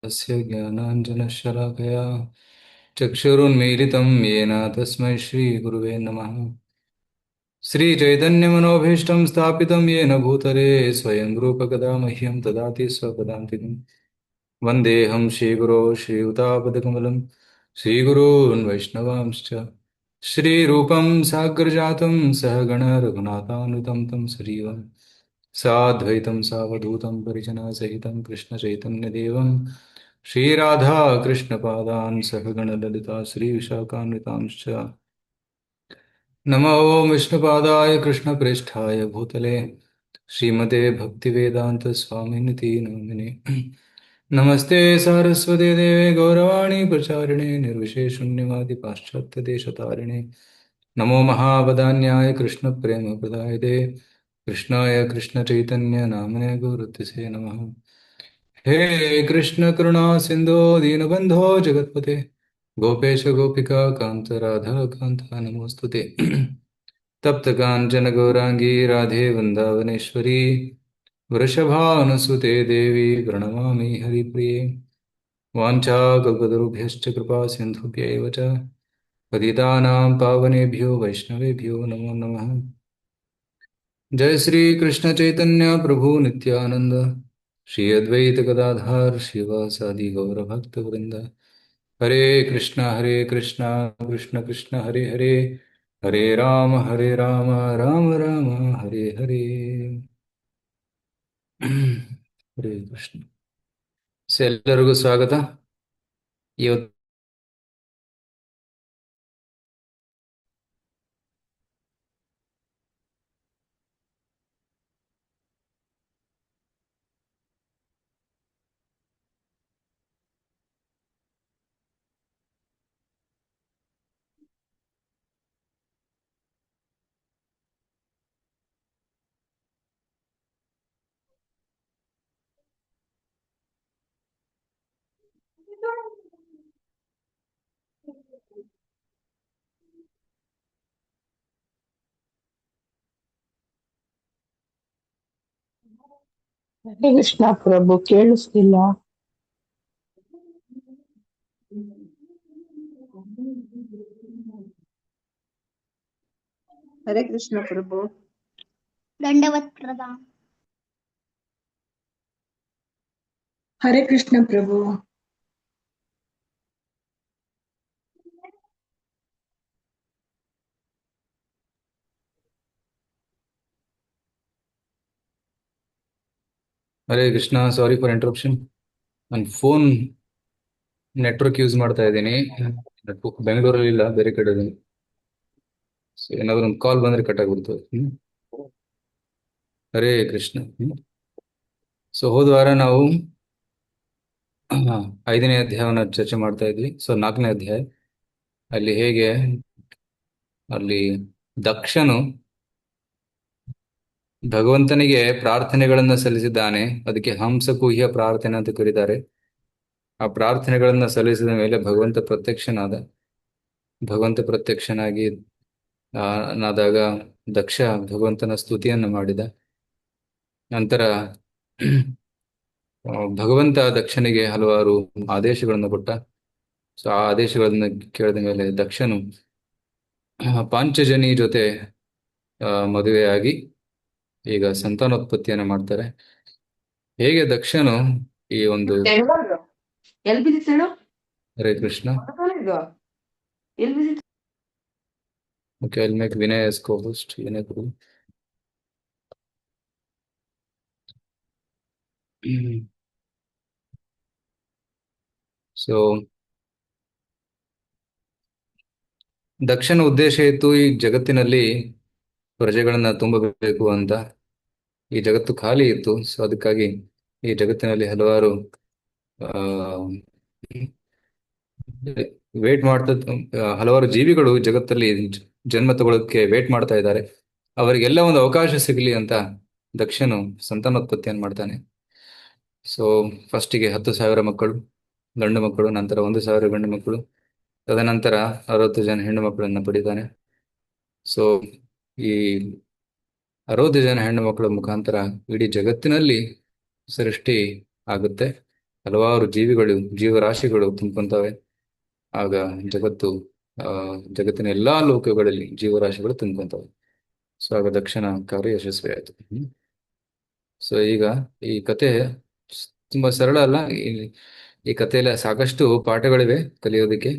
तस्य ज्ञानाञ्जनशलाकया चक्षुरुन्मीलितं येन तस्मै श्रीगुरुवे नमः। श्रीचैतन्यमनोभीष्टं स्थापितं येन भूतले स्वयं रूपकदा मह्यं ददाति स्वपदान्तिकम्। वन्देऽहं श्रीगुरो श्रीयुतापदकमलं श्रीगुरून् वैष्णवांश्च श्रीरूपं साग्रजातं सहगण रघुनाथानुतं तं सजीवं साद्वैतं सावधूतं परिजनसहितं कृष्णचैतन्यदेवं श्रीराधा कृष्णपादान् सहगणललिता श्रीविशाखान्वितांश्च नमो विष्णुपादाय कृष्णप्रेष्ठाय भूतले श्रीमते भक्तिवेदान्तस्वामिनिति नामिने नमस्ते सारस्वते देवे गौरवाणी प्रचारिणे निर्विशेषशून्यवादि पाश्चात्यदेशतारिणे नमो महावदान्याय कृष्णप्रेमप्रदायते कृष्णाय कृष्णचैतन्य नामने गौरतिसे नमः। हे कृष्ण करुणा सिंधु दीनबंधो जगतपते गोपेश गोपिका कांत राधा कांत नमोस्तुते तप्त कांचन गौरांगी राधे वृंदावनेश्वरी वृषभानुसुते देवी प्रणमामि हरिप्रिये वाञ्छाकल्पतरुभ्यश्च कृपा सिन्धुभ्यैव च पतितानां पावनेभ्यो वैष्णवेभ्यो नमो नमः। जय श्री कृष्ण चैतन्य प्रभु नित्यानंद श्री अद्वैत गदाधर श्रीवासादि गौर भक्त वृंद हरे कृष्णा कृष्ण कृष्ण हरे हरे हरे राम राम राम हरे हरे ಹರೇ ಕೃಷ್ಣ. ಎಲ್ಲರಿಗೂ ಸ್ವಾಗತ. ಇವತ್ತು ಹರೇ ಕೃಷ್ಣ ಪ್ರಭು ಕೇಳಿಸ್ತಿಲ್ಲ. हरे कृष्ण प्रभु। दंडवत प्रदान। Hare Krishna Prabhu. Hare Krishna. Sorry for interruption. ನನ್ನ ಫೋನ್ ನೆಟ್ವರ್ಕ್ ಯೂಸ್ ಮಾಡ್ತಾ ಇದ್ದೀನಿ. ಬೆಂಗಳೂರಲ್ಲಿ ಇಲ್ಲ, ಬೇರೆ ಕಡೆ ಇದ್ದೀನಿ. ಸೊ ಏನಾದ್ರು ಒಂದು ಕಾಲ್ ಬಂದ್ರೆ ಕಟ್ ಆಗ್ಬಿಡ್ತದೆ. ಹರೇ ಕೃಷ್ಣ. ಸೊ ಹೋದ ವಾರ ನಾವು 5ನೇ ಅಧ್ಯಾಯವನ್ನು ಚರ್ಚೆ ಮಾಡ್ತಾ ಇದ್ವಿ. ಸೊ 4ನೇ ಅಧ್ಯಾಯ ಅಲ್ಲಿ ದಕ್ಷನು ಭಗವಂತನಿಗೆ ಪ್ರಾರ್ಥನೆಗಳನ್ನ ಸಲ್ಲಿಸಿದ್ದಾನೆ. ಅದಕ್ಕೆ ಹಂಸಕೂಹ್ಯ ಪ್ರಾರ್ಥನೆ ಅಂತ ಕರೀತಾರೆ. ಆ ಪ್ರಾರ್ಥನೆಗಳನ್ನ ಸಲ್ಲಿಸಿದ ಮೇಲೆ ಭಗವಂತ ಪ್ರತ್ಯಕ್ಷನಾಗಿ ನಾದಾಗ ದಕ್ಷ ಭಗವಂತನ ಸ್ತುತಿಯನ್ನು ಮಾಡಿದ ನಂತರ ಭಗವಂತ ದಕ್ಷನಿಗೆ ಹಲವಾರು ಆದೇಶಗಳನ್ನು ಕೊಟ್ಟ. ಸೊ ಆ ಆದೇಶಗಳನ್ನು ಕೇಳಿದ ಮೇಲೆ ದಕ್ಷನು ಪಾಂಚಜನಿ ಜೊತೆ ಮದುವೆಯಾಗಿ ಈಗ ಸಂತಾನೋತ್ಪತ್ತಿಯನ್ನು ಮಾಡ್ತಾರೆ. ಹೇಗೆ ದಕ್ಷನು ಈ ಒಂದು ಎಲ್ ಬಿದ್ದಿತ್ತೇಳು? ಹರೇ ಕೃಷ್ಣ. ಎಲ್ ಬಿದ್ದಿತ್ತು? Okay, I'll make Vinay as co-host. Vinay Guru. So ದಕ್ಷನ ಉದ್ದೇಶ ಇತ್ತು ಈ ಜಗತ್ತಿನಲ್ಲಿ ಪ್ರಜೆಗಳನ್ನ ತುಂಬಬೇಕು ಅಂತ. ಈ ಜಗತ್ತು ಖಾಲಿ ಇತ್ತು. ಸೊ ಅದಕ್ಕಾಗಿ ಈ ಜಗತ್ತಿನಲ್ಲಿ ಹಲವಾರು ಹಲವಾರು ಜೀವಿಗಳು ಜಗತ್ತಲ್ಲಿ ಜನ್ಮ ತಗೊಳ್ಳೋಕೆ ವೇಟ್ ಮಾಡ್ತಾ ಇದ್ದಾರೆ. ಅವರಿಗೆಲ್ಲ ಒಂದು ಅವಕಾಶ ಸಿಗಲಿ ಅಂತ ದಕ್ಷನು ಸಂತಾನೋತ್ಪತ್ತಿಯನ್ನು ಮಾಡ್ತಾನೆ. ಸೊ ಫಸ್ಟಿಗೆ 10,000 ಮಕ್ಕಳು, ಗಂಡು ಮಕ್ಕಳು, ನಂತರ 1,000 ಗಂಡು ಮಕ್ಕಳು, ತದನಂತರ 60 ಜನ ಹೆಣ್ಣು ಮಕ್ಕಳನ್ನ ಪಡಿತಾನೆ. ಸೊ ಈ 60 ಜನ ಹೆಣ್ಣು ಮಕ್ಕಳ ಮುಖಾಂತರ ಇಡೀ ಜಗತ್ತಿನಲ್ಲಿ ಸೃಷ್ಟಿ ಆಗುತ್ತೆ. ಹಲವಾರು ಜೀವರಾಶಿಗಳು ತುಂಬ್ಕೊಂತವೆ. ಆಗ ಜಗತ್ತು ಆ ಜಗತ್ತಿನ ಎಲ್ಲಾ ಲೋಕಗಳಲ್ಲಿ ಜೀವರಾಶಿಗಳು ತುಂಬ್ಕೊಂತವೆ. ಸೊ ಆಗ ದಕ್ಷನ ಕಾರ್ಯ ಯಶಸ್ವಿ ಆಯಿತು. ಸೊ ಈಗ ಈ ಕತೆ ತುಂಬಾ ಸರಳ ಅಲ್ಲ. ಈ ಕಥೆಯಲ್ಲಿ ಸಾಕಷ್ಟು ಪಾಠಗಳಿವೆ ಕಲಿಯೋದಕ್ಕೆ.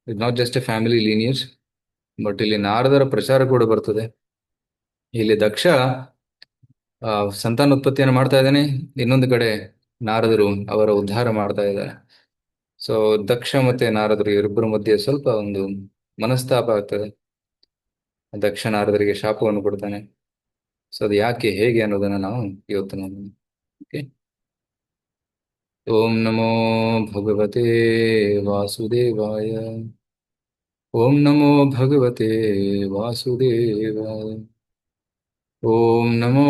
It not just a family linears, but ಇಲ್ಲಿ ನಾರದರ ಪ್ರಚಾರ ಕೂಡ ಬರ್ತದೆ. ಇಲ್ಲಿ ದಕ್ಷ ಸಂತಾನೋತ್ಪತ್ತಿಯನ್ನು ಮಾಡ್ತಾ ಇದ್ದಾನೆ, ಇನ್ನೊಂದು ಕಡೆ ನಾರದರು ಅವರ ಉದ್ಧಾರ ಮಾಡ್ತಾ ಇದ್ದಾರೆ. ಸೊ ದಕ್ಷ ಮತ್ತೆ ನಾರದರು ಇವರಿಬ್ಬರ ಮಧ್ಯೆ ಸ್ವಲ್ಪ ಒಂದು ಮನಸ್ತಾಪ ಆಗ್ತದೆ. ದಕ್ಷ ನಾರದರಿಗೆ ಶಾಪವನ್ನು ಕೊಡ್ತಾನೆ. ಸೊ ಅದು ಯಾಕೆ ಹೇಗೆ ಅನ್ನೋದನ್ನ ನಾವು ಇವತ್ತು ನೋಡೋಣ. ಓಕೆ. ಓಂ ನಮೋ ಭಗವತೆ ವಾಸುದೇವಾಯ. ಓಂ ನಮೋ ಭಗವತೆ ವಾಸುದೇವಾಯ. ಓಂ ನಮೋ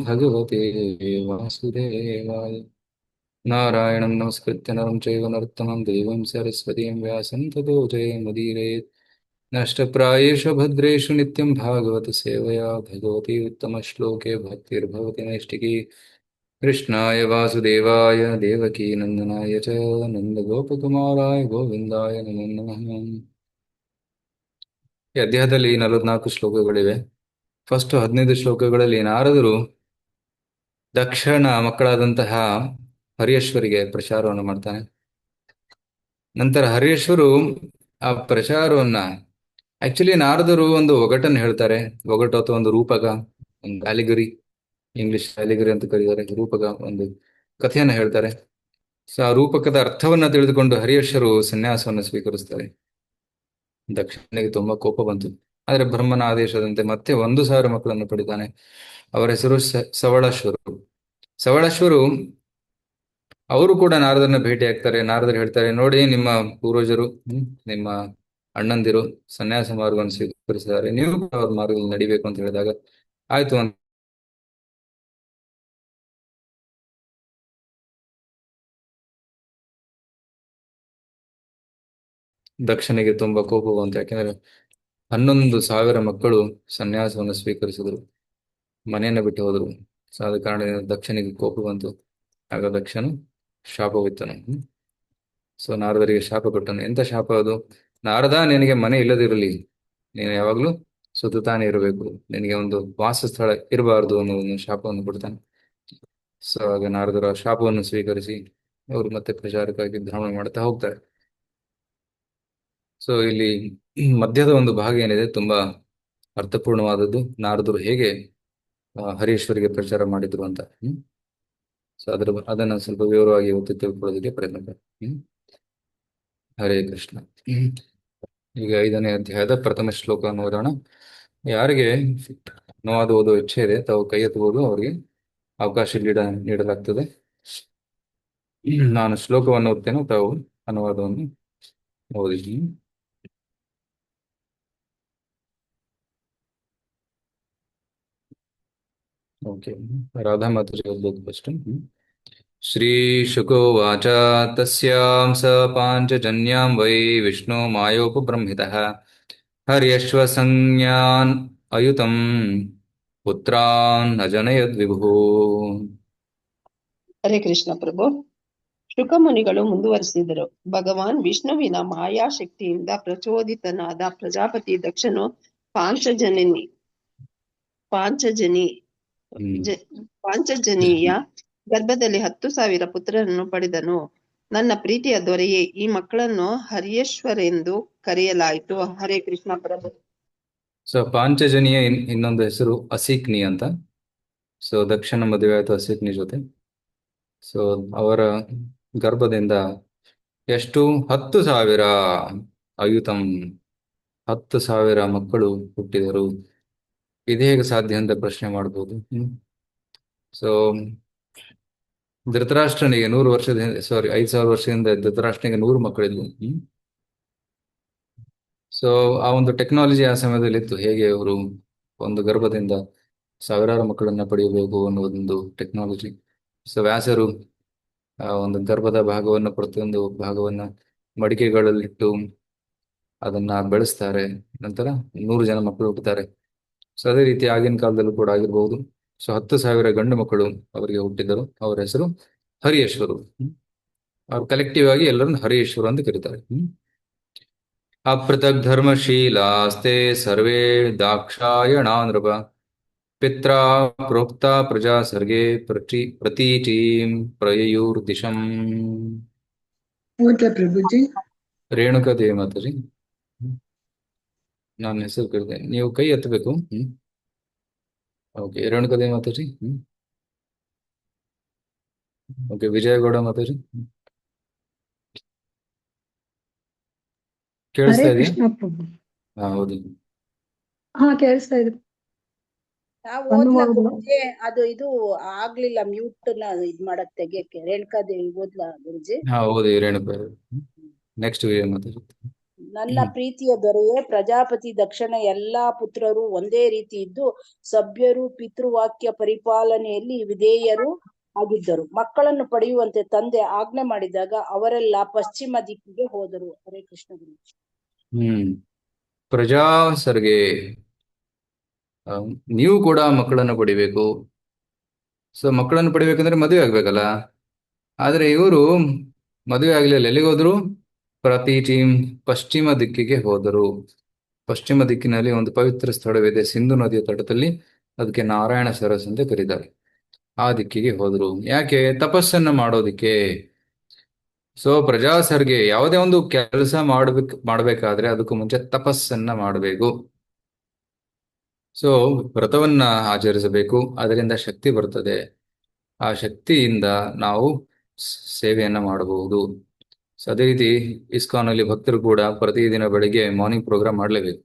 ಭಗವತೆ ವಾಸುದೇವಾಯ. ನಾರಾಯಣಂ ನಮಸ್ಕೃತ್ಯ ನರಂ ಚೈವ ನರೋತ್ತಮಂ ದೇವಂ ಸರಸ್ವತೀಂ ವ್ಯಾಸಂ ತतो ಜಯಮುದೀರಯೇತ್. ನಷ್ಟಪ್ರಾಯೇಷು ಭದ್ರೇಷು ನಿತ್ಯಂ ಭಾಗವತ ಸೇವಯಾ ಭಗವತಿ ಉತ್ತಮ ಶ್ಲೋಕೆ ಭಕ್ತಿರ್ಭವತಿ ನೈಷ್ಟಿಕಿ. ಕೃಷ್ಣಾಯ ವಾಸುದೇವಾಯ ದೇವಕೀ ನಂದನಾಯ ಚ ನಂದಗೋಪಕುಮಾರಾಯ ಗೋವಿಂದಾಯ ನಮೋ ನಮಃ. ಈ ಅಧ್ಯಾಯದಲ್ಲಿ 44 ಶ್ಲೋಕಗಳಿವೆ. ಫಸ್ಟ್ 15 ಶ್ಲೋಕಗಳಲ್ಲಿ ನಾರದರು ದಕ್ಷನ ಮಕ್ಕಳಾದಂತಹ ಹರಿಯೇಶ್ವರಿಗೆ ಪ್ರಚಾರವನ್ನು ಮಾಡ್ತಾನೆ. ನಂತರ ಹರಿಯೇಶ್ವರು ಆ ಪ್ರಚಾರವನ್ನ ಆಕ್ಚುಲಿ ನಾರದರು ಒಂದು ಒಗಟನ್ನು ಹೇಳ್ತಾರೆ. ಒಗಟು ಅಥವಾ ಒಂದು ರೂಪಕ, ಒಂದು ಅಲಿಗರಿ, ಇಂಗ್ಲಿಷ್ ಅಲಿಗರಿ ಅಂತ ಕರೀತಾರೆ. ರೂಪಕ ಒಂದು ಕಥೆಯನ್ನು ಹೇಳ್ತಾರೆ. ಸೊ ಆ ರೂಪಕದ ಅರ್ಥವನ್ನ ತಿಳಿದುಕೊಂಡು ಹರಿಯೇಶ್ವರು ಸನ್ಯಾಸವನ್ನು ಸ್ವೀಕರಿಸ್ತಾರೆ. ದಕ್ಷನಿಗೆ ತುಂಬಾ ಕೋಪ ಬಂತು. ಆದರೆ ಬ್ರಹ್ಮನ ಆದೇಶದಂತೆ ಮತ್ತೆ 1,000 ಮಕ್ಕಳನ್ನು ಪಡಿತಾನೆ. ಅವರ ಹೆಸರು ಸವಳಾಶ್ವರು. ಸವಳಾಶ್ವರು ಅವರು ಕೂಡ ನಾರದರನ್ನ ಭೇಟಿ ಆಗ್ತಾರೆ. ನಾರದರು ಹೇಳ್ತಾರೆ, ನೋಡಿ ನಿಮ್ಮ ಪೂರ್ವಜರು, ನಿಮ್ಮ ಅಣ್ಣಂದಿರು ಸನ್ಯಾಸ ಮಾರ್ಗವನ್ನು ಸ್ವೀಕರಿಸಿದ್ದಾರೆ, ನೀವು ಕೂಡ ಅವ್ರ ಮಾರ್ಗದಲ್ಲಿ ನಡಿಬೇಕು ಅಂತ ಹೇಳಿದಾಗ ಆಯ್ತು ಅಂತ ದಕ್ಷನಿಗೆ ತುಂಬಾ ಕೋಪ ಬಂತು. ಯಾಕೆಂದ್ರೆ 11,000 ಮಕ್ಕಳು ಸನ್ಯಾಸವನ್ನು ಸ್ವೀಕರಿಸಿದ್ರು, ಮನೆಯನ್ನ ಬಿಟ್ಟು ಹೋದ್ರು. ಸೊ ಆದ ಕಾರಣದಿಂದ ದಕ್ಷನಿಗೆ ಕೋಪ ಬಂತು. ಆಗ ದಕ್ಷನು ಶಾಪವಿತ್ತನು. ಸೊ ನಾರದರಿಗೆ ಶಾಪ ಕೊಟ್ಟನು. ಎಂತ ಶಾಪ ಅದು? ನಾರದ, ನಿನಗೆ ಮನೆ ಇಲ್ಲದಿರಲಿ, ನೀನು ಯಾವಾಗ್ಲೂ ಸುತ್ತಾನೆ ಇರಬೇಕು, ನಿನಗೆ ಒಂದು ವಾಸಸ್ಥಳ ಇರಬಾರ್ದು ಅನ್ನೋ ಒಂದು ಶಾಪವನ್ನು ಕೊಡ್ತಾನೆ. ಸೊ ಆಗ ನಾರದರ ಶಾಪವನ್ನು ಸ್ವೀಕರಿಸಿ ಅವರು ಮತ್ತೆ ಪ್ರಚಾರಕ್ಕಾಗಿ ಭ್ರಮಣ ಮಾಡ್ತಾ ಹೋಗ್ತಾರೆ. ಸೊ ಇಲ್ಲಿ ಮಧ್ಯದ ಒಂದು ಭಾಗ ಏನಿದೆ ತುಂಬಾ ಅರ್ಥಪೂರ್ಣವಾದದ್ದು. ನಾರದರು ಹೇಗೆ ಹರೀಶ್ವರಿಗೆ ಪ್ರಚಾರ ಮಾಡಿದ್ರು ಅಂತ. ಸೊ ಅದನ್ನ ಸ್ವಲ್ಪ ವಿವರವಾಗಿ ಇವತ್ತು ತಿಳ್ಕೊಳ್ಳೋದಕ್ಕೆ ಪ್ರಯತ್ನ ಮಾಡ್ತೀನಿ. ಹರೇ ಕೃಷ್ಣ. ಈಗ 5ನೇ ಅಧ್ಯಾಯದ ಪ್ರಥಮ ಶ್ಲೋಕ ನೋಡೋಣ. ಯಾರಿಗೆ ಅನುವಾದ ಓದೋ ಇಚ್ಛೆ ಇದೆ ತಾವು ಕೈ ಎತ್ತಬಹುದು, ಅವರಿಗೆ ಅವಕಾಶ ನೀಡಲಾಗ್ತದೆ. ನಾನು ಶ್ಲೋಕವನ್ನು ಓದ್ತೇನೆ, ತಾವು ಅನುವಾದವನ್ನು ಓದಿದ್ದೀನಿ. ಓಕೆ, ರಾಧಾ ಮಾತಾಜಿ ಓದ್ಬೋದು ಫಸ್ಟ್. श्रीशुकोवाच तस्यां स पाञ्चजन्यां वै विष्णो मायोपब्रह्मितः हर्यश्वसंज्ञान् अयुतं पुत्रान् अजनयद्विभुः. ಹರೇ ಕೃಷ್ಣ ಪ್ರಭು. ಶುಕ ಮುನಿಗಳು ಮುಂದುವರಿಸಿದರು. ಭಗವಾನ್ ವಿಷ್ಣುವಿನ ಮಾಯಾಶಕ್ತಿಯಿಂದ ಪ್ರಚೋದಿತನಾದ ಪ್ರಜಾಪತಿ ದಕ್ಷನು ಪಾಂಚಜನೀಯ ಗರ್ಭದಲ್ಲಿ 10,000 ಪುತ್ರರನ್ನು ಪಡೆದನು. ನನ್ನ ಪ್ರೀತಿಯ ದೊರೆಯೇ, ಈ ಮಕ್ಕಳನ್ನು ಹರಿಯೇಶ್ವರೆಂದು ಕರೆಯಲಾಯಿತು. ಹರೇ ಕೃಷ್ಣ ಪ್ರಭು. ಸೊ ಪಾಂಚಜನಿಯ ಇನ್ನೊಂದು ಹೆಸರು ಅಸೀಕ್ನಿ ಅಂತ. ಸೊ ದಕ್ಷನ ಮದುವೆ ಆಯ್ತು ಅಸೀಕ್ನಿ ಜೊತೆ. ಸೊ ಅವರ ಗರ್ಭದಿಂದ ಎಷ್ಟು 10,000 ಅಯುತಂ 10,000 ಮಕ್ಕಳು ಹುಟ್ಟಿದರು. ಇದು ಹೇಗೆ ಸಾಧ್ಯ ಅಂತ ಪ್ರಶ್ನೆ ಮಾಡಬಹುದು. ಸೊ ಧೃತರಾಷ್ಟ್ರನಿಗೆ 5,000 ವರ್ಷದಿಂದ ಧೃತರಾಷ್ಟ್ರನಿಗೆ 100 ಮಕ್ಕಳಿದ್ವು. ಸೊ ಆ ಒಂದು ಟೆಕ್ನಾಲಜಿ ಆ ಸಮಯದಲ್ಲಿ ಇತ್ತು. ಹೇಗೆ ಅವರು ಒಂದು ಗರ್ಭದಿಂದ 1,000 ಮಕ್ಕಳನ್ನ ಪಡೆಯಬೇಕು ಅನ್ನೋದೊಂದು ಟೆಕ್ನಾಲಜಿ. ಸೊ ವ್ಯಾಸರು ಒಂದು ಗರ್ಭದ ಭಾಗವನ್ನು, ಪ್ರತಿಯೊಂದು ಭಾಗವನ್ನ ಮಡಿಕೆಗಳಲ್ಲಿಟ್ಟು ಅದನ್ನ ಬೆಳೆಸ್ತಾರೆ. ನಂತರ 100 ಜನ ಮಕ್ಕಳು ಹುಟ್ಟುತ್ತಾರೆ. ಸೊ ಅದೇ ರೀತಿ ಆಗಿನ ಕಾಲದಲ್ಲೂ ಕೂಡ ಆಗಿರ್ಬಹುದು. ಸೊ 10,000 ಗಂಡು ಮಕ್ಕಳು ಅವರಿಗೆ ಹುಟ್ಟಿದ್ದರು. ಅವರ ಹೆಸರು ಹರಿಯೇಶ್ವರು. ಅವ್ರು ಕಲೆಕ್ಟಿವ್ ಆಗಿ ಎಲ್ಲರನ್ನು ಹರೀಶ್ವರ ಅಂತ ಕರೀತಾರೆ. ಅಪೃಥಕ್ ಧರ್ಮಶೀಲಾಸ್ತೆ ಸರ್ವೇ ದಾಕ್ಷಾಯಣಾ ನೃಪ ಪಿತ್ರಾ ಪ್ರೋಕ್ತ ಪ್ರಜಾ ಸರ್ಗೇ ಪ್ರತೀಚೀಂ ಪ್ರಯಯುರ್ದಿಶಂ. ಓಕೆ ಪ್ರಭುಜಿ. ರೇಣುಕಾ ದೇವಿ ಮಾತಾಜಿ, ನಾನು ಹೆಸರು ಕರೆದೆ, ನೀವು ಕೈ ಎತ್ತಬೇಕು. ಓಕೆ, ರೇಣುಕಾ ದೇವಿ ಮಾತಾಜಿ. ಓಕೆ, ವಿಜಯಗೌಡ ಮಾತಾಜಿ. ಹರೇ ಕೇಳಿಸ್ತಾ ಇದೆಯಾ? ಕೃಷ್ಣ ಪ್ರಭು. ಹೌದು. ಕೇಳಿಸ್ತಾ ಇದೆ. ನಾವು ಅನುವಾದ. ಗುರುಜಿ ಅದು ಇದು ಆಗ್ಲಿಲ್ಲ, ಮ್ಯೂಟ್ ನ ಇದ್ ಮಾಡಕ್ ತೆಗಿಯಕ್ಕೆ. ರೇಣುಕಾದೇವಿ ಓದ್ಲಾ ಗುರುಜಿ? ಓದಿ ರೇಣುಕಾ. ನೆಕ್ಸ್ಟ್ ವಿಜಯ ಮಾತಾಜಿ. ನನ್ನ ಪ್ರೀತಿಯ ದೊರೆಯೇ, ಪ್ರಜಾಪತಿ ದಕ್ಷನ ಎಲ್ಲಾ ಪುತ್ರರು ಒಂದೇ ರೀತಿ ಇದ್ದು ಸಭ್ಯರು, ಪಿತೃವಾಕ್ಯ ಪರಿಪಾಲನೆಯಲ್ಲಿ ವಿಧೇಯರು ಆಗಿದ್ದರು. ಮಕ್ಕಳನ್ನು ಪಡೆಯುವಂತೆ ತಂದೆ ಆಜ್ಞೆ ಮಾಡಿದಾಗ ಅವರೆಲ್ಲ ಪಶ್ಚಿಮ ದಿಕ್ಕಿಗೆ ಹೋದರು. ಹರೇ ಕೃಷ್ಣ ಗುರುಜಿ. ಪ್ರಜಾ ಸರ್ಗೆ, ನೀವು ಕೂಡ ಮಕ್ಕಳನ್ನು ಪಡಿಬೇಕು. ಸೊ ಮಕ್ಕಳನ್ನು ಪಡಿಬೇಕಂದ್ರೆ ಮದುವೆ ಆಗ್ಬೇಕಲ್ಲ. ಆದ್ರೆ ಇವರು ಮದುವೆ ಆಗ್ಲಿಲ್ಲ. ಎಲ್ಲಿಗೆ ಹೋದ್ರು? ಪ್ರತೀಚೀಂ, ಪಶ್ಚಿಮ ದಿಕ್ಕಿಗೆ ಹೋದರು. ಪಶ್ಚಿಮ ದಿಕ್ಕಿನಲ್ಲಿ ಒಂದು ಪವಿತ್ರ ಸ್ಥಳವಿದೆ, ಸಿಂಧು ನದಿಯ ತಟದಲ್ಲಿ. ಅದಕ್ಕೆ ನಾರಾಯಣ ಸರಸ್ ಅಂತ ಕರೀತಾರೆ. ಆ ದಿಕ್ಕಿಗೆ ಹೋದರು. ಯಾಕೆ? ತಪಸ್ಸನ್ನ ಮಾಡೋದಿಕ್ಕೆ. ಸೊ ಪ್ರಜಾಸರ್ಗೆ ಯಾವುದೇ ಒಂದು ಕೆಲಸ ಮಾಡ್ಬೇಕಾದ್ರೆ ಅದಕ್ಕೂ ಮುಂಚೆ ತಪಸ್ಸನ್ನ ಮಾಡಬೇಕು. ಸೊ ವ್ರತವನ್ನ ಆಚರಿಸಬೇಕು, ಅದರಿಂದ ಶಕ್ತಿ ಬರ್ತದೆ. ಆ ಶಕ್ತಿಯಿಂದ ನಾವು ಸೇವೆಯನ್ನ ಮಾಡಬಹುದು. ಸೊ ಅದೇ ರೀತಿ ಇಸ್ಕಾನಲ್ಲಿ ಭಕ್ತರು ಕೂಡ ಪ್ರತಿದಿನ ಬೆಳಿಗ್ಗೆ ಮಾರ್ನಿಂಗ್ ಪ್ರೋಗ್ರಾಮ್ ಮಾಡಲೇಬೇಕು.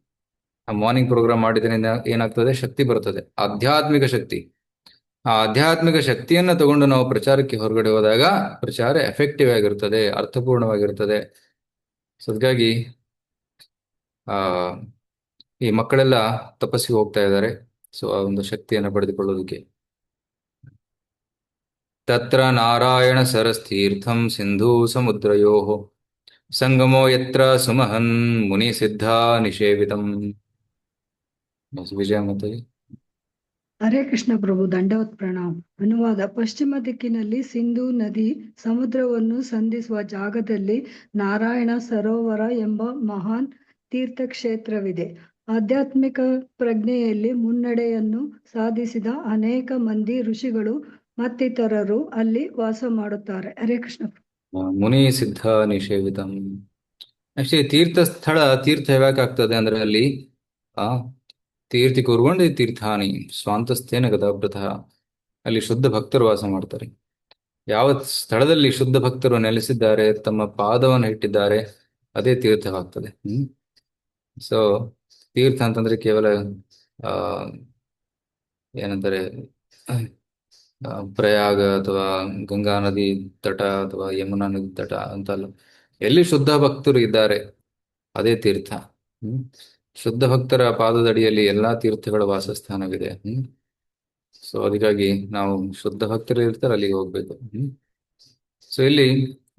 ಆ ಮಾರ್ನಿಂಗ್ ಪ್ರೋಗ್ರಾಮ್ ಮಾಡಿದ್ರಿಂದ ಏನಾಗ್ತದೆ? ಶಕ್ತಿ ಬರ್ತದೆ, ಆಧ್ಯಾತ್ಮಿಕ ಶಕ್ತಿ. ಆ ಆಧ್ಯಾತ್ಮಿಕ ಶಕ್ತಿಯನ್ನ ತಗೊಂಡು ನಾವು ಪ್ರಚಾರಕ್ಕೆ ಹೊರಗಡೆ ಹೋದಾಗ ಪ್ರಚಾರ ಎಫೆಕ್ಟಿವ್ ಆಗಿರ್ತದೆ, ಅರ್ಥಪೂರ್ಣವಾಗಿರ್ತದೆ. ಸೊ ಅದಕ್ಕಾಗಿ ಈ ಮಕ್ಕಳೆಲ್ಲ ತಪಸ್ಸಿಗೆ ಹೋಗ್ತಾ ಇದ್ದಾರೆ. ಸೊ ಆ ಒಂದು ಶಕ್ತಿಯನ್ನು ಪಡೆದುಕೊಳ್ಳೋದಕ್ಕೆ. ತತ್ರ ನಾರಾಯಣ ಸರಸ್ತೀರ್ಥಂ ಸಿಂಧೂ ಸಮುದ್ರಯೋ ಸಂಗಮೋ ಯತ್ರ ಸುಮಹನ್ ಮುನಿ ಸಿದ್ಧ ನಿಷೇವಿತಂ. ವಿಜಯ ಮಾತಾಜಿ. ಹರೇ ಕೃಷ್ಣ ಪ್ರಭು, ದಂಡವತ್ ಪ್ರಣಾಮ. ಅನುವಾದ. ಪಶ್ಚಿಮ ದಿಕ್ಕಿನಲ್ಲಿ ಸಿಂಧೂ ನದಿ ಸಮುದ್ರವನ್ನು ಸಂಧಿಸುವ ಜಾಗದಲ್ಲಿ ನಾರಾಯಣ ಸರೋವರ ಎಂಬ ಮಹಾನ್ ತೀರ್ಥಕ್ಷೇತ್ರವಿದೆ. ಆಧ್ಯಾತ್ಮಿಕ ಪ್ರಜ್ಞೆಯಲ್ಲಿ ಮುನ್ನಡೆಯನ್ನು ಸಾಧಿಸಿದ ಅನೇಕ ಮಂದಿ ಋಷಿಗಳು ಮತ್ತಿತರರು ಅಲ್ಲಿ ವಾಸ ಮಾಡುತ್ತಾರೆ. ಹರೇ ಕೃಷ್ಣ ಪ್ರಭು. ಮುನಿ ಸಿದ್ಧ ನಿಷೇವಿತಂ. ಆಕ್ಚುಲಿ ತೀರ್ಥ ಯಾವಾಗ ಆಗ್ತದೆ ಅಂದ್ರೆ ಅಲ್ಲಿ ತೀರ್ಥಿ ಕೂರ್ಕೊಂಡು ತೀರ್ಥಾನಿ ಸ್ವಾಂತಸ್ಥೇನ ಗದಾಭೃತಃ. ಅಲ್ಲಿ ಶುದ್ಧ ಭಕ್ತರು ವಾಸ ಮಾಡ್ತಾರೆ. ಯಾವ ಸ್ಥಳದಲ್ಲಿ ಶುದ್ಧ ಭಕ್ತರು ನೆಲೆಸಿದ್ದಾರೆ, ತಮ್ಮ ಪಾದವನ್ನು ಇಟ್ಟಿದ್ದಾರೆ, ಅದೇ ತೀರ್ಥವಾಗ್ತದೆ. ಸೊ ತೀರ್ಥ ಅಂತಂದ್ರೆ ಕೇವಲ ಏನಂತಾರೆ, ಪ್ರಯಾಗ ಅಥವಾ ಗಂಗಾ ನದಿ ತಟ ಅಥವಾ ಯಮುನಾ ನದಿ ತಟ ಅಂತಲ್ಲ. ಎಲ್ಲಿ ಶುದ್ಧ ಭಕ್ತರು ಇದ್ದಾರೆ ಅದೇ ತೀರ್ಥ. ಶುದ್ಧ ಭಕ್ತರ ಪಾದದಡಿಯಲ್ಲಿ ಎಲ್ಲಾ ತೀರ್ಥಗಳ ವಾಸಸ್ಥಾನವಿದೆ. ಸೊ ಅದಕ್ಕಾಗಿ ನಾವು ಶುದ್ಧ ಭಕ್ತರು ಇರ್ತಾರೆ, ಅಲ್ಲಿಗೆ ಹೋಗ್ಬೇಕು. ಸೊ ಇಲ್ಲಿ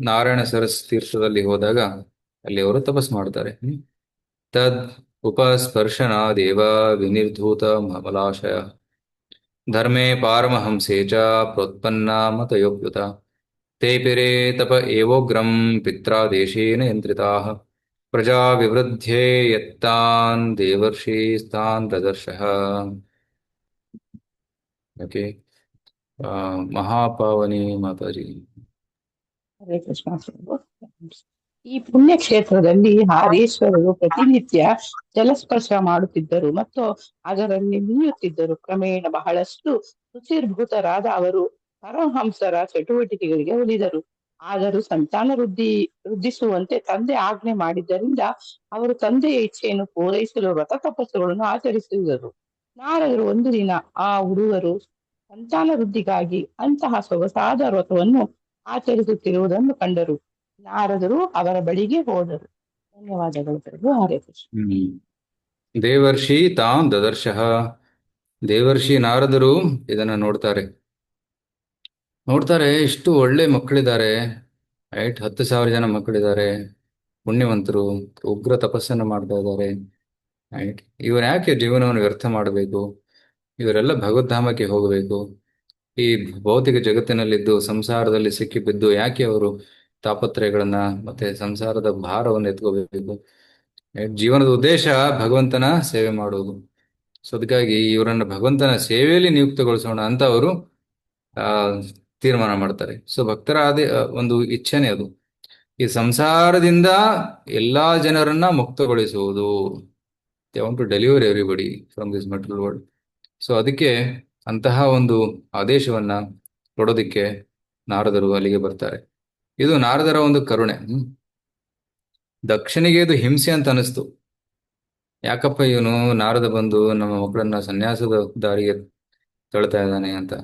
ನಾರಾಯಣ ಸರಸ್ ತೀರ್ಥದಲ್ಲಿ ಹೋದಾಗ ಅಲ್ಲಿ ಅವರು ತಪಸ್ ಮಾಡ್ತಾರೆ. ತದ್ ಉಪಸ್ಪರ್ಶನಾದೇವ ವಿನಿರ್ಧೂತ ಮಲಾಶಯ ಧರ್ಮೇ ಪಾರಮಹಂಸೇ ಚ ಪ್ರೋತ್ಪನ್ನ ಮತಯೋಪ್ಯುತ ತೇಪಿರೇ ತಪ ಏವೋಗ್ರಂ ಪಿತ್ರಾದೇಶೇನ ಯಂತ್ರಿತಾಃ ಪ್ರಜಾ ವಿವೃದ್ಧೇ ಯತ್ತಾನ್ ದೇವರ್ಷಿಸ್ತಾನ್ ದದರ್ಶಃ. ಓಕೆ, ಮಹಾಪಾವನಿ ಮಾತಾಜಿ. ಹರೇ ಕೃಷ್ಣ ಪ್ರಭು. ಈ ಪುಣ್ಯ ಕ್ಷೇತ್ರದಲ್ಲಿ ಹಾರೀಶ್ವರರು ಪ್ರತಿನಿತ್ಯ ಜಲಸ್ಪರ್ಶ ಮಾಡುತ್ತಿದ್ದರು ಮತ್ತು ಅದರಲ್ಲಿ ಮೀಯುತ್ತಿದ್ದರು. ಕ್ರಮೇಣ ಬಹಳಷ್ಟು ಸುಚಿರ್ಭೂತರಾದ ಅವರು ಪರಮಹಂಸರ ಚಟುವಟಿಕೆಗಳಿಗೆ ಒಲಿದರು. ಆದರೂ ಸಂತಾನ ವೃದ್ಧಿಸುವಂತೆ ತಂದೆ ಆಜ್ಞೆ ಮಾಡಿದ್ದರಿಂದ ಅವರು ತಂದೆಯ ಇಚ್ಛೆಯನ್ನು ಪೂರೈಸಲು ವ್ರತ ತಪಸ್ಸುಗಳನ್ನು ಆಚರಿಸಿದರು. ನಾರದರು ಒಂದು ದಿನ ಆ ಹುಡುಗರು ಸಂತಾನ ವೃದ್ಧಿಗಾಗಿ ಅಂತಹ ಸೊಗಸಾದ ವ್ರತವನ್ನು ಆಚರಿಸುತ್ತಿರುವುದನ್ನು ಕಂಡರು. ನಾರದರು ಅವರ ಬಳಿಗೆ ಹೋದರು. ಧನ್ಯವಾದಗಳು ಪ್ರಭು. ಹರೇ ಕೃಷ್ಣ. ದೇವರ್ಷಿ ತಾನ್ ದದರ್ಶಃ. ದೇವರ್ಷಿ ನಾರದರು ಇದನ್ನ ನೋಡ್ತಾರೆ. ಇಷ್ಟು ಒಳ್ಳೆ ಮಕ್ಕಳಿದ್ದಾರೆ, ರೈಟ್? 10,000 ಜನ ಮಕ್ಕಳಿದ್ದಾರೆ, ಪುಣ್ಯವಂತರು, ಉಗ್ರ ತಪಸ್ಸನ್ನು ಮಾಡ್ತಾ ಇದ್ದಾರೆ, ರೈಟ್? ಇವರು ಯಾಕೆ ಜೀವನವನ್ನು ವ್ಯರ್ಥ ಮಾಡಬೇಕು? ಇವರೆಲ್ಲ ಭಗವದ್ಧಾಮಕ್ಕೆ ಹೋಗಬೇಕು. ಈ ಭೌತಿಕ ಜಗತ್ತಿನಲ್ಲಿದ್ದು ಸಂಸಾರದಲ್ಲಿ ಸಿಕ್ಕಿಬಿದ್ದು ಯಾಕೆ ಅವರು ತಾಪತ್ರಯಗಳನ್ನ ಮತ್ತೆ ಸಂಸಾರದ ಭಾರವನ್ನು ಎತ್ಕೋಬೇಕು. ಜೀವನದ ಉದ್ದೇಶ ಭಗವಂತನ ಸೇವೆ ಮಾಡುವುದು. ಸೊ ಅದಕ್ಕಾಗಿ ಇವರನ್ನ ಭಗವಂತನ ಸೇವೆಯಲ್ಲಿ ನಿಯುಕ್ತಗೊಳಿಸೋಣ ಅಂತ ಅವರು ಆ ತೀರ್ಮಾನ ಮಾಡ್ತಾರೆ. ಸೊ ಭಕ್ತರ ಅದೇ ಒಂದು ಇಚ್ಛೆನೆ ಅದು, ಈ ಸಂಸಾರದಿಂದ ಎಲ್ಲಾ ಜನರನ್ನ ಮುಕ್ತಗೊಳಿಸುವುದು. They want to deliver everybody from this material world. So ಅದಕ್ಕೆ ಅಂತಹ ಒಂದು ಆದೇಶವನ್ನ ಕೊಡೋದಿಕ್ಕೆ ನಾರದರು ಅಲ್ಲಿಗೆ ಬರ್ತಾರೆ. ಇದು ನಾರದರ ಒಂದು ಕರುಣೆ. ದಕ್ಷನಿಗೆ ಇದು ಹಿಂಸೆ ಅಂತ ಅನಿಸ್ತು. ಯಾಕಪ್ಪ ಇವನು ನಾರದ ಬಂದು ನಮ್ಮ ಮಕ್ಕಳನ್ನ ಸನ್ಯಾಸದ ದಾರಿಗೆ ತಳ್ತಾ ಇದ್ದಾನೆ ಅಂತ,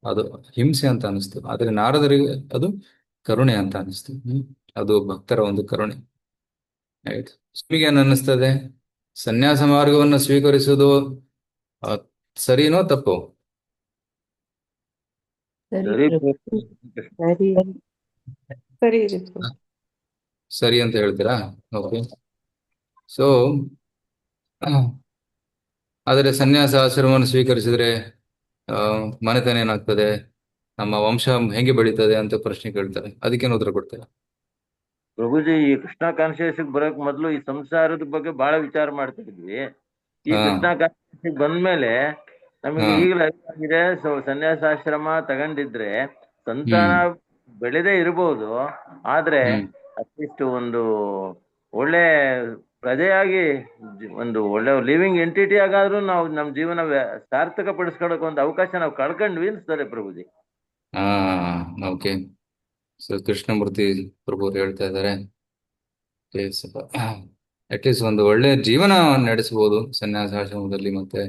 ಅದು ಹಿಂಸೆ ಅಂತ ಅನಿಸ್ತು. ಆದ್ರೆ ನಾರದರಿಗೆ ಅದು ಕರುಣೆ ಅಂತ ಅನಿಸ್ತು. ಅದು ಭಕ್ತರ ಒಂದು ಕರುಣೆ. ಆಯ್ತು. ನಿಮಗೆ ಏನ್ ಅನ್ನಿಸ್ತದೆ? ಸನ್ಯಾಸ ಮಾರ್ಗವನ್ನು ಸ್ವೀಕರಿಸುವುದು ಆ, ಸರಿನೋ ತಪ್ಪೋ? ಸರಿ ಸರಿ ಪ್ರಭು. ಸರಿ. ಸರಿ ಇದೆ ಪ್ರಭು. ಸರಿ ಅಂತ ಹೇಳ್ತೀರಾ? ಓಕೆ. ಸೊ ಆದರೆ ಸನ್ಯಾಸ ಆಶ್ರಮವನ್ನು ಸ್ವೀಕರಿಸಿದ್ರೆ ಆ ಮನೆತನ ಏನಾಗ್ತದೆ, ನಮ್ಮ ವಂಶ ಹೆಂಗೆ ಬೆಳೀತದೆ ಅಂತ ಪ್ರಶ್ನೆ ಕೇಳ್ತಾರೆ. ಅದಕ್ಕೇನು ಉತ್ತರ ಕೊಡ್ತಾರೆ? ಪ್ರಭುಜಿ, ಈ ಕೃಷ್ಣ ಕಾನ್ಶಿಯಸ್ ಬರೋಕ್ ಮೊದ್ಲು ಈ ಸಂಸಾರದ ಬಗ್ಗೆ ಬಹಳ ವಿಚಾರ ಮಾಡ್ತಾ ಇದ್ವಿ. ಈ ಹಾ ಕೃಷ್ಣ ಕಾನ್ಶಿಯಸ್ ಬಂದ್ಮೇಲೆ ನಮಗೆ ಹಾ ಈಗಲೂ ಅರಿವಾಗಿದೆ. ಸೊ ಸನ್ಯಾಸಾಶ್ರಮ ತಗೊಂಡಿದ್ರೆ ಸಂತಾನ ಹ್ಮ್ ಬೆಳೆದೇ ಇರಬಹುದು, ಆದ್ರೆ ಹ್ಮ್ ಅಟ್ಲೀಸ್ಟ್ ಒಂದು ಒಳ್ಳೆ ಪ್ರಜೆಯಾಗಿ ಒಂದು ಒಳ್ಳೆ ಲಿವಿಂಗ್ ಎಂಟಿಟಿ ಆಗಾದ್ರೂ ನಾವು ನಮ್ಮ ಜೀವನ ಸಾರ್ಥಕ ಪಡಿಸ್ಕೊಳಕ್ ಒಂದು ಅವಕಾಶ ನಾವು ಕಳ್ಕೊಂಡ್ವಿ ಅನ್ಸ್ತದೆ ಪ್ರಭುಜಿ. ಹಾ ಓಕೆ. ಸೊ ಕೃಷ್ಣಮೂರ್ತಿ ಪ್ರಭು ಅವ್ರು ಹೇಳ್ತಾ ಇದ್ದಾರೆ, ಅಟ್ಲೀಸ್ಟ್ ಒಂದು ಒಳ್ಳೆ ಜೀವನ ನಡೆಸಬಹುದು ಸನ್ಯಾಸಾಶ್ರಮದಲ್ಲಿ. ಮತ್ತೆ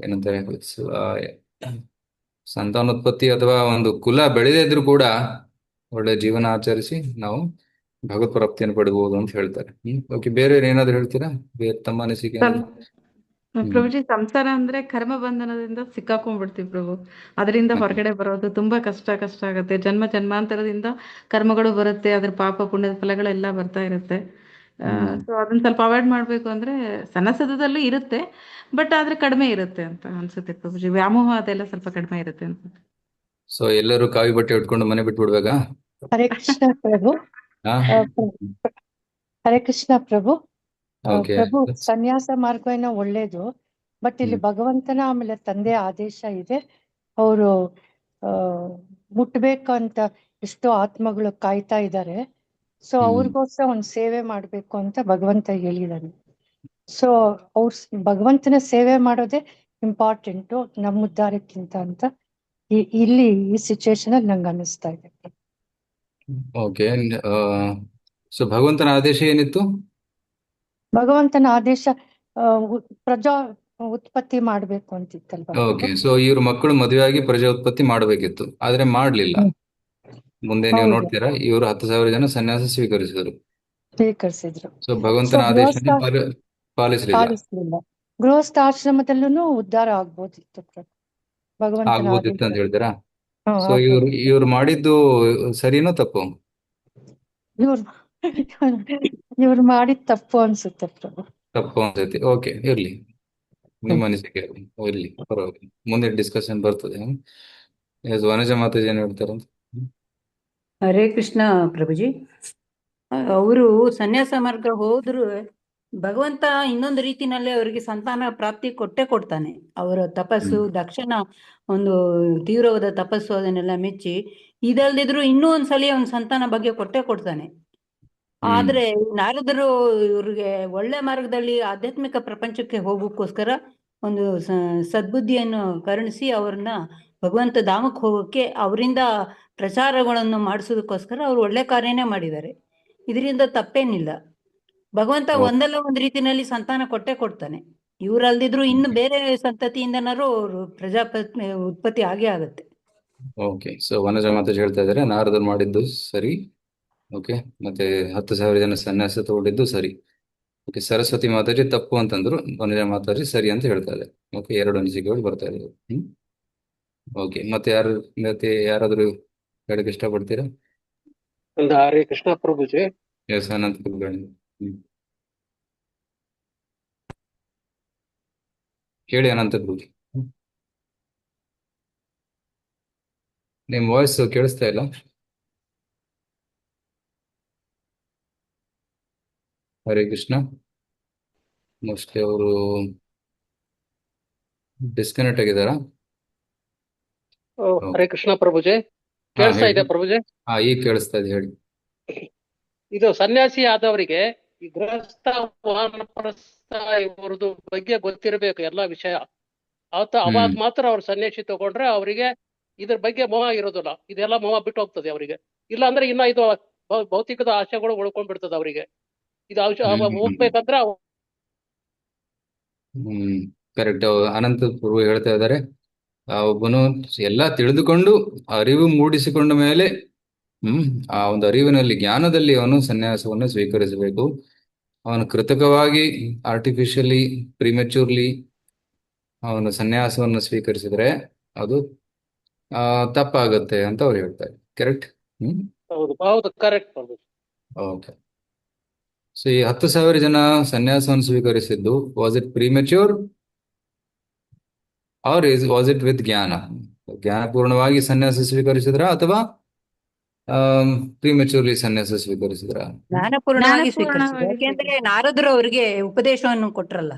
ಏನಂತಾರೆ, ಆ, ಸಂತಾನೋತ್ಪತ್ತಿ ಅಥವಾ ಒಂದು ಕುಲ ಬೆಳೆದೇ ಇದ್ರೂ ಕೂಡ ಒಳ್ಳೆ ಜೀವನ ಆಚರಿಸಿ ನಾವು ಭಗವತ್ ಪ್ರಾಪ್ತಿಯನ್ನು ಪಡಿಬಹುದು ಅಂತ ಹೇಳ್ತಾರೆ. ಓಕೆ, ಬೇರೆ ಏನಾದ್ರು ಹೇಳ್ತೀರಾ? ಬೇರೆ ತಮ್ಮ ಅನಿಸಿಕೆ ಏನಾದ್ರು? ಪ್ರಭುಜಿ, ಸಂಸಾರ ಅಂದ್ರೆ ಕರ್ಮ ಬಂಧನದಿಂದ ಸಿಕ್ಕಾಕೊಂಡ್ಬಿಡ್ತೀವಿ ಪ್ರಭು. ಅದರಿಂದ ಹೊರಗಡೆ ಬರೋದು ತುಂಬಾ ಕಷ್ಟ ಆಗುತ್ತೆ. ಜನ್ಮ ಜನ್ಮಾಂತರದಿಂದ ಕರ್ಮಗಳು ಬರುತ್ತೆ, ಅದ್ರ ಪಾಪ ಪುಣ್ಯದ ಫಲಗಳೆಲ್ಲ ಬರ್ತಾ ಇರುತ್ತೆ. ಸೊ ಅದನ್ನ ಸ್ವಲ್ಪ ಅವಾಯ್ಡ್ ಮಾಡ್ಬೇಕು ಅಂದ್ರೆ ಸನ್ನಸದಲ್ಲೂ ಇರುತ್ತೆ, ಬಟ್ ಆದ್ರೆ ಕಡಿಮೆ ಇರುತ್ತೆ ಅಂತ ಅನ್ಸುತ್ತೆ ಪ್ರಭುಜಿ. ವ್ಯಾಮೋಹ ಅದೆಲ್ಲ ಸ್ವಲ್ಪ ಕಡಿಮೆ ಇರುತ್ತೆ ಅನ್ಸುತ್ತೆ. ಸೊ ಎಲ್ಲರೂ ಕಾವಿ ಬಟ್ಟೆ ಉಟ್ಕೊಂಡು ಮನೆ ಬಿಟ್ಟು ಬಿಡ್ಬೇಕಾ? ಹರೇ ಕೃಷ್ಣ ಪ್ರಭು. ಹಾ ಹರೇ ಕೃಷ್ಣ ಪ್ರಭು. ಓಕೆ. ಪ್ರಭು, ಸನ್ಯಾಸ ಮಾರ್ಗ ಏನೋ ಒಳ್ಳೇದು, ಬಟ್ ಇಲ್ಲಿ ಭಗವಂತನ ಆಮೇಲೆ ತಂದೆ ಆದೇಶ ಇದೆ. ಅವರು ಮುಟ್ಬೇಕು ಅಂತ ಎಷ್ಟೋ ಆತ್ಮಗಳು ಕಾಯ್ತಾ ಇದ್ದಾರೆ. ಸೊ ಅವ್ರಿಗೋಸ್ಕರ ಒಂದು ಸೇವೆ ಮಾಡ್ಬೇಕು ಅಂತ ಭಗವಂತ ಹೇಳಿದಾನೆ. ಸೊ ಅವ್ರ ಭಗವಂತನ ಸೇವೆ ಮಾಡೋದೇ ಇಂಪಾರ್ಟೆಂಟು ನಮ್ಮ ಉದ್ಧಾರಕ್ಕಿಂತ ಅಂತ ಇಲ್ಲಿ ಈ ಸಿಚುವೇಶನ್ ಅಲ್ಲಿ ನಂಗೆ ಅನ್ನಿಸ್ತಾ ಇದೆ. ಓಕೆ. ಸೊ ಭಗವಂತನ ಆದೇಶ ಏನಿತ್ತು? ಭಗವಂತನ ಆದೇಶ ಪ್ರಜಾ ಉತ್ಪತ್ತಿ ಮಾಡ್ಬೇಕು ಅಂತಿತ್ತಲ್ವಾ? ಓಕೆ. ಸೊ ಇವ್ರ ಮಕ್ಕಳು ಮದುವೆ ಆಗಿ ಪ್ರಜಾ ಉತ್ಪತ್ತಿ ಮಾಡಬೇಕಿತ್ತು, ಆದ್ರೆ ಮಾಡ್ಲಿಲ್ಲ. ಮುಂದೆ ನೀವು ಹೌದು, ನೋಡ್ತೀರಾ, ಇವರು 10,000 ಜನ ಸನ್ಯಾಸ ಸ್ವೀಕರಿಸಿದರು. ಸ್ವೀಕರಿಸಿದ್ರು. ಸೊ ಭಗವಂತನ ಆದೇಶನ ಪಾಲಿಸಲಿಲ್ಲ. ಪಾಲಿಸ್ಲಿಲ್ಲ. ಗೃಹಸ್ಥಾಶ್ರಮದಲ್ಲೂ ಉದ್ಧಾರ ಆಗ್ಬೋದಿತ್ತು ಭಗವಂತನ ಆಗ್ಬೋದಿತ್ತು ಆದೇಶ. ಅಂತ ಹೇಳ್ತೀರಾ? ಸೊ ಆಗ್ಬೋದು. ಇವ್ರು ಮಾಡಿದ್ದು ಸರಿನೋ ತಪ್ಪು? ಇವ್ರು ಇವ್ರು ಮಾಡಿದ ತಪ್ಪು ಅನ್ಸುತ್ತೆ ಪ್ರಭು. ತಪ್ಪು ಅನ್ಸೈತಿ. ಓಕೆ, ಇರ್ಲಿ, ನಿಮ್ಮ ಅನಿಸಿಕೆ ಇರ್ಲಿ, ಪರವಾಗಿಲ್ಲ. ಮುಂದೆ ಡಿಸ್ಕಷನ್ ಬರ್ತದೆ. ವನಜ ಮಾತಾಜಿ ಏನ್ ಹೇಳ್ತಾರಂತ? ಹರೇ ಕೃಷ್ಣ ಪ್ರಭುಜಿ. ಅವರು ಸನ್ಯಾಸ ಮಾರ್ಗ ಹೋದ್ರು ಭಗವಂತ ಇನ್ನೊಂದು ರೀತಿನಲ್ಲಿ ಅವರಿಗೆ ಸಂತಾನ ಪ್ರಾಪ್ತಿ ಕೊಟ್ಟೆ ಕೊಡ್ತಾನೆ. ಅವರ ತಪಸ್ಸು, ದಕ್ಷನ ಒಂದು ತೀವ್ರವಾದ ತಪಸ್ಸು, ಅದನ್ನೆಲ್ಲ ಮೆಚ್ಚಿ ಇದಲ್ದಿದ್ರು ಇನ್ನೂ ಒಂದ್ಸಲಿ ಅವನ ಸಂತಾನ ಬಗ್ಗೆ ಕೊಟ್ಟೆ ಕೊಡ್ತಾನೆ. ಆದ್ರೆ ನಾರದರು ಇವ್ರಿಗೆ ಒಳ್ಳೆ ಮಾರ್ಗದಲ್ಲಿ ಆಧ್ಯಾತ್ಮಿಕ ಪ್ರಪಂಚಕ್ಕೆ ಹೋಗೋಕ್ಕೋಸ್ಕರ ಒಂದು ಸದ್ಬುದ್ಧಿಯನ್ನು ಕರುಣಿಸಿ ಅವ್ರನ್ನ ಭಗವಂತ ಧಾಮಕ್ಕೆ ಹೋಗೋಕೆ ಅವರಿಂದ ಪ್ರಚಾರಗಳನ್ನು ಮಾಡಿಸೋದಕ್ಕೋಸ್ಕರ ಅವ್ರು ಒಳ್ಳೆ ಕಾರ್ಯನೇ ಮಾಡಿದ್ದಾರೆ. ಇದರಿಂದ ತಪ್ಪೇನಿಲ್ಲ. ಭಗವಂತ ಒಂದಲ್ಲ ಒಂದ್ ರೀತಿನಲ್ಲಿ ಸಂತಾನ ಕೊಟ್ಟೆ ಕೊಡ್ತಾನೆ. ಇವ್ರಲ್ದಿದ್ರು ಇನ್ನು ಬೇರೆ ಸಂತತಿಯಿಂದನಾರು ಅವರು ಉತ್ಪತ್ತಿ ಆಗೇ ಆಗುತ್ತೆ. ಓಕೆ. ಸೊ ವನಜ ಮಾತಾಜಿ ಹೇಳ್ತಾ ಇದ್ದಾರೆ ನಾರದರು ಮಾಡಿದ್ದು ಸರಿ. ಓಕೆ. ಮತ್ತೆ 10,000 ಜನ ಸನ್ಯಾಸ ತಗೊಂಡಿದ್ದು ಸರಿ. ಓಕೆ. ಸರಸ್ವತಿ ಮಾತಾಜಿ ತಪ್ಪು ಅಂತಂದ್ರು, ವನಜ ಮಾತಾಜಿ ಸರಿ ಅಂತ ಹೇಳ್ತಾ ಇದ್ದಾರೆ. ಓಕೆ, ಎರಡು ಅನಿಸಿಕೆಗಳು ಬರ್ತಾ ಇದ್ದಾರೆ. ಓಕೆ. ಮತ್ತೆ ಯಾರಾದ್ರೂ ಹೇಳಕ್ ಇಷ್ಟಪಡ್ತೀರಾ? ಒಂದು ಹರೇ ಕೃಷ್ಣ ಪ್ರಭುಜಿ. ಎಸ್, ಅನಂತ ಕುಲಕರ್ಣಿ. ಹೇಳಿ ಅನಂತ ಪ್ರಭುಜಿ. ನಿಮ್ ವಾಯ್ಸ್ ಕೇಳಿಸ್ತಾ ಇಲ್ಲ. ಹರೇ ಕೃಷ್ಣ. ಮೋಸ್ಟ್ಲಿ ಅವರು ಡಿಸ್ಕನೆಕ್ಟ್ ಆಗಿದ್ದಾರಾ? ಹರೇ ಕೃಷ್ಣ ಪ್ರಭುಜಿ, ಹಾ ಕೇಳಿಸ್ತಾ ಹೇಳಿ. ಇದೆ ಪ್ರಭುಜಿ? ಈಗ ಕೇಳಿಸ್ತಾ ಇದೆ, ಹೇಳಿ. ಇದು ಸನ್ಯಾಸಿ ಆದವರಿಗೆ ಈ ಗೃಹಸ್ಥ ವಾನಪ್ರಸ್ಥ ಇವ್ರದ್ದು ಬಗ್ಗೆ ಗೊತ್ತಿರಬೇಕು ಎಲ್ಲಾ ವಿಷಯ. ಅವಾಗ ಮಾತ್ರ ಅವ್ರು ಸನ್ಯಾಸಿ ತಗೊಂಡ್ರೆ ಅವರಿಗೆ ಇದ್ರ ಬಗ್ಗೆ ಮೋಹ ಇರೋದಿಲ್ಲ, ಇದೆಲ್ಲ ಮೋಹ ಬಿಟ್ಟು ಹೋಗ್ತದೆ ಅವರಿಗೆ. ಇಲ್ಲ ಅಂದ್ರೆ ಇನ್ನ ಇದು ಭೌತಿಕದ ಆಶೆಗಳು ಉಳ್ಕೊಂಡ್ಬಿಡ್ತದೆ ಅವರಿಗೆ. ಇದು ಹೋಗ್ಬೇಕಂದ್ರೆ ಕರೆಕ್ಟ್. ಅನಂತ ಪ್ರಭು ಹೇಳ್ತಾ ಇದ್ದಾರೆ, ಒಬ್ಬನು ಎಲ್ಲ ತಿಳಿದುಕೊಂಡು ಅರಿವು ಮೂಡಿಸಿಕೊಂಡ ಮೇಲೆ ಆ ಒಂದು ಅರಿವಿನಲ್ಲಿ, ಜ್ಞಾನದಲ್ಲಿ ಅವನು ಸನ್ಯಾಸವನ್ನು ಸ್ವೀಕರಿಸಬೇಕು. ಅವನು ಕೃತಕವಾಗಿ, ಆರ್ಟಿಫಿಷಿಯಲಿ, ಪ್ರಿಮೆಚೂರ್ಲಿ ಅವನು ಸನ್ಯಾಸವನ್ನು ಸ್ವೀಕರಿಸಿದ್ರೆ ಅದು ತಪ್ಪಾಗುತ್ತೆ ಅಂತ ಅವ್ರು ಹೇಳ್ತಾರೆ. ಕರೆಕ್ಟ್. ಹೌದು ಹೌದು, ಕರೆಕ್ಟ್ ಪ್ರಭು. ಓಕೆ. ಸೊ ಈ 10,000 ಜನ ಸನ್ಯಾಸವನ್ನು ಸ್ವೀಕರಿಸಿದ್ದು, was it premature or was it with ಜ್ಞಾನ? ಜ್ಞಾನಪೂರ್ಣವಾಗಿ ಸನ್ಯಾಸ ಸ್ವೀಕರಿಸಿದ್ರ ಅಥವಾ ಪ್ರಿಮೆಚೂರ್ಲಿ ಸನ್ಯಾಸ ಸ್ವೀಕರಿಸಿದ್ರ? ಜ್ಞಾನಪೂರ್ಣವಾಗಿ ಸ್ವೀಕರಿಸಿದ್ರು. ಜ್ಞಾನಪೂರ್ಣವಾಗಿ ಯಾಕೆಂದ್ರೆ ನಾರದರು ಅವರಿಗೆ ಉಪದೇಶವನ್ನು ಕೊಟ್ರಲ್ಲ.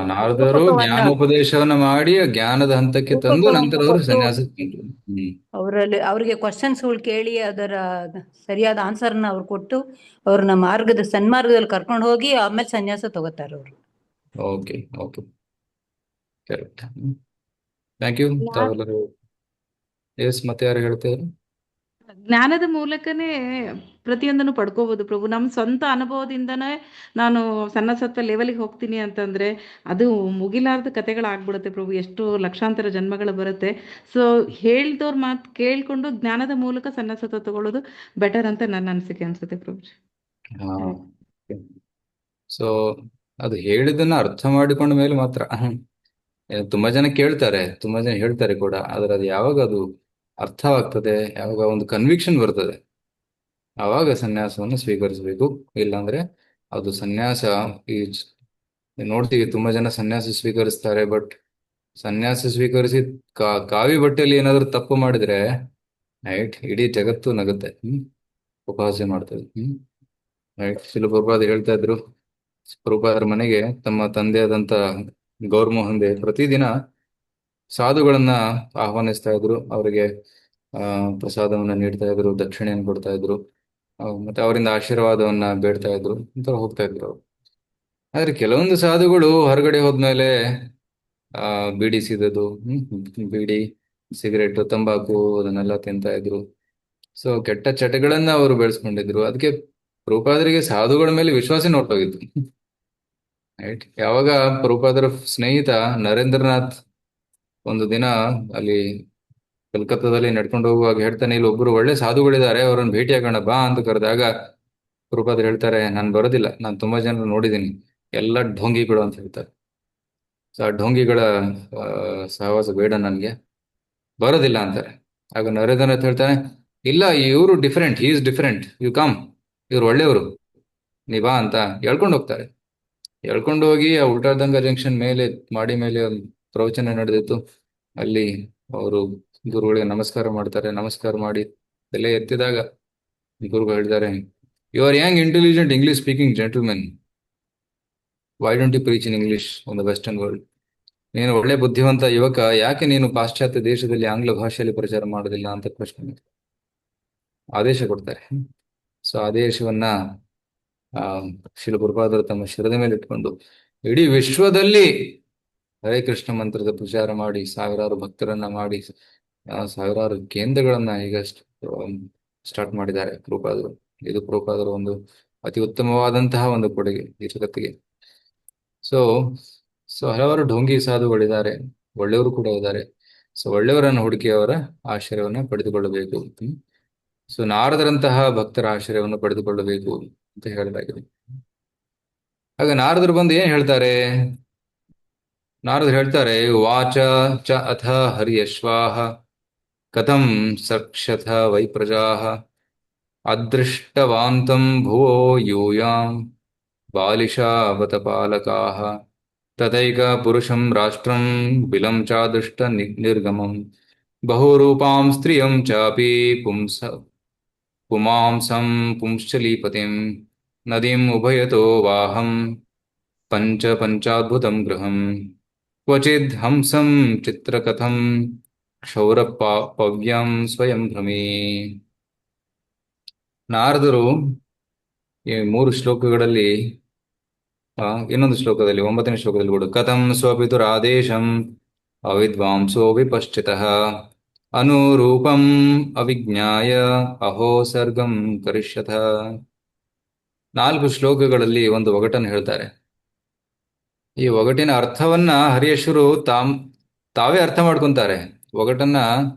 ನಾರದರು ಜ್ಞಾನೋಪದೇಶವನ್ನ ಮಾಡಿ ಜ್ಞಾನದ ಹಂತಕ್ಕೆ ತಂದು ನಂತರ ಅವರು ಸನ್ಯಾಸ ಅವರಲ್ಲಿ ಅವರಿಗೆ ಕ್ವಶನ್ಸ್ಗಳು ಕೇಳಿ ಅದರ ಸರಿಯಾದ ಆನ್ಸರ್ನ ಅವ್ರು ಕೊಟ್ಟು ಅವ್ರನ್ನ ಸನ್ಮಾರ್ಗದಲ್ಲಿ ಕರ್ಕೊಂಡು ಹೋಗಿ ಆಮೇಲೆ ಸನ್ಯಾಸ ತಗೋತಾರೆ ಅವರು. Okay okay, correct. Thank you ತಾವೆಲ್ಲರೂ. ಎಸ್, ಮತ್ತೆ ಯಾರು ಹೇಳ್ತಾರೆ? ಜ್ಞಾನದ ಮೂಲಕನೇ ಪ್ರತಿಯೊಂದನ್ನು ಪಡ್ಕೋಬಹುದು ಪ್ರಭು. ನಮ್ಮ ಸ್ವಂತ ಅನುಭವದಿಂದನೇ ನಾನು ಸನ್ನಸತ್ವ ಲೆವೆಲ್ಗೆ ಹೋಗ್ತೀನಿ ಅಂತಂದ್ರೆ ಅದು ಮುಗಿಲಾರ್ದ ಕಥೆಗಳಾಗ್ಬಿಡುತ್ತೆ ಪ್ರಭು. ಎಷ್ಟು ಲಕ್ಷಾಂತರ ಜನ್ಮಗಳು ಬರುತ್ತೆ. ಸೊ ಹೇಳ್ದವ್ರ ಮಾತು ಕೇಳ್ಕೊಂಡು ಜ್ಞಾನದ ಮೂಲಕ ಸನ್ನಸತ್ವ ತಗೊಳ್ಳೋದು ಬೆಟರ್ ಅಂತ ನನ್ನ ಅನಿಸಿಕೆ ಅನ್ಸುತ್ತೆ ಪ್ರಭು. ಸೊ ಅದು ಹೇಳಿದ್ದನ್ನ ಅರ್ಥ ಮಾಡಿಕೊಂಡ ಮೇಲೆ ಮಾತ್ರ. ತುಂಬಾ ಜನ ಕೇಳ್ತಾರೆ, ತುಂಬಾ ಜನ ಹೇಳ್ತಾರೆ ಕೂಡ, ಆದ್ರೆ ಅದು ಯಾವಾಗ ಅದು ಅರ್ಥವಾಗ್ತದೆ, ಯಾವಾಗ ಒಂದು ಕನ್ವಿಕ್ಷನ್ ಬರ್ತದೆ, ಆವಾಗ ಸನ್ಯಾಸವನ್ನು ಸ್ವೀಕರಿಸಬೇಕು. ಇಲ್ಲಾಂದ್ರೆ ಅದು ಸನ್ಯಾಸ ನೋಡ್ತೀವಿ, ತುಂಬಾ ಜನ ಸನ್ಯಾಸ ಸ್ವೀಕರಿಸ್ತಾರೆ, ಬಟ್ ಸನ್ಯಾಸ ಸ್ವೀಕರಿಸಿ ಕಾವಿ ಬಟ್ಟೆಯಲ್ಲಿ ಏನಾದ್ರು ತಪ್ಪು ಮಾಡಿದ್ರೆ ರೈಟ್, ಇಡೀ ಜಗತ್ತು ನಗುತ್ತೆ, ಉಪಹಾಸ ಮಾಡ್ತದೆ. ರೈಟ್. ಪ್ರಭುಪಾದ ಹೇಳ್ತಾ ಇದ್ರು, ಪ್ರಭುಪಾದರ ಮನೆಗೆ ತಮ್ಮ ತಂದೆಯಾದಂತ ಗೌರ್ಮೋಹನ್ ದೇ ಪ್ರತಿದಿನ ಸಾಧುಗಳನ್ನ ಆಹ್ವಾನಿಸ್ತಾ ಇದ್ರು. ಅವರಿಗೆ ಪ್ರಸಾದವನ್ನ ನೀಡ್ತಾ ಇದ್ರು, ದಕ್ಷಿಣೆಯನ್ನು ಕೊಡ್ತಾ ಇದ್ರು, ಮತ್ತೆ ಅವರಿಂದ ಆಶೀರ್ವಾದವನ್ನ ಬೇಡ್ತಾ ಇದ್ರು ಅಂತ ಹೋಗ್ತಾ ಇದ್ರು ಅವರು. ಆದ್ರೆ ಕೆಲವೊಂದು ಸಾಧುಗಳು ಹೊರಗಡೆ ಹೋದ್ಮೇಲೆ ಬೀಡಿ ಸಿದದು, ಬೀಡಿ, ಸಿಗರೇಟು, ತಂಬಾಕು ಅದನ್ನೆಲ್ಲ ತಿಂತಾ ಇದ್ರು. ಸೊ ಕೆಟ್ಟ ಚಟಗಳನ್ನ ಅವರು ಬೆಳೆಸ್ಕೊಂಡಿದ್ರು. ಅದಕ್ಕೆ ಪ್ರಭುಪಾದರಿಗೆ ಸಾಧುಗಳ ಮೇಲೆ ವಿಶ್ವಾಸ ಹೊರಟೋಗಿತ್ತು. ರೈಟ್. ಯಾವಾಗ ಪ್ರಭುಪಾದರ ಸ್ನೇಹಿತ ನರೇಂದ್ರನಾಥ್ ಒಂದು ದಿನ ಅಲ್ಲಿ ಕಲ್ಕತ್ತಾದಲ್ಲಿ ನಡ್ಕೊಂಡು ಹೋಗುವಾಗ ಹೇಳ್ತಾನೆ, ಇಲ್ಲಿ ಒಬ್ರು ಒಳ್ಳೆ ಸಾಧುಗಳಿದ್ದಾರೆ, ಅವರನ್ನು ಭೇಟಿಯಾಗೋಣ ಬಾ ಅಂತ ಕರೆದಾಗ ಪ್ರಭುಪಾದರು ಹೇಳ್ತಾರೆ, ನಾನು ಬರೋದಿಲ್ಲ, ನಾನು ತುಂಬಾ ಜನ ನೋಡಿದ್ದೀನಿ, ಎಲ್ಲ ಢೋಂಗಿಗಳು ಅಂತ ಹೇಳ್ತಾರೆ. ಸೊ ಆ ಢೋಂಗಿಗಳ ಸಹವಾಸ ಬೇಡ ನನಗೆ, ಬರೋದಿಲ್ಲ ಅಂತಾರೆ. ಆಗ ನರೇಂದ್ರನಾಥ್ ಹೇಳ್ತಾನೆ, ಇಲ್ಲ, ಇವರು different, he is different, you come, ಇವ್ರು ಒಳ್ಳೆಯವರು, ನೀ ಬಾ ಅಂತ ಹೇಳ್ಕೊಂಡು ಹೋಗ್ತಾರೆ. ಹೇಳ್ಕೊಂಡು ಹೋಗಿ ಆ ಉಲ್ಟಾದಂಗ ಜಂಕ್ಷನ್ ಮೇಲೆ ಮಾಡಿ ಮೇಲೆ ಒಂದು ಪ್ರವಚನ ನಡೆದಿತ್ತು. ಅಲ್ಲಿ ಅವರು ಗುರುಗಳಿಗೆ ನಮಸ್ಕಾರ ಮಾಡ್ತಾರೆ. ನಮಸ್ಕಾರ ಮಾಡಿ ತಲೆ ಎತ್ತಿದಾಗ ಗುರುಗಳು ಹೇಳಿದ್ದಾರೆ, you are young, intelligent, English speaking gentlemen, why don't you preach in English on the western world? ನೀನು ಒಳ್ಳೆ ಬುದ್ಧಿವಂತ ಯುವಕ, ಯಾಕೆ ನೀನು ಪಾಶ್ಚಾತ್ಯ ದೇಶದಲ್ಲಿ ಆಂಗ್ಲ ಭಾಷೆಯಲ್ಲಿ ಪ್ರಚಾರ ಮಾಡೋದಿಲ್ಲ ಅಂತ ಪ್ರಶ್ನೆ ಆದೇಶ ಕೊಡ್ತಾರೆ. ಸೊ ಆದೇಶವನ್ನ ಶ್ರೀಲ ಪ್ರಭುಪಾದರು ತಮ್ಮ ಶಿರದ ಮೇಲೆ ಇಟ್ಕೊಂಡು ಇಡೀ ವಿಶ್ವದಲ್ಲಿ ಹರೇ ಕೃಷ್ಣ ಮಂತ್ರದ ಪ್ರಚಾರ ಮಾಡಿ ಸಾವಿರಾರು ಭಕ್ತರನ್ನ ಮಾಡಿ ಸಾವಿರಾರು ಕೇಂದ್ರಗಳನ್ನ ಈಗ ಸ್ಟಾರ್ಟ್ ಮಾಡಿದ್ದಾರೆ ಪ್ರಭುಪಾದರು. ಇದು ಪ್ರಭುಪಾದರು ಒಂದು ಅತಿ ಉತ್ತಮವಾದಂತಹ ಒಂದು ಕೊಡುಗೆ ಈ ಜಗತ್ತಿಗೆ. ಸೊ ಹಲವಾರು ಢೋಂಗಿ ಸಾಧುಗಳಿದ್ದಾರೆ, ಒಳ್ಳೆಯವರು ಕೂಡ ಇದ್ದಾರೆ. ಸೊ ಒಳ್ಳೆಯವರನ್ನು ಹುಡುಕಿ ಅವರ ಆಶ್ರಯವನ್ನು ಪಡೆದುಕೊಳ್ಳಬೇಕು. ಸೊ ನಾರದರಂತಹ ಭಕ್ತರ ಆಶ್ರಯವನ್ನು ಪಡೆದುಕೊಳ್ಳಬೇಕು ಅಂತ ಹೇಳಲಾಗಿದೆ. ಆಗ ನಾರದರು ಬಂದು ಏನ್ ಹೇಳ್ತಾರೆ? ನಾರದರು ಹೇಳ್ತಾರೆ, ವಾಚ ಚ ಅಥ ಹರಿಯಶ್ವಾಹ ಕಥಂ ಸಕ್ಷಥ ವೈ ಪ್ರಜಾಃ ಅದೃಷ್ಟವಾಂತಂ ಭುವೋ ಯೂಯಾಂ ಬಾಲಿಶಾವತ ಪಾಲಕಾಃ ತಥೈಕ ಪುರುಷಂ ರಾಷ್ಟ್ರಂ ಬಿಲಂ ಚಾದೃಷ್ಟ ನಿರ್ಗಮಂ ಬಹುರೂಪಾಂ ಸ್ತ್ರಿಯಂ ಚಾಪಿ ಪುಂಸಾಂಸಂ ಪುಂಶ್ಚಲೀಪತಿಂ ನದೀಂ ಉಭಯತೋ ವಾಹಂ ಪಂಚಾದ್ಭುತಂ ಗೃಹಂ ಕ್ವಚಿದ್ ಹಂಸಂ ಚಿತ್ರಕಥಂ ಕ್ಷೌರಪವ್ಯಂ ಸ್ವಯಂ ಭ್ರಮಿ. ನಾರದರು ಈ 3 ಶ್ಲೋಕಗಳಲ್ಲಿ ಇನ್ನೊಂದು ಶ್ಲೋಕದಲ್ಲಿ 9ನೇ ಶ್ಲೋಕದಲ್ಲಿ ಕೂಡ ಕಥಂ ಸ್ವಪಿತುರಾದೇಶಂ ಅವಿದ್ವಾಂಸೋ ವಿಪಶ್ಚಿತಃ ಅನುರೂಪಂ ಅವಿಜ್ಞಾಯ ಅಹೋ ಸರ್ಗಂ ಕರಿಷ್ಯಥ. 4 ಶ್ಲೋಕಗಳಲ್ಲಿ ಒಂದು ಒಗಟನ್ನು ಹೇಳ್ತಾರೆ. ಈ ಒಗಟಿನ ಅರ್ಥವನ್ನ ಹರಿಯೇಶ್ವರು ತಾವೇ ಅರ್ಥ ಮಾಡ್ಕೊಂತಾರೆ. ಒಗಟನ್ನ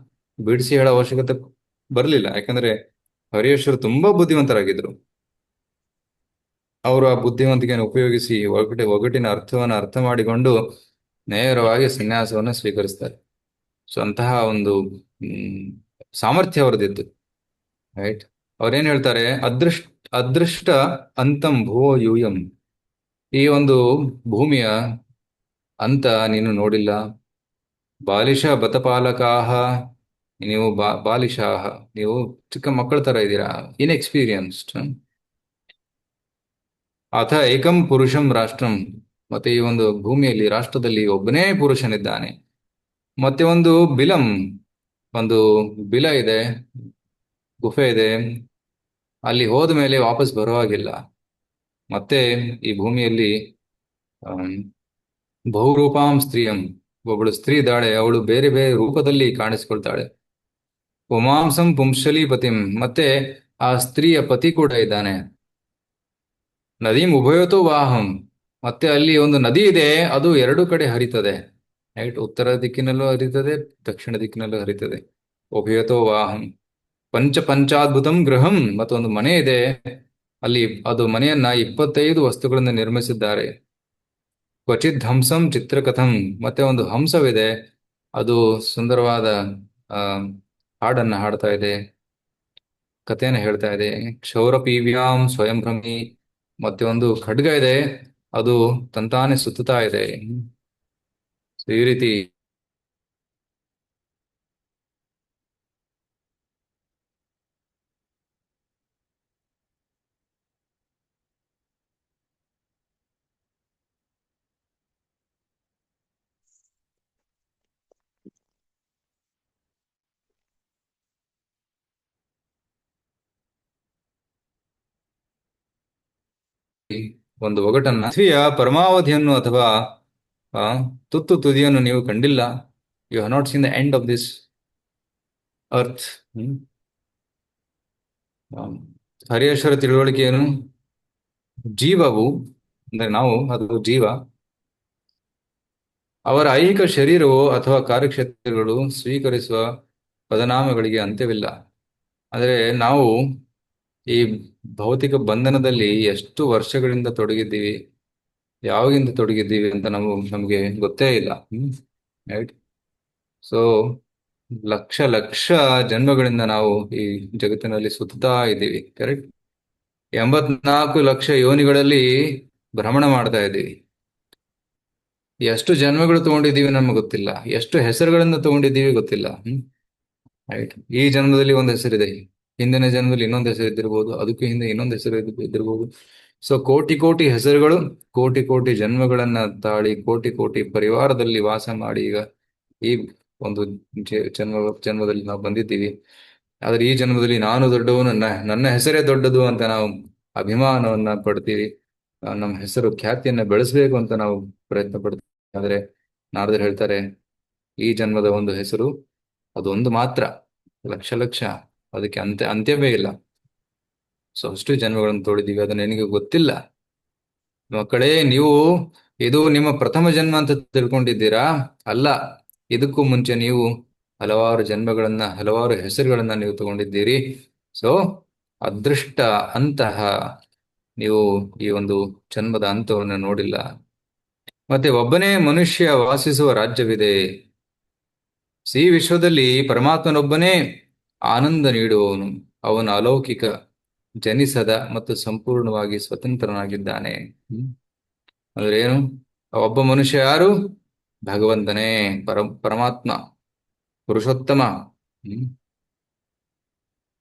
ಬಿಡಿಸಿ ಹೇಳೋ ಅವಶ್ಯಕತೆ ಬರಲಿಲ್ಲ. ಯಾಕಂದ್ರೆ ಹರಿಯೇಶ್ವರು ತುಂಬಾ ಬುದ್ಧಿವಂತರಾಗಿದ್ರು. ಅವರು ಆ ಬುದ್ಧಿವಂತಿಕೆಯನ್ನು ಉಪಯೋಗಿಸಿ ಒಗಟಿನ ಅರ್ಥವನ್ನು ಅರ್ಥ ಮಾಡಿಕೊಂಡು ನೇರವಾಗಿ ಸನ್ಯಾಸವನ್ನು ಸ್ವೀಕರಿಸ್ತಾರೆ. ಸೊ ಅಂತಹ ಒಂದು ಸಾಮರ್ಥ್ಯ ಅವರದಿತ್ತು. ರೈಟ್. ಅವ್ರೇನ್ ಹೇಳ್ತಾರೆ, ಅದೃಷ್ಟ ಅಂತಂ ಭೋ ಯೂಯಂ. ಈ ಒಂದು ಭೂಮಿಯ ಅಂತ ನೀನು ನೋಡಿಲ್ಲ. ಬಾಲಿಶ ಬತಪಾಲಕಾಹ, ನೀವು ಬಾಲಿಶಾಹ, ನೀವು ಚಿಕ್ಕ ಮಕ್ಕಳ ತರ ಇದ್ದೀರಾ, ಇನ್ಎಕ್ಸ್ಪೀರಿಯನ್ಸ್ಡ್. ಅಥ ಏಕಂ ಪುರುಷಂ ರಾಷ್ಟ್ರಂ. ಮತ್ತೆ ಈ ಒಂದು ಭೂಮಿಯಲ್ಲಿ, ರಾಷ್ಟ್ರದಲ್ಲಿ ಒಬ್ಬನೇ ಪುರುಷನಿದ್ದಾನೆ. ಮತ್ತೆ ಒಂದು ಬಿಲ ಇದೆ, ಗುಫೆ ಇದೆ. ಅಲ್ಲಿ ಹೋದ ಮೇಲೆ ವಾಪಸ್ ಬರುವಾಗಿಲ್ಲ. ಮತ್ತೆ ಈ ಭೂಮಿಯಲ್ಲಿ ಬಹುರೂಪಾಂ ಸ್ತ್ರೀಯಂ, ಒಬ್ಬಳು ಸ್ತ್ರೀ ಇದ್ದಾಳೆ. ಅವಳು ಬೇರೆ ಬೇರೆ ರೂಪದಲ್ಲಿ ಕಾಣಿಸ್ಕೊಳ್ತಾಳೆ. ಪುಮಾಂಸಂ ಪುಂಶಲೀಪತಿಂ, ಮತ್ತೆ ಆ ಸ್ತ್ರೀಯ ಪತಿ ಕೂಡ ಇದ್ದಾನೆ. ನದೀಂ ಉಭಯತೋ ವಾಹಂ, ಮತ್ತೆ ಅಲ್ಲಿ ಒಂದು ನದಿ ಇದೆ, ಅದು 2 ಕಡೆ ಹರಿತದೆ. ರೈಟ್. ಉತ್ತರ ದಿಕ್ಕಿನಲ್ಲೂ ಹರಿತದೆ, ದಕ್ಷಿಣ ದಿಕ್ಕಿನಲ್ಲೂ ಹರಿತದೆ. ಉಭಯತೋ ವಾಹಂ ಪಂಚಾದ್ಭುತಂ ಗೃಹಂ, ಮತ್ತೊಂದು ಮನೆ ಇದೆ. ಅಲ್ಲಿ ಅದು ಮನೆಯನ್ನ 25 ವಸ್ತುಗಳಿಂದ ನಿರ್ಮಿಸಿದ್ದಾರೆ. ಕ್ವಚಿದ್ ಹಂಸಂ ಚಿತ್ರಕಥಂ, ಮತ್ತೆ ಒಂದು ಹಂಸವಿದೆ, ಅದು ಸುಂದರವಾದ ಹಾಡನ್ನ ಹಾಡ್ತಾ ಇದೆ, ಕಥೆಯನ್ನು ಹೇಳ್ತಾ ಇದೆ. ಕ್ಷೌರಪೀವ್ಯಾಂ ಸ್ವಯಂಭ್ರಮಿ, ಮತ್ತೆ ಒಂದು ಖಡ್ಗ ಇದೆ, ಅದು ತಂತಾನೆ ಸುತ್ತುತ್ತಾ ಇದೆ. ಈ ರೀತಿ ಒಂದು ಒಗಟನ್ನ, ಪೃಥ್ವಿಯ ಪರಮಾವಧಿಯನ್ನು ಅಥವಾ ತುತ್ತು ತುದಿಯನ್ನು ನೀವು ಕಂಡಿಲ್ಲ. You have not seen the end of this earth. ಹರಿಯೇಶ್ವರ ತಿಳುವಳಿಕೆ ಏನು? ಜೀವವು ಅಂದ್ರೆ ನಾವು, ಅದು ಜೀವ. ಅವರ ಐಹಿಕ ಶರೀರವು ಅಥವಾ ಕಾರ್ಯಕ್ಷೇತ್ರಗಳು ಸ್ವೀಕರಿಸುವ ಪದನಾಮಗಳಿಗೆ ಅಂತ್ಯವಿಲ್ಲ. ಆದರೆ ನಾವು ಈ ಭೌತಿಕ ಬಂಧನದಲ್ಲಿ ಎಷ್ಟು ವರ್ಷಗಳಿಂದ ತೊಡಗಿದ್ದೀವಿ, ಯಾವಾಗಿಂದ ತೊಡಗಿದ್ದೀವಿ ಅಂತ ನಮಗೆ ಗೊತ್ತೇ ಇಲ್ಲ. ರೈಟ್. ಸೊ ಲಕ್ಷ ಜನ್ಮಗಳಿಂದ ನಾವು ಈ ಜಗತ್ತಿನಲ್ಲಿ ಸುತ್ತಾ ಇದ್ದೀವಿ. ಕರೆಕ್ಟ್. 84 ಲಕ್ಷ ಯೋನಿಗಳಲ್ಲಿ ಭ್ರಮಣ ಮಾಡ್ತಾ ಇದ್ದೀವಿ. ಎಷ್ಟು ಜನ್ಮಗಳು ತಗೊಂಡಿದ್ದೀವಿ ನಮ್ಗೆ ಗೊತ್ತಿಲ್ಲ, ಎಷ್ಟು ಹೆಸರುಗಳಿಂದ ತಗೊಂಡಿದ್ದೀವಿ ಗೊತ್ತಿಲ್ಲ. ರೈಟ್. ಈ ಜನ್ಮದಲ್ಲಿ ಒಂದು ಹೆಸರಿದೆ, ಹಿಂದಿನ ಜನ್ಮದಲ್ಲಿ ಇನ್ನೊಂದು ಹೆಸರು ಇದ್ದಿರ್ಬೋದು, ಅದಕ್ಕೂ ಹಿಂದೆ ಇನ್ನೊಂದು ಹೆಸರು ಇದ್ದಿರ್ಬೋದು. ಸೊ ಕೋಟಿ ಹೆಸರುಗಳು, ಕೋಟಿ ಜನ್ಮಗಳನ್ನ ತಾಳಿ, ಕೋಟಿ ಪರಿವಾರದಲ್ಲಿ ವಾಸ ಮಾಡಿ ಈಗ ಈ ಒಂದು ಜನ್ಮದಲ್ಲಿ ನಾವು ಬಂದಿದ್ದೀವಿ. ಆದ್ರೆ ಈ ಜನ್ಮದಲ್ಲಿ ನಾನು ದೊಡ್ಡವನು, ನನ್ನ ಹೆಸರೇ ದೊಡ್ಡದು ಅಂತ ನಾವು ಅಭಿಮಾನವನ್ನ ಪಡ್ತೀವಿ. ನಮ್ಮ ಹೆಸರು ಖ್ಯಾತಿಯನ್ನ ಬೆಳೆಸ್ಬೇಕು ಅಂತ ನಾವು ಪ್ರಯತ್ನ ಪಡ್ತೀವಿ. ಆದ್ರೆ ನಾರದರು ಹೇಳ್ತಾರೆ, ಈ ಜನ್ಮದ ಒಂದು ಹೆಸರು ಅದೊಂದು ಮಾತ್ರ, ಲಕ್ಷ, ಅದಕ್ಕೆ ಅಂತ್ಯವೇ ಇಲ್ಲ. ಸೊ ಅಷ್ಟು ಜನ್ಮಗಳನ್ನು ತೋಡಿದೀವಿ, ಅದು ನಿನಗೆ ಗೊತ್ತಿಲ್ಲ. ಮಕ್ಕಳೇ, ನೀವು ಇದು ನಿಮ್ಮ ಪ್ರಥಮ ಜನ್ಮ ಅಂತ ತಿಳ್ಕೊಂಡಿದ್ದೀರಾ? ಅಲ್ಲ, ಇದಕ್ಕೂ ಮುಂಚೆ ನೀವು ಹಲವಾರು ಜನ್ಮಗಳನ್ನ, ಹಲವಾರು ಹೆಸರುಗಳನ್ನ ನೀವು ತಗೊಂಡಿದ್ದೀರಿ. ಸೊ ಅದೃಷ್ಟ ಅಂತಹ ನೀವು ಈ ಒಂದು ಜನ್ಮದ ಅಂತವನ್ನು ನೋಡಿಲ್ಲ. ಮತ್ತೆ ಒಬ್ಬನೇ ಮನುಷ್ಯ ವಾಸಿಸುವ ರಾಜ್ಯವಿದೆ. ಈ ವಿಶ್ವದಲ್ಲಿ ಪರಮಾತ್ಮನೊಬ್ಬನೇ ಆನಂದ ನೀಡುವವನು. ಅವನ ಅಲೌಕಿಕ, ಜನಿಸದ ಮತ್ತು ಸಂಪೂರ್ಣವಾಗಿ ಸ್ವತಂತ್ರನಾಗಿದ್ದಾನೆ. ಅಂದ್ರೆ ಏನು? ಒಬ್ಬ ಮನುಷ್ಯ ಯಾರು? ಭಗವಂತನೇ, ಪರಮಾತ್ಮ, ಪುರುಷೋತ್ತಮ.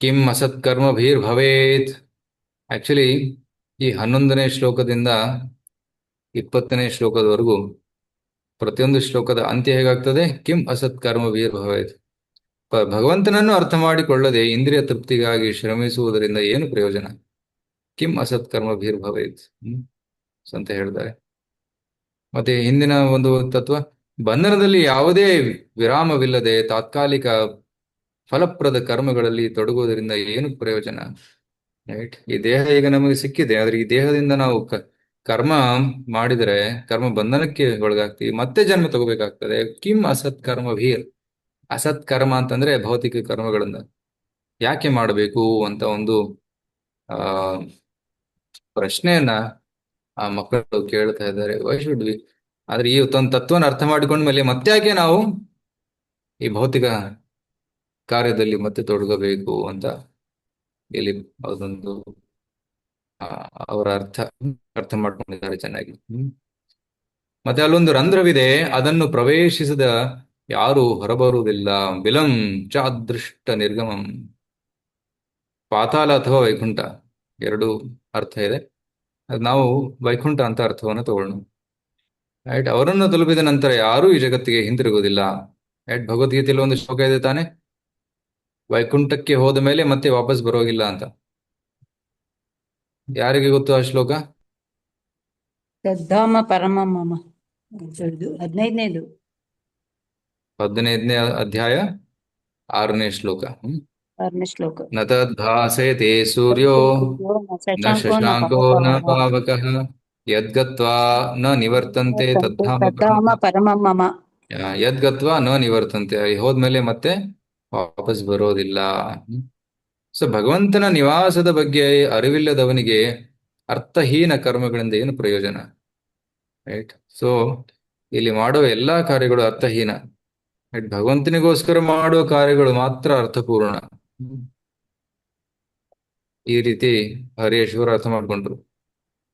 ಕಿಂ ಅಸತ್ಕರ್ಮ ಭವೇತ್. ಆಕ್ಚುಲಿ ಈ 11ನೇ ಶ್ಲೋಕದಿಂದ 20ನೇ ಶ್ಲೋಕದವರೆಗೂ ಪ್ರತಿಯೊಂದು ಶ್ಲೋಕದ ಅಂತ್ಯ ಹೇಗಾಗ್ತದೆ? ಕಿಂ ಅಸತ್ ಕರ್ಮ ಭವೇತ್. ಭಗವಂತನನ್ನು ಅರ್ಥ ಮಾಡಿಕೊಳ್ಳದೆ ಇಂದ್ರಿಯ ತೃಪ್ತಿಗಾಗಿ ಶ್ರಮಿಸುವುದರಿಂದ ಏನು ಪ್ರಯೋಜನ? ಕಿಂ ಅಸತ್ ಕರ್ಮ ಭವೇತ್ ಅಂತ ಹೇಳ್ತಾರೆ. ಮತ್ತೆ ಹಿಂದಿನ ಒಂದು ತತ್ವ, ಬಂಧನದಲ್ಲಿ ಯಾವುದೇ ವಿರಾಮವಿಲ್ಲದೆ ತಾತ್ಕಾಲಿಕ ಫಲಪ್ರದ ಕರ್ಮಗಳಲ್ಲಿ ತೊಡಗುವುದರಿಂದ ಏನು ಪ್ರಯೋಜನ? ರೈಟ್. ಈ ದೇಹ ಈಗ ನಮಗೆ ಸಿಕ್ಕಿದೆ, ಆದ್ರೆ ಈ ದೇಹದಿಂದ ನಾವು ಕರ್ಮ ಮಾಡಿದರೆ ಕರ್ಮ ಬಂಧನಕ್ಕೆ ಒಳಗಾಗ್ತೀವಿ, ಮತ್ತೆ ಜನ್ಮ ತಗೋಬೇಕಾಗ್ತದೆ. ಕಿಂ ಅಸತ್ ಕರ್ಮ ಅಸತ್ ಕರ್ಮ ಅಂತಂದ್ರೆ ಭೌತಿಕ ಕರ್ಮಗಳನ್ನ ಯಾಕೆ ಮಾಡಬೇಕು ಅಂತ ಒಂದು ಆ ಪ್ರಶ್ನೆಯನ್ನ ಆ ಮಕ್ಕಳು ಕೇಳ್ತಾ ಇದ್ದಾರೆ. Why should we? ಆದ್ರೆ ಈ ಒಂದು ತತ್ವನ ಅರ್ಥ ಮಾಡಿಕೊಂಡ್ಮೇಲೆ ಮತ್ತೆ ಯಾಕೆ ನಾವು ಈ ಭೌತಿಕ ಕಾರ್ಯದಲ್ಲಿ ಮತ್ತೆ ತೊಡಗಬೇಕು ಅಂತ ಇಲ್ಲಿ ಅದೊಂದು ಅವರ ಅರ್ಥ ಮಾಡ್ಕೊಂಡಿದ್ದಾರೆ ಚೆನ್ನಾಗಿ. ಮತ್ತೆ ಅಲ್ಲೊಂದು ರಂಧ್ರವಿದೆ, ಅದನ್ನು ಪ್ರವೇಶಿಸಿದ ಯಾರು ಹೊರಬರುವುದಿಲ್ಲ. ಬಿಲಂ ಚ ಅದೃಷ್ಟ ನಿರ್ಗಮಂ. ಪಾತಾಳ ಅಥವಾ ವೈಕುಂಠ ಎರಡು ಅರ್ಥ ಇದೆ. ಅದು ನಾವು ವೈಕುಂಠ ಅಂತ ಅರ್ಥವನ್ನು ತಗೊಳ್ಳೋಣ. ರೈಟ್. ಅವರನ್ನು ತಲುಪಿದ ನಂತರ ಯಾರೂ ಈ ಜಗತ್ತಿಗೆ ಹಿಂತಿರುಗುವುದಿಲ್ಲ. ರೈಟ್. ಭಗವದ್ಗೀತೆಯಲ್ಲಿ ಒಂದು ಶ್ಲೋಕ ಇದೆ ತಾನೆ, ವೈಕುಂಠಕ್ಕೆ ಹೋದ ಮೇಲೆ ಮತ್ತೆ ವಾಪಸ್ ಬರೋಗಿಲ್ಲ ಅಂತ. ಯಾರಿಗೆ ಗೊತ್ತು ಆ ಶ್ಲೋಕ? ತದ್ಧಾಮ ಪರಮಂ ಮಮ. 15ನೇದು 15ನೇ ಅಧ್ಯಾಯ 6ನೇ ಶ್ಲೋಕ. 6ನೇ ಶ್ಲೋಕ. ನ ತದ್ಭಾಸಯತೆ ಸೂರ್ಯೋ ನ ಶಶಾಂಕೋ ನ ಪಾವಕಃ ಯದ್ಗತ್ವಾ ನ ನಿವರ್ತಂತೆ ತದ್ಧಾಮ ತದ್ಧಾಮ ಪರಮಂ ಮಮ. ಯದ್ಗತ್ವಾ ನ ನಿವರ್ತಂತೆ. ಹೋದ್ಮೇಲೆ ಮತ್ತೆ ವಾಪಸ್ ಬರೋದಿಲ್ಲ. ಸೊ ಭಗವಂತನ ನಿವಾಸದ ಬಗ್ಗೆ ಅರಿವಿಲ್ಲದವನಿಗೆ ಅರ್ಥಹೀನ ಕರ್ಮಗಳಿಂದ ಏನು ಪ್ರಯೋಜನ? ರೈಟ್. ಸೊ ಇಲ್ಲಿ ಮಾಡುವ ಎಲ್ಲಾ ಕಾರ್ಯಗಳು ಅರ್ಥಹೀನ. ರೈಟ್. ಭಗವಂತನಿಗೋಸ್ಕರ ಮಾಡುವ ಕಾರ್ಯಗಳು ಮಾತ್ರ ಅರ್ಥಪೂರ್ಣ. ಈ ರೀತಿ ಹರಿಯೇಶ್ವರ ಅರ್ಥ ಮಾಡ್ಕೊಂಡ್ರು.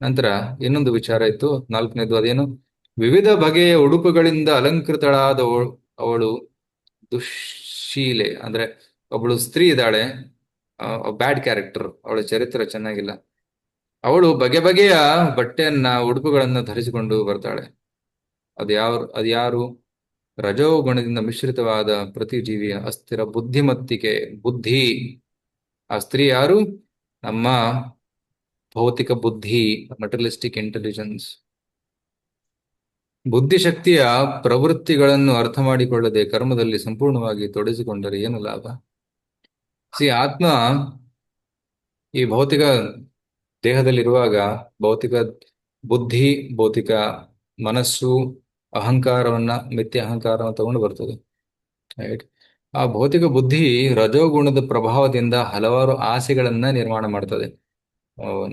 ನಂತರ ಇನ್ನೊಂದು ವಿಚಾರ ಇತ್ತು, 4ನೇದು. ಅದೇನು? ವಿವಿಧ ಬಗೆಯ ಉಡುಪುಗಳಿಂದ ಅಲಂಕೃತಳಾದ ಅವಳು ದುಶ್ಶೀಲೆ. ಅಂದ್ರೆ ಒಬ್ಬಳು ಸ್ತ್ರೀ ಇದ್ದಾಳೆ, ಬ್ಯಾಡ್ ಕ್ಯಾರೆಕ್ಟರ್, ಅವಳ ಚರಿತ್ರೆ ಚೆನ್ನಾಗಿಲ್ಲ. ಅವಳು ಬಗೆ ಬಗೆಯ ಬಟ್ಟೆಯನ್ನ ಉಡುಪುಗಳನ್ನ ಧರಿಸಿಕೊಂಡು ಬರ್ತಾಳೆ. ಅದ್ಯಾರು? ರಜೋಗುಣದಿಂದ ಮಿಶ್ರಿತವಾದ ಪ್ರತಿಜೀವಿಯ ಅಸ್ಥಿರ ಬುದ್ಧಿಮತ್ತಿಕೆ, ಬುದ್ಧಿ. ಆ ಸ್ತ್ರೀ ಯಾರು? ನಮ್ಮ ಭೌತಿಕ ಬುದ್ಧಿ, ಮಟೀರಿಯಲಿಸ್ಟಿಕ್ ಇಂಟೆಲಿಜೆನ್ಸ್. ಬುದ್ಧಿಶಕ್ತಿಯ ಪ್ರವೃತ್ತಿಗಳನ್ನು ಅರ್ಥ ಮಾಡಿಕೊಳ್ಳದೆ ಕರ್ಮದಲ್ಲಿ ಸಂಪೂರ್ಣವಾಗಿ ತೊಡಗಿಸಿಕೊಂಡರೆ ಏನು ಲಾಭ? ಆತ್ಮ ಈ ಭೌತಿಕ ದೇಹದಲ್ಲಿರುವಾಗ ಭೌತಿಕ ಬುದ್ಧಿ, ಭೌತಿಕ ಮನಸ್ಸು, ಅಹಂಕಾರವನ್ನ, ಮಿಥ್ಯ ಅಹಂಕಾರವನ್ನು ತಗೊಂಡು ಬರ್ತದೆ. ರೈಟ್. ಆ ಭೌತಿಕ ಬುದ್ಧಿ ರಜೋಗುಣದ ಪ್ರಭಾವದಿಂದ ಹಲವಾರು ಆಸೆಗಳನ್ನ ನಿರ್ಮಾಣ ಮಾಡ್ತದೆ.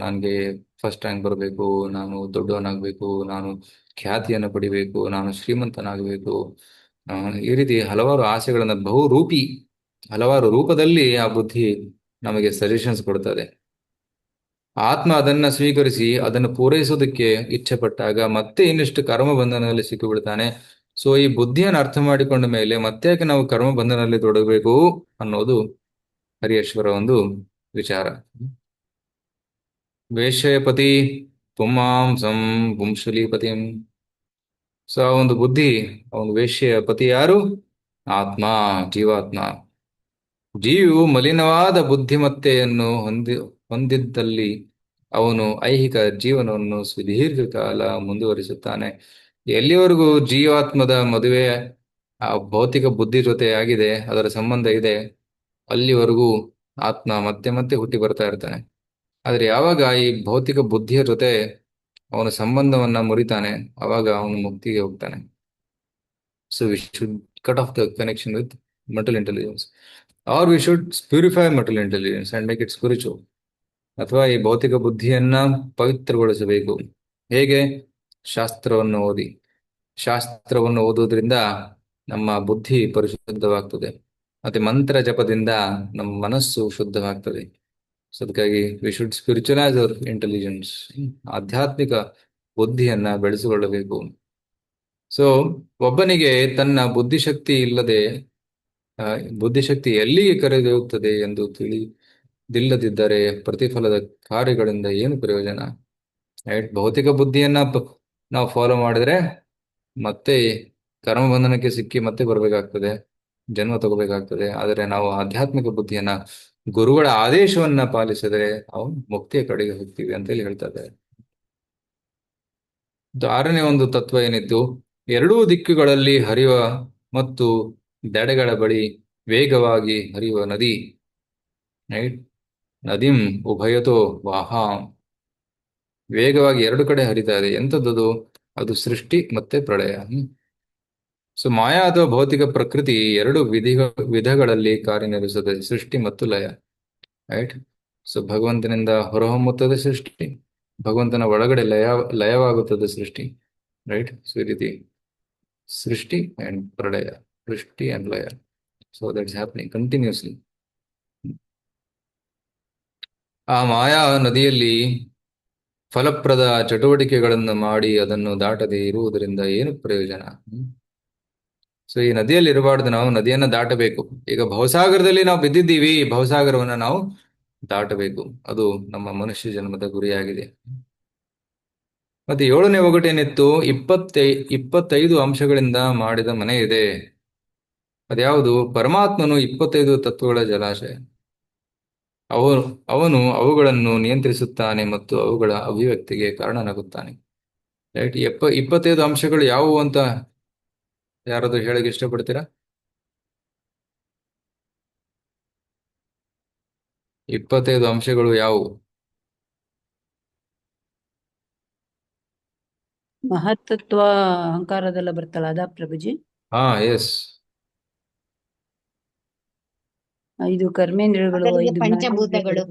ನನಗೆ ಫಸ್ಟ್ ರ್ಯಾಂಕ್ ಬರಬೇಕು, ನಾನು ದೊಡ್ಡವನಾಗಬೇಕು, ನಾನು ಖ್ಯಾತಿಯನ್ನು ಪಡಿಬೇಕು, ನಾನು ಶ್ರೀಮಂತನಾಗಬೇಕು, ಈ ರೀತಿ ಹಲವಾರು ಆಸೆಗಳನ್ನ ಹಲವಾರು ರೂಪದಲ್ಲಿ ಆ ಬುದ್ಧಿ ನಮಗೆ ಸಜೆಷನ್ಸ್ ಕೊಡ್ತದೆ. ಆತ್ಮ ಅದನ್ನ ಸ್ವೀಕರಿಸಿ ಅದನ್ನು ಪೂರೈಸೋದಕ್ಕೆ ಇಚ್ಛೆ ಪಟ್ಟಾಗ ಮತ್ತೆ ಇನ್ನಿಷ್ಟು ಕರ್ಮ ಬಂಧನದಲ್ಲಿ ಸಿಕ್ಕಿಬಿಡ್ತಾನೆ. ಸೊ ಈ ಬುದ್ಧಿಯನ್ನು ಅರ್ಥ ಮಾಡಿಕೊಂಡ ಮೇಲೆ ಮತ್ತೆ ಯಾಕೆ ನಾವು ಕರ್ಮ ಬಂಧನದಲ್ಲಿ ತೊಡಗಬೇಕು ಅನ್ನೋದು ಹರಿಯೇಶ್ವರ ಒಂದು ವಿಚಾರ. ವೇಶ್ಯಪತಿ ಪುಂಮಾಂಸಂ ಪುಂಶಲೀಪತಿಂ. ಸೊ ಆ ಒಂದು ಬುದ್ಧಿ, ಆ ಒಂದು ವೇಶ್ಯ ಪತಿ ಯಾರು? ಆತ್ಮ, ಜೀವಾತ್ಮ. ಜೀವಿಯು ಮಲಿನವಾದ ಬುದ್ಧಿಮತ್ತೆಯನ್ನು ಹೊಂದಿದ್ದಲ್ಲಿ ಅವನು ಐಹಿಕ ಜೀವನವನ್ನು ಸುದೀರ್ಘಕಾಲ ಮುಂದುವರಿಸುತ್ತಾನೆ. ಎಲ್ಲಿವರೆಗೂ ಜೀವಾತ್ಮದ ಮದುವೆ ಆ ಭೌತಿಕ ಬುದ್ಧಿ ಜೊತೆ ಆಗಿದೆ, ಅದರ ಸಂಬಂಧ ಇದೆ, ಅಲ್ಲಿವರೆಗೂ ಆತ್ಮ ಮತ್ತೆ ಮತ್ತೆ ಹುಟ್ಟಿ ಬರ್ತಾ ಇರ್ತಾನೆ. ಆದ್ರೆ ಯಾವಾಗ ಈ ಭೌತಿಕ ಬುದ್ಧಿಯ ಜೊತೆ ಅವನ ಸಂಬಂಧವನ್ನ ಮುರಿತಾನೆ, ಅವಾಗ ಅವನು ಮುಕ್ತಿಗೆ ಹೋಗ್ತಾನೆ. So we should cut off the connection with mental intelligence, or we should purify mental intelligence and make it spiritual. ಅಥವಾ ಈ ಭೌತಿಕ ಬುದ್ಧಿಯನ್ನ ಪವಿತ್ರಗೊಳಿಸಬೇಕು. ಹೇಗೆ? ಶಾಸ್ತ್ರವನ್ನು ಓದಿ. ಶಾಸ್ತ್ರವನ್ನು ಓದುವುದರಿಂದ ನಮ್ಮ ಬುದ್ಧಿ ಪರಿಶುದ್ಧವಾಗ್ತದೆ, ಮತ್ತೆ ಮಂತ್ರ ಜಪದಿಂದ ನಮ್ಮ ಮನಸ್ಸು ಶುದ್ಧವಾಗ್ತದೆ. ಸೊ ಅದಕ್ಕಾಗಿ we should spiritualise hour intelligence. ಆಧ್ಯಾತ್ಮಿಕ ಬುದ್ಧಿಯನ್ನ ಬೆಳೆಸಿಕೊಳ್ಳಬೇಕು. ಸೊ ಒಬ್ಬನಿಗೆ ತನ್ನ ಬುದ್ಧಿಶಕ್ತಿ ಎಲ್ಲಿಗೆ ಕರೆದೊಯ್ಯುತ್ತದೆ ಎಂದು ತಿಳಿದಿಲ್ಲದಿದ್ದರೆ ಪ್ರತಿಫಲದ ಕಾರ್ಯಗಳಿಂದ ಏನು ಪ್ರಯೋಜನ? ರೈಟ್. ಭೌತಿಕ ಬುದ್ಧಿಯನ್ನ ನಾವು ಫಾಲೋ ಮಾಡಿದ್ರೆ ಮತ್ತೆ ಕರ್ಮ ಬಂಧನಕ್ಕೆ ಸಿಕ್ಕಿ ಮತ್ತೆ ಬರಬೇಕಾಗ್ತದೆ, ಜನ್ಮ ತಗೋಬೇಕಾಗ್ತದೆ. ಆದರೆ ನಾವು ಆಧ್ಯಾತ್ಮಿಕ ಬುದ್ಧಿಯನ್ನ, ಗುರುಗಳ ಆದೇಶವನ್ನ ಪಾಲಿಸಿದರೆ ನಾವು ಮುಕ್ತಿಯ ಕಡೆಗೆ ಹೋಗ್ತೀವಿ ಅಂತ ಹೇಳಿ ಹೇಳ್ತಾ ಇದ್ದಾರೆ. ಆರನೇ ಒಂದು ತತ್ವ ಏನಿತ್ತು, ಎರಡೂ ದಿಕ್ಕುಗಳಲ್ಲಿ ಹರಿಯುವ ಮತ್ತು ದಡೆಗಳ ಬಳಿ ವೇಗವಾಗಿ ಹರಿಯುವ ನದಿ. ರೈಟ್. ನದಿಂ ಉಭಯತೋ ವಾಹಾಂ. ವೇಗವಾಗಿ ಎರಡು ಕಡೆ ಹರಿತಾ ಇದೆ. ಎಂಥದ್ದು? ಅದು ಸೃಷ್ಟಿ ಮತ್ತೆ ಪ್ರಳಯ. ಸೊ ಮಾಯಾ ಅಥವಾ ಭೌತಿಕ ಪ್ರಕೃತಿ ಎರಡು ವಿಧಗಳಲ್ಲಿ ಕಾರ್ಯನಿರ್ವಹಿಸುತ್ತದೆ, ಸೃಷ್ಟಿ ಮತ್ತು ಲಯ. ರೈಟ್. ಸೊ ಭಗವಂತನಿಂದ ಹೊರಹೊಮ್ಮುತ್ತದೆ ಸೃಷ್ಟಿ, ಭಗವಂತನ ಒಳಗಡೆ ಲಯವಾಗುತ್ತದೆ ಸೃಷ್ಟಿ. ರೈಟ್. ಸೊ ಈ ರೀತಿ ಸೃಷ್ಟಿ ಅಂಡ್ ಪ್ರಳಯ, ಸೃಷ್ಟಿ ಅಂಡ್ ಲಯ. So that's happening continuously. ಆ ಮಾಯಾ ನದಿಯಲ್ಲಿ ಫಲಪ್ರದ ಚಟುವಟಿಕೆಗಳನ್ನು ಮಾಡಿ ಅದನ್ನು ದಾಟದೆ ಇರುವುದರಿಂದ ಏನು ಪ್ರಯೋಜನ? ಸೊ ಈ ನದಿಯಲ್ಲಿ ಇರಬಾರ್ದು, ನಾವು ನದಿಯನ್ನ ದಾಟಬೇಕು. ಈಗ ಭವಸಾಗರದಲ್ಲಿ ನಾವು ಬಿದ್ದಿದ್ದೀವಿ, ಭವಸಾಗರವನ್ನ ನಾವು ದಾಟಬೇಕು. ಅದು ನಮ್ಮ ಮನುಷ್ಯ ಜನ್ಮದ ಗುರಿಯಾಗಿದೆ. ಮತ್ತೆ ಏಳನೇ ಒಗಟೇನಿತ್ತು, 25 ಅಂಶಗಳಿಂದ ಮಾಡಿದ ಮನೆ ಇದೆ. ಅದ್ಯಾವುದು? ಪರಮಾತ್ಮನು 25 ತತ್ವಗಳ ಜಲಾಶಯ. ಅವನು ಅವುಗಳನ್ನು ನಿಯಂತ್ರಿಸುತ್ತಾನೆ ಮತ್ತು ಅವುಗಳ ಅಭಿವ್ಯಕ್ತಿಗೆ ಕಾರಣನಾಗುತ್ತಾನೆ. ರೈಟ್. 25 ಅಂಶಗಳು ಯಾವುವು ಅಂತ ಯಾರಾದ್ರೂ ಹೇಳಕ್ಕೆ ಇಷ್ಟಪಡ್ತೀರಾ? 25 ಅಂಶಗಳು ಯಾವುವು? ಮಹತ್ತತ್ವ ಅಹಂಕಾರದೆಲ್ಲ ಬರ್ತಲ್ಲ, ಅದಾ ಪ್ರಭುಜಿ? ಹಾ, ಎಸ್. 5 ಕರ್ಮೇಂದ್ರಿಯಗಳು, ಅದರಲ್ಲಿ 5 ಪಂಚಭೂತಗಳು.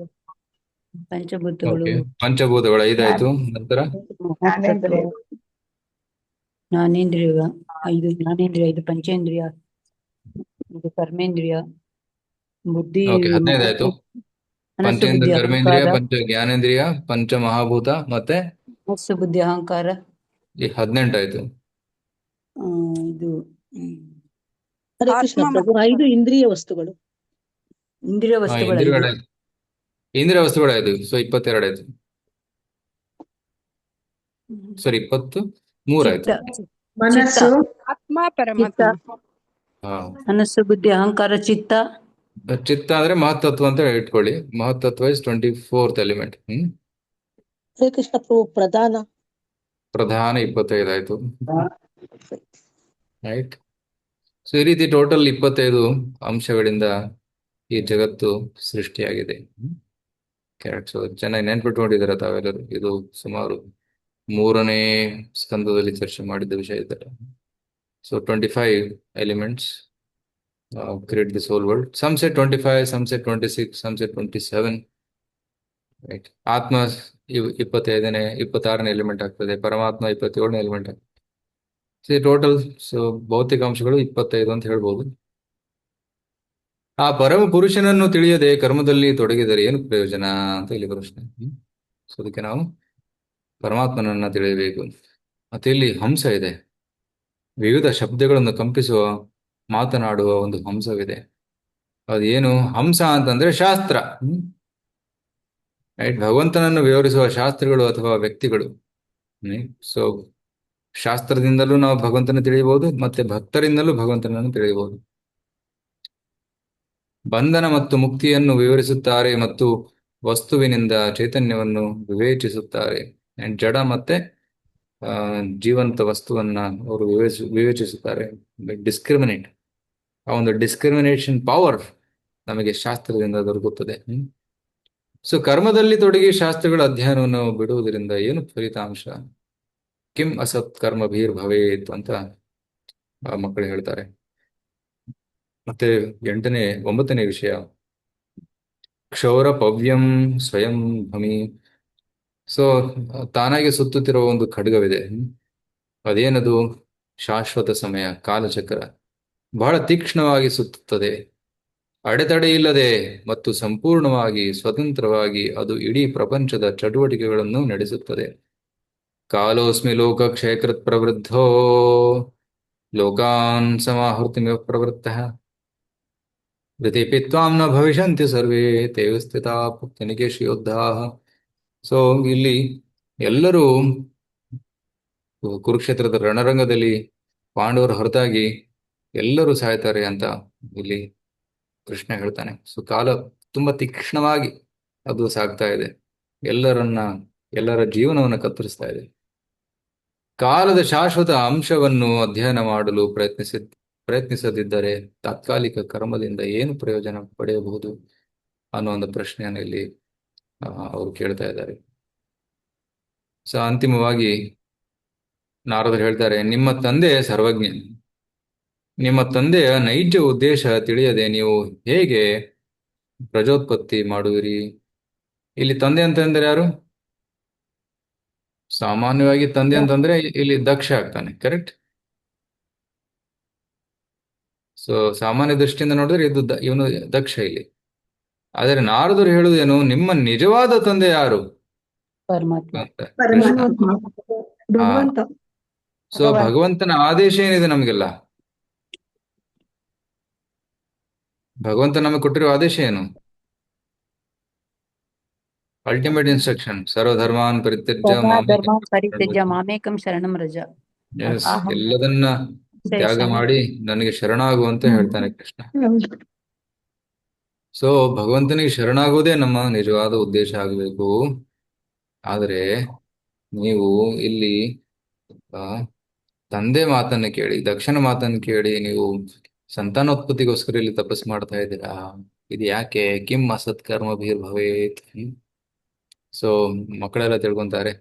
ಪಂಚಭೂತಗಳು, ಓಕೆ. ಪಂಚಭೂತಗಳು 5 ಆಯ್ತು. ನಂತರ ಮಹತ್ತತ್ವ, ಜ್ಞಾನೇಂದ್ರಿಯ 5, ಜ್ಞಾನೇಂದ್ರಿಯ 5, ಪಂಚೇಂದ್ರಿಯ 5, ಕರ್ಮೇಂದ್ರಿಯ, ಬುದ್ಧಿ, ಓಕೆ, 15 ಆಯ್ತು. ಮನಸ್ಸು, ಪಂಚೇಂದ್ರ ಬುದ್ಧಿ, ಕರ್ಮೇಂದ್ರಿಯ, ಅಹಂಕಾರ, ಪಂಚ ಜ್ಞಾನೇಂದ್ರಿಯ, ಪಂಚ ಮಹಾಭೂತ, ಮತ್ತೆ ಮನಸ್ಸು, ಬುದ್ಧಿ, ಅಹಂಕಾರ. ಈ 18 ಆಯ್ತು. ಇದು ಹರೇ ಕೃಷ್ಣ ಪ್ರಭು, 5 ಇಂದ್ರಿಯ ವಸ್ತುಗಳು. ಇಂದ್ರಿಯ ಹಾ, ವಸ್ತುಗಳು 5. ಇಂದ್ರಿಯ ವಸ್ತುಗಳು 5. ಸೊ 22 ಆಯ್ತು. ಸರಿ, 23 ಆಯ್ತು. ಮನಸ್ಸು, ಆತ್ಮ, ಪರಮಾತ್ಮ. ಹಾ, ಮನಸ್ಸು, ಬುದ್ಧಿ, ಅಹಂಕಾರ, ಚಿತ್ತ. ಚಿತ್ತ ಅಂದ್ರೆ ಮಹತ್ತತ್ವ ಅಂತ ಇಟ್ಕೊಳ್ಳಿ. ಮಹತ್ತತ್ವ ಇಸ್ 24th ಎಲಿಮೆಂಟ್. ಹರೇ ಕೃಷ್ಣ ಪ್ರಭು, ಪ್ರಧಾನ. ಪ್ರಧಾನ 25 ಆಯ್ತು. ರೈಟ್. ಸೊ ಈ ರೀತಿ ಟೋಟಲ್ 25 ಅಂಶಗಳಿಂದ ಈ ಜಗತ್ತು ಸೃಷ್ಟಿಯಾಗಿದೆ. ಕರೆಕ್ಟ್. ಸೊ ಚೆನ್ನಾಗಿ ನೆನ್ಪಿಟ್ಕೊಂಡಿದ್ದಾರೆ ತಾವೆಲ್ಲರೂ. ಇದು ಸುಮಾರು 3ನೇ ಸ್ಕಂದದಲ್ಲಿ ಚರ್ಚೆ ಮಾಡಿದ್ದ ವಿಷಯ ಇದ್ದಾರೆ. So 25 elements create this whole world. Some say 25, some say 26, some say 27. Right. ಆತ್ಮ 25ನೇ 26ನೇ ಎಲಿಮೆಂಟ್ ಆಗ್ತದೆ, ಪರಮಾತ್ಮ 27ನೇ ಎಲಿಮೆಂಟ್ ಆಗ್ತದೆ. ಟೋಟಲ್ ಸೊ ಭೌತಿಕ ಅಂಶಗಳು 25 ಅಂತ ಹೇಳ್ಬೋದು. ಆ ಪರಮ ಪುರುಷನನ್ನು ತಿಳಿಯದೆ ಕರ್ಮದಲ್ಲಿ ತೊಡಗಿದರೆ ಏನು ಪ್ರಯೋಜನ ಅಂತ ಇಲ್ಲಿ ಪ್ರಶ್ನೆ. ಸೊ ಅದಕ್ಕೆ ನಾವು ಪರಮಾತ್ಮನನ್ನ ತಿಳಿಯಬೇಕು. ಮತ್ತೆ ಇಲ್ಲಿ ಹಂಸ ಇದೆ, ವಿವಿಧ ಶಬ್ದಗಳನ್ನು ಕಂಪಿಸುವ ಮಾತನಾಡುವ ಒಂದು ಹಂಸವಿದೆ. ಅದೇನು ಹಂಸ ಅಂತಂದ್ರೆ ಶಾಸ್ತ್ರ. ರೈಟ್. ಭಗವಂತನನ್ನು ವಿವರಿಸುವ ಶಾಸ್ತ್ರಗಳು ಅಥವಾ ವ್ಯಕ್ತಿಗಳು. ಸೊ ಶಾಸ್ತ್ರದಿಂದಲೂ ನಾವು ಭಗವಂತನ ತಿಳಿಯಬಹುದು, ಮತ್ತೆ ಭಕ್ತರಿಂದಲೂ ಭಗವಂತನನ್ನು ತಿಳಿಯಬಹುದು. ಬಂಧನ ಮತ್ತು ಮುಕ್ತಿಯನ್ನು ವಿವರಿಸುತ್ತಾರೆ ಮತ್ತು ವಸ್ತುವಿನಿಂದ ಚೈತನ್ಯವನ್ನು ವಿವೇಚಿಸುತ್ತಾರೆ. ಅಂಡ್ ಜಡ ಮತ್ತೆ ಜೀವಂತ ವಸ್ತುವನ್ನ ಅವರು ವಿವೇಚಿಸುತ್ತಾರೆ. ಡಿಸ್ಕ್ರಿಮಿನೇಟ್. ಆ ಒಂದು ಡಿಸ್ಕ್ರಿಮಿನೇಷನ್ ಪವರ್ ನಮಗೆ ಶಾಸ್ತ್ರದಿಂದ ದೊರಕುತ್ತದೆ. ಸೊ ಕರ್ಮದಲ್ಲಿ ತೊಡಗಿ ಶಾಸ್ತ್ರಗಳ ಅಧ್ಯಯನವನ್ನು ಬಿಡುವುದರಿಂದ ಏನು ಫಲಿತಾಂಶ? ಕಿಂ ಅಸತ್ ಕರ್ಮ ಭೀರ್ ಭವೇತ್ ಅಂತ ಮಕ್ಕಳು ಹೇಳ್ತಾರೆ. ಮತ್ತೆ 9ನೇ ವಿಷಯ, ಕ್ಷೌರ ಪವ್ಯಂ ಸ್ವಯಂ ಭಮಿ. ಸೊ ತಾನಾಗಿ ಸುತ್ತುತ್ತಿರುವ ಒಂದು ಖಡ್ಗವಿದೆ. ಅದೇನದು? ಶಾಶ್ವತ ಸಮಯ, ಕಾಲಚಕ್ರ. ಬಹಳ ತೀಕ್ಷ್ಣವಾಗಿ ಸುತ್ತುತ್ತದೆ, ಅಡೆತಡೆ ಇಲ್ಲದೆ ಮತ್ತು ಸಂಪೂರ್ಣವಾಗಿ ಸ್ವತಂತ್ರವಾಗಿ ಅದು ಇಡೀ ಪ್ರಪಂಚದ ಚಟುವಟಿಕೆಗಳನ್ನು ನಡೆಸುತ್ತದೆ. ಕಾಲೋಸ್ಮಿ ಲೋಕ ಕ್ಷಯಕೃತ್ ಪ್ರವೃದ್ಧೋ ಲೋಕಾನ್ ಸಮಾಹೃತಿಮಿವ ಪ್ರವೃತ್ತಃ ತ್ವಾಂ ನ ಭವಿಷ್ಯಂತಿ ಸರ್ವೇ ತೇವ ಸ್ಥಿತಾ ನಿಕೇಶ್ ಯೋದ್ಧಾಃ. ಸೊ ಇಲ್ಲಿ ಎಲ್ಲರೂ ಕುರುಕ್ಷೇತ್ರದ ರಣರಂಗದಲ್ಲಿ ಪಾಂಡವರು ಹೊರತಾಗಿ ಎಲ್ಲರೂ ಸಾಯ್ತಾರೆ ಅಂತ ಇಲ್ಲಿ ಕೃಷ್ಣ ಹೇಳ್ತಾನೆ. ಸೊ ಕಾಲ ತುಂಬಾ ತೀಕ್ಷ್ಣವಾಗಿ ಅದು ಸಾಗ್ತಾ ಇದೆ, ಎಲ್ಲರ ಜೀವನವನ್ನು ಕತ್ತರಿಸ್ತಾ ಇದೆ. ಕಾಲದ ಶಾಶ್ವತ ಅಂಶವನ್ನು ಅಧ್ಯಯನ ಮಾಡಲು ಪ್ರಯತ್ನಿಸದಿದ್ದರೆ ತಾತ್ಕಾಲಿಕ ಕರ್ಮದಿಂದ ಏನು ಪ್ರಯೋಜನ ಪಡೆಯಬಹುದು ಅನ್ನೋ ಒಂದು ಪ್ರಶ್ನೆಯನ್ನು ಇಲ್ಲಿ ಅವರು ಕೇಳ್ತಾ ಇದ್ದಾರೆ. ಸೊ ಅಂತಿಮವಾಗಿ ನಾರದರು ಹೇಳ್ತಾರೆ, ನಿಮ್ಮ ತಂದೆ ಸರ್ವಜ್ಞ, ನಿಮ್ಮ ತಂದೆಯ ನೈಜ ಉದ್ದೇಶ ತಿಳಿಯದೆ ನೀವು ಹೇಗೆ ಪ್ರಜೋತ್ಪತ್ತಿ ಮಾಡುವಿರಿ? ಇಲ್ಲಿ ತಂದೆ ಅಂತಂದ್ರೆ ಯಾರು? ಸಾಮಾನ್ಯವಾಗಿ ತಂದೆ ಅಂತಂದ್ರೆ ಇಲ್ಲಿ ದಕ್ಷ ಆಗ್ತಾನೆ, ಕರೆಕ್ಟ್? ಸೊ ಸಾಮಾನ್ಯ ದೃಷ್ಟಿಯಿಂದ ನೋಡಿದ್ರೆ ಇವನು ದಕ್ಷ ಇಲ್ಲಿ. ಆದರೆ ನಾರದರು ಹೇಳುವುದೇನು, ನಿಮ್ಮ ನಿಜವಾದ ತಂದೆ ಯಾರು ಪರಮಾತ್ಮ. ಅಂತ ಕೃಷ್ಣ. ಭಗವಂತ. ಸೊ ಭಗವಂತನ ಆದೇಶ ಏನಿದೆ ನಮಗೆಲ್ಲ, ಭಗವಂತ ನಮಗೆ ಕೊಟ್ಟಿರೋ ಆದೇಶ ಏನು? ಅಲ್ಟಿಮೇಟ್ ಇನ್ಸ್ಟ್ರಕ್ಷನ್, ಸರ್ವಧರ್ಮಾನ್ ಪರಿತ್ಯಜ್ಯ ಧರ್ಮ ಪರಿತ್ಯಜ್ಯ ಮಾಮೇಕಂ ಶರಣಂ ರಜ. ಎಲ್ಲದನ್ನ ತ್ಯಾಗ ಮಾಡಿ ನನಗೆ ಶರಣಾಗು ಅಂತ ಹೇಳ್ತಾನೆ ಕೃಷ್ಣ. ಸೊ ಭಗವಂತನಿಗೆ ಶರಣಾಗುವುದೇ ನಮ್ಮ ನಿಜವಾದ ಉದ್ದೇಶ ಆಗಬೇಕು. ಆದರೆ ನೀವು ಇಲ್ಲಿ ತಂದೆ ಮಾತನ್ನು ಕೇಳಿ, ದಕ್ಷನ ಮಾತನ್ನು ಕೇಳಿ ನೀವು ಸಂತಾನೋತ್ಪತ್ತಿಗೋಸ್ಕರ ಇಲ್ಲಿ ತಪಸ್ ಮಾಡ್ತಾ ಇದ್ದೀರಾ. ಇದು ಯಾಕೆ? ಕಿಂ ಅಸತ್ಕರ್ಮ ಭವೇತ್. ಸೊ ಮಕ್ಕಳೆಲ್ಲ ತಿಳ್ಕೊಂತಾರೆ,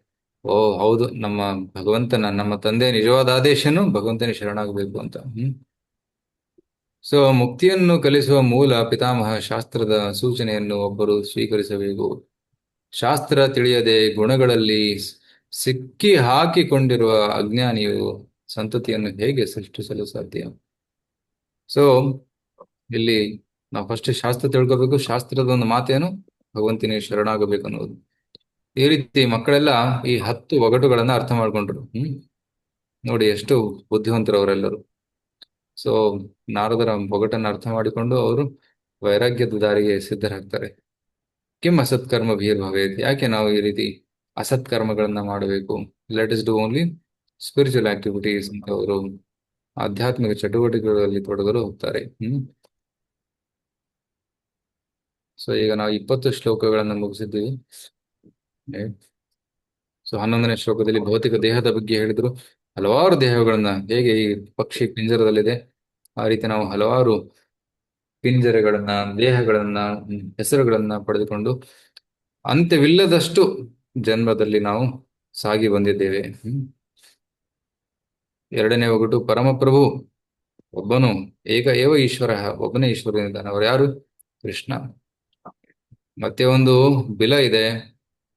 ಓ ಹೌದು, ನಮ್ಮ ತಂದೆ ನಿಜವಾದ ಆದೇಶನು ಭಗವಂತನಿಗೆ ಶರಣಾಗಬೇಕು ಅಂತ. ಸೊ ಮುಕ್ತಿಯನ್ನು ಕಲಿಸುವ ಮೂಲ ಪಿತಾಮಹ ಶಾಸ್ತ್ರದ ಸೂಚನೆಯನ್ನು ಒಬ್ಬರು ಸ್ವೀಕರಿಸಬೇಕು. ಶಾಸ್ತ್ರ ತಿಳಿಯದೆ ಗುಣಗಳಲ್ಲಿ ಸಿಕ್ಕಿ ಹಾಕಿಕೊಂಡಿರುವ ಅಜ್ಞಾನಿಯು ಸಂತತಿಯನ್ನು ಹೇಗೆ ಸೃಷ್ಟಿಸಲು ಸಾಧ್ಯ? ಸೊ ಇಲ್ಲಿ ನಾವು ಫಸ್ಟ್ ಶಾಸ್ತ್ರ ತಿಳ್ಕೋಬೇಕು. ಶಾಸ್ತ್ರದ ಒಂದು ಮಾತೇನು? ಭಗವಂತನಿಗೆ ಶರಣಾಗಬೇಕು ಅನ್ನೋದು. ಈ ರೀತಿ ಮಕ್ಕಳೆಲ್ಲ ಈ 10 ಒಗಟುಗಳನ್ನ ಅರ್ಥ ಮಾಡ್ಕೊಂಡ್ರು. ನೋಡಿ ಎಷ್ಟು ಬುದ್ಧಿವಂತರು ಅವರೆಲ್ಲರೂ. ಸೊ ನಾರದರ ಒಗಟನ್ನು ಅರ್ಥ ಮಾಡಿಕೊಂಡು ಅವರು ವೈರಾಗ್ಯದ ದಾರಿಗೆ ಸಿದ್ಧರಾಗ್ತಾರೆ. ಕಿಂ ಅಸತ್ಕರ್ಮ ಭವೇತ್. ಯಾಕೆ ನಾವು ಈ ರೀತಿ ಅಸತ್ಕರ್ಮಗಳನ್ನ ಮಾಡಬೇಕು? Let us do only spiritual activities ಅಂತ ಅವರು ಆಧ್ಯಾತ್ಮಿಕ ಚಟುವಟಿಕೆಗಳಲ್ಲಿ ತೊಡಗಲು ಹೋಗ್ತಾರೆ. ಸೊ ಈಗ ನಾವು 20 ಶ್ಲೋಕಗಳನ್ನ ಮುಗಿಸಿದ್ದೀವಿ. ಸೊ 11ನೇ ಶ್ಲೋಕದಲ್ಲಿ ಭೌತಿಕ ದೇಹದ ಬಗ್ಗೆ ಹೇಳಿದ್ರು. ಹಲವಾರು ದೇಹಗಳನ್ನ, ಹೇಗೆ ಈ ಪಕ್ಷಿ ಪಿಂಜರದಲ್ಲಿದೆ ಆ ರೀತಿ ನಾವು ಹಲವಾರು ಪಿಂಜರಗಳನ್ನ, ದೇಹಗಳನ್ನ, ಹೆಸರುಗಳನ್ನ ಪಡೆದುಕೊಂಡು ಅಂತ್ಯವಿಲ್ಲದಷ್ಟು ಜನ್ಮದಲ್ಲಿ ನಾವು ಸಾಗಿ ಬಂದಿದ್ದೇವೆ. 2ನೇ ಒಗಟು ಪರಮಪ್ರಭು ಒಬ್ಬನು, ಏಕ ಏವ ಈಶ್ವರ, ಒಬ್ಬನೇ ಈಶ್ವರನಿದ್ದಾನೆ. ಅವರು ಯಾರು? ಕೃಷ್ಣ. ಮತ್ತೆ ಒಂದು ಬಿಲ ಇದೆ,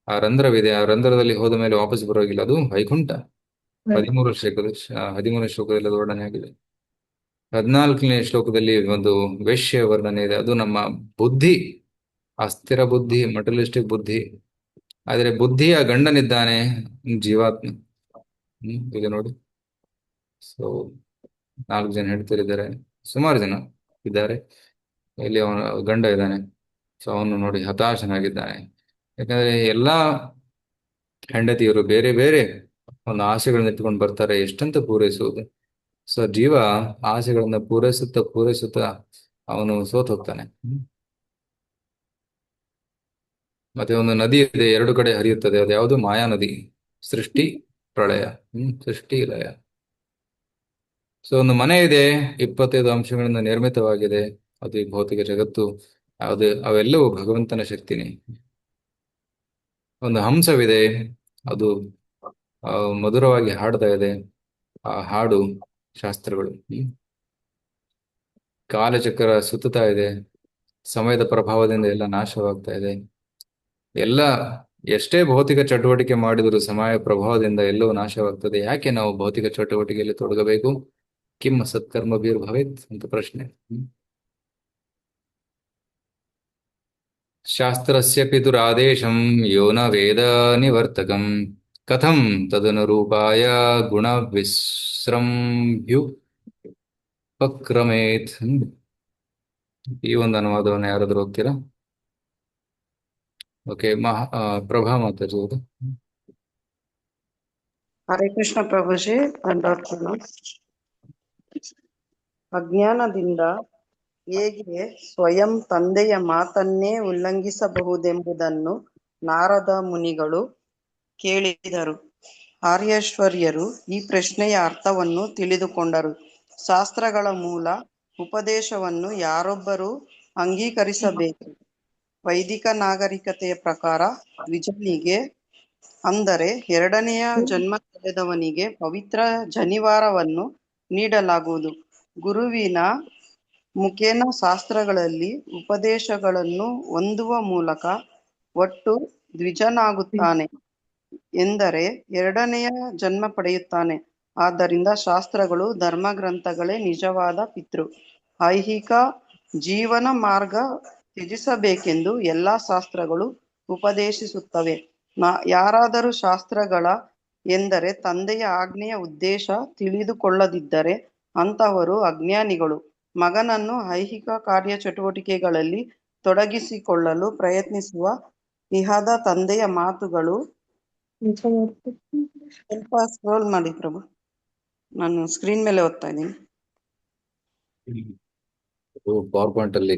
ಆ ರಂಧ್ರವಿದೆ, ಆ ರಂಧ್ರದಲ್ಲಿ ಹೋದ ಮೇಲೆ ವಾಪಸ್ ಬರೋಗಿಲ್ಲ, ಅದು ವೈಕುಂಠ. 13ನೇ ಶ್ಲೋಕದಲ್ಲಿ ಅದು ವರ್ಣನೆ ಆಗಿದೆ. 14ನೇ ಶ್ಲೋಕದಲ್ಲಿ ಒಂದು ವೇಶ್ಯ ವರ್ಣನೆ ಇದೆ, ಅದು ನಮ್ಮ ಬುದ್ಧಿ, ಅಸ್ಥಿರ ಬುದ್ಧಿ, ಮಟಲಿಸ್ಟಿಕ್ ಬುದ್ಧಿ. ಆದರೆ ಬುದ್ಧಿಯ ಗಂಡನಿದ್ದಾನೆ ಜೀವಾತ್ಮ. ಈಗ ನೋಡಿ, ಸೊ 4 ಜನ ಹೆಂಡತಿಯರಿದ್ದಾರೆ, ಸುಮಾರು ಜನ ಇದ್ದಾರೆ. ಇಲ್ಲಿ ಅವನ ಗಂಡ ಇದ್ದಾನೆ. ಸೊ ಅವನು ನೋಡಿ ಹತಾಶನಾಗಿದ್ದಾನೆ. ಯಾಕಂದ್ರೆ ಎಲ್ಲಾ ಹೆಂಡತಿಯರು ಬೇರೆ ಬೇರೆ ಒಂದು ಆಸೆಗಳನ್ನ ಇಟ್ಕೊಂಡು ಬರ್ತಾರೆ, ಎಷ್ಟಂತ ಪೂರೈಸುವುದು. ಸೊ ಜೀವ ಆಸೆಗಳನ್ನ ಪೂರೈಸುತ್ತಾ ಅವನು ಸೋತ್ ಹೋಗ್ತಾನೆ. ಮತ್ತೆ ಒಂದು ನದಿ ಇದೆ, 2 ಕಡೆ ಹರಿಯುತ್ತದೆ, ಅದು ಯಾವುದು? ಮಾಯಾ ನದಿ. ಸೃಷ್ಟಿ ಪ್ರಳಯ, ಸೃಷ್ಟಿ ಲಯ. ಸೊ ಒಂದು ಮನೆ ಇದೆ, 25 ಅಂಶಗಳಿಂದ ನಿರ್ಮಿತವಾಗಿದೆ, ಅದು ಈ ಭೌತಿಕ ಜಗತ್ತು. ಅವೆಲ್ಲವೂ ಭಗವಂತನ ಶಕ್ತಿನೇ. ಒಂದು ಹಂಸವಿದೆ, ಅದು ಮಧುರವಾಗಿ ಹಾಡ್ತಾ ಇದೆ, ಆ ಹಾಡು ಶಾಸ್ತ್ರಗಳು. ಕಾಲಚಕ್ರ ಸುತ್ತುತ್ತಾ ಇದೆ, ಸಮಯದ ಪ್ರಭಾವದಿಂದ ಎಲ್ಲ ನಾಶವಾಗ್ತಾ ಇದೆ. ಎಲ್ಲ ಎಷ್ಟೇ ಭೌತಿಕ ಚಟುವಟಿಕೆ ಮಾಡಿದರೂ ಸಮಯ ಪ್ರಭಾವದಿಂದ ಎಲ್ಲವೂ ನಾಶವಾಗ್ತದೆ. ಯಾಕೆ ನಾವು ಭೌತಿಕ ಚಟುವಟಿಕೆಯಲ್ಲಿ ತೊಡಗಬೇಕು? ಕಿಂ ಸತ್ಕರ್ಮ ಭವೇತ್ ಅಂತ ಪ್ರಶ್ನೆ. ಶಾಸ್ತ್ರಸ್ಯ ಪಿತುರಾದೇಶಂ ಯೋ ನ ವೇದ ನಿವರ್ತಕಂ ಕಥಂ ತದನುರೂಪಾಯ ಗುಣ ವಿಸ್ರಂಭ್ಯುಪಕ್ರಮೇತ್. ಈ ಒಂದು ಅನುವಾದವನ್ನು ಯಾರಾದ್ರೂ ಹೋಗ್ತೀರಾ? ಓಕೆ, ಪ್ರಭಾ ಮಾತಾಜಿ ಅವರು. ಹರೇ ಕೃಷ್ಣ ಪ್ರಭುಜಿ, ದಂಡೋತ್ಸವ. ಅಜ್ಞಾನದಿಂದ ಹೇಗೆ ಸ್ವಯಂ ತಂದೆಯ ಮಾತನ್ನೇ ಉಲ್ಲಂಘಿಸಬಹುದೆಂಬುದನ್ನು ನಾರದ ಮುನಿಗಳು ಕೇಳಿದರು. ಆರ್ಯೇಶ್ವರ್ಯರು ಈ ಪ್ರಶ್ನೆಯ ಅರ್ಥವನ್ನು ತಿಳಿದುಕೊಂಡರು. ಶಾಸ್ತ್ರಗಳ ಮೂಲ ಉಪದೇಶವನ್ನು ಯಾರೊಬ್ಬರೂ ಅಂಗೀಕರಿಸಬೇಕು. ವೈದಿಕ ನಾಗರಿಕತೆಯ ಪ್ರಕಾರ ದ್ವಿಜನಿಗೆ, ಅಂದರೆ ಎರಡನೆಯ ಜನ್ಮ ತಳೆದವನಿಗೆ ಪವಿತ್ರ ಜನಿವಾರವನ್ನು ನೀಡಲಾಗುವುದು. ಗುರುವಿನ ಮುಖೇನ ಶಾಸ್ತ್ರಗಳಲ್ಲಿ ಉಪದೇಶಗಳನ್ನು ಹೊಂದುವ ಮೂಲಕ ಒಟ್ಟು ದ್ವಿಜನಾಗುತ್ತಾನೆ, ಎಂದರೆ ಎರಡನೆಯ ಜನ್ಮ ಪಡೆಯುತ್ತಾನೆ. ಆದ್ದರಿಂದ ಶಾಸ್ತ್ರಗಳು ಧರ್ಮಗ್ರಂಥಗಳೇ ನಿಜವಾದ ಪಿತೃ. ಐಹಿಕ ಜೀವನ ಮಾರ್ಗ ತ್ಯಜಿಸಬೇಕೆಂದು ಎಲ್ಲಾ ಶಾಸ್ತ್ರಗಳು ಉಪದೇಶಿಸುತ್ತವೆ. ಯಾರಾದರೂ ಶಾಸ್ತ್ರಗಳ ಎಂದರೆ ತಂದೆಯ ಆಜ್ಞೆಯ ಉದ್ದೇಶ ತಿಳಿದುಕೊಳ್ಳದಿದ್ದರೆ ಅಂತಹವರು ಅಜ್ಞಾನಿಗಳು. ಮಗನನ್ನು ಐಹಿಕ ಕಾರ್ಯಚಟುವಟಿಕೆಗಳಲ್ಲಿ ತೊಡಗಿಸಿಕೊಳ್ಳಲು ಪ್ರಯತ್ನಿಸುವ ಇಹದ ತಂದೆಯ ಮಾತುಗಳು. ಸ್ವಲ್ಪ ಸ್ಕ್ರೋಲ್ ಮಾಡಿ ಪ್ರಭು, ನಾನು ಸ್ಕ್ರೀನ್ ಮೇಲೆ ಓದ್ತಾ ಇದ್ದೀನಿ. ಪವರ್ ಪಾಯಿಂಟ್ ಅಲ್ಲಿ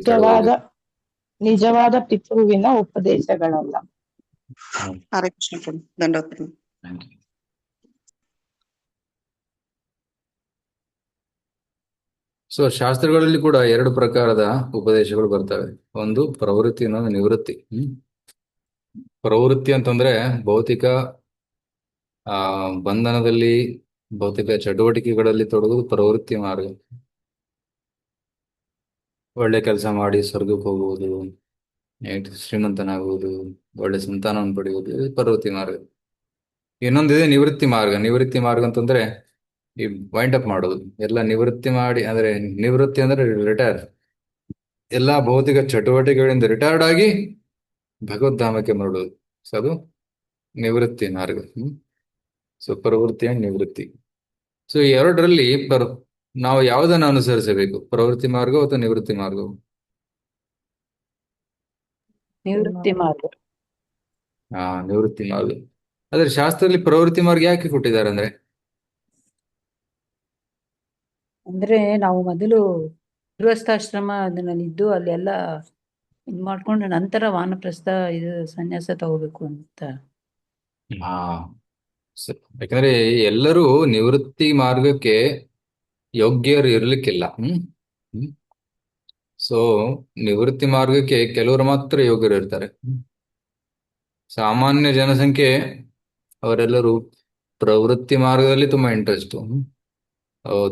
ನಿಜವಾದ ಪಿತೃವಿನ ಉಪದೇಶಗಳಲ್ಲ. ಹರೇ ಕೃಷ್ಣ ಪ್ರಭು, ದಂಡೋತ್ ಪ್ರಭು. ಸೊ ಶಾಸ್ತ್ರಗಳಲ್ಲಿ ಕೂಡ ಎರಡು ಪ್ರಕಾರದ ಉಪದೇಶಗಳು ಬರ್ತವೆ. ಒಂದು ಪ್ರವೃತ್ತಿ, ಇನ್ನೊಂದು ನಿವೃತ್ತಿ. ಪ್ರವೃತ್ತಿ ಅಂತಂದ್ರೆ ಭೌತಿಕ ಬಂಧನದಲ್ಲಿ, ಭೌತಿಕ ಚಟುವಟಿಕೆಗಳಲ್ಲಿ ತೊಡಗುವುದು ಪ್ರವೃತ್ತಿ ಮಾರ್ಗ. ಒಳ್ಳೆ ಕೆಲಸ ಮಾಡಿ ಸ್ವರ್ಗಕ್ಕೆ ಹೋಗುವುದು, ಶ್ರೀಮಂತನಾಗುವುದು, ಒಳ್ಳೆ ಸಂತಾನವನ್ನು ಪಡೆಯುವುದು, ಇದು ಪ್ರವೃತ್ತಿ ಮಾರ್ಗ. ಇನ್ನೊಂದಿದೆ ನಿವೃತ್ತಿ ಮಾರ್ಗ. ನಿವೃತ್ತಿ ಮಾರ್ಗ ಅಂತಂದ್ರೆ ಈ ವೈಂಡ್ ಅಪ್ ಮಾಡೋದು, ಎಲ್ಲ ನಿವೃತ್ತಿ ಮಾಡಿ, ಅಂದ್ರೆ ನಿವೃತ್ತಿ ಅಂದ್ರೆ ರಿಟೈರ್, ಎಲ್ಲಾ ಭೌತಿಕ ಚಟುವಟಿಕೆಗಳಿಂದ ರಿಟೈರ್ಡ್ ಆಗಿ ಭಗವದ್ಧಾಮಕ್ಕೆ ಮರಳುವುದು. ಸೊ ಅದು ನಿವೃತ್ತಿ ಮಾರ್ಗ. ಸೊ ಪ್ರವೃತ್ತಿ ಅಂಡ್ ನಿವೃತ್ತಿ. ಸೊ ಈ ಎರಡರಲ್ಲಿ ನಾವು ಯಾವುದನ್ನು ಅನುಸರಿಸಬೇಕು, ಪ್ರವೃತ್ತಿ ಮಾರ್ಗ ಅಥವಾ ನಿವೃತ್ತಿ ಮಾರ್ಗ? ನಿವೃತ್ತಿ ಮಾರ್ಗ. ನಿವೃತ್ತಿ ಮಾರ್ಗ. ಆದ್ರೆ ಶಾಸ್ತ್ರದಲ್ಲಿ ಪ್ರವೃತ್ತಿ ಮಾರ್ಗ ಯಾಕೆ ಕೊಟ್ಟಿದ್ದಾರೆ ಅಂದ್ರೆ, ಅಂದ್ರೆ ನಾವು ಮೊದಲು ಗೃಹಸ್ಥಾಶ್ರಮ ಅದನ್ನಲ್ಲಿದ್ದು ಅಲ್ಲೆಲ್ಲ ಇದ್ ಮಾಡ್ಕೊಂಡು ನಂತರ ವಾನಪ್ರಸ್ಥ ಇದು ಸನ್ಯಾಸ ತಗೋಬೇಕು ಅಂತ. ಯಾಕಂದ್ರೆ ಎಲ್ಲರೂ ನಿವೃತ್ತಿ ಮಾರ್ಗಕ್ಕೆ ಯೋಗ್ಯರು ಇರ್ಲಿಕ್ಕಿಲ್ಲ. ಸೊ ನಿವೃತ್ತಿ ಮಾರ್ಗಕ್ಕೆ ಕೆಲವರು ಮಾತ್ರ ಯೋಗ್ಯರು ಇರ್ತಾರೆ. ಸಾಮಾನ್ಯ ಜನಸಂಖ್ಯೆ ಅವರೆಲ್ಲರೂ ಪ್ರವೃತ್ತಿ ಮಾರ್ಗದಲ್ಲಿ ತುಂಬಾ ಇಂಟ್ರೆಸ್ಟ್.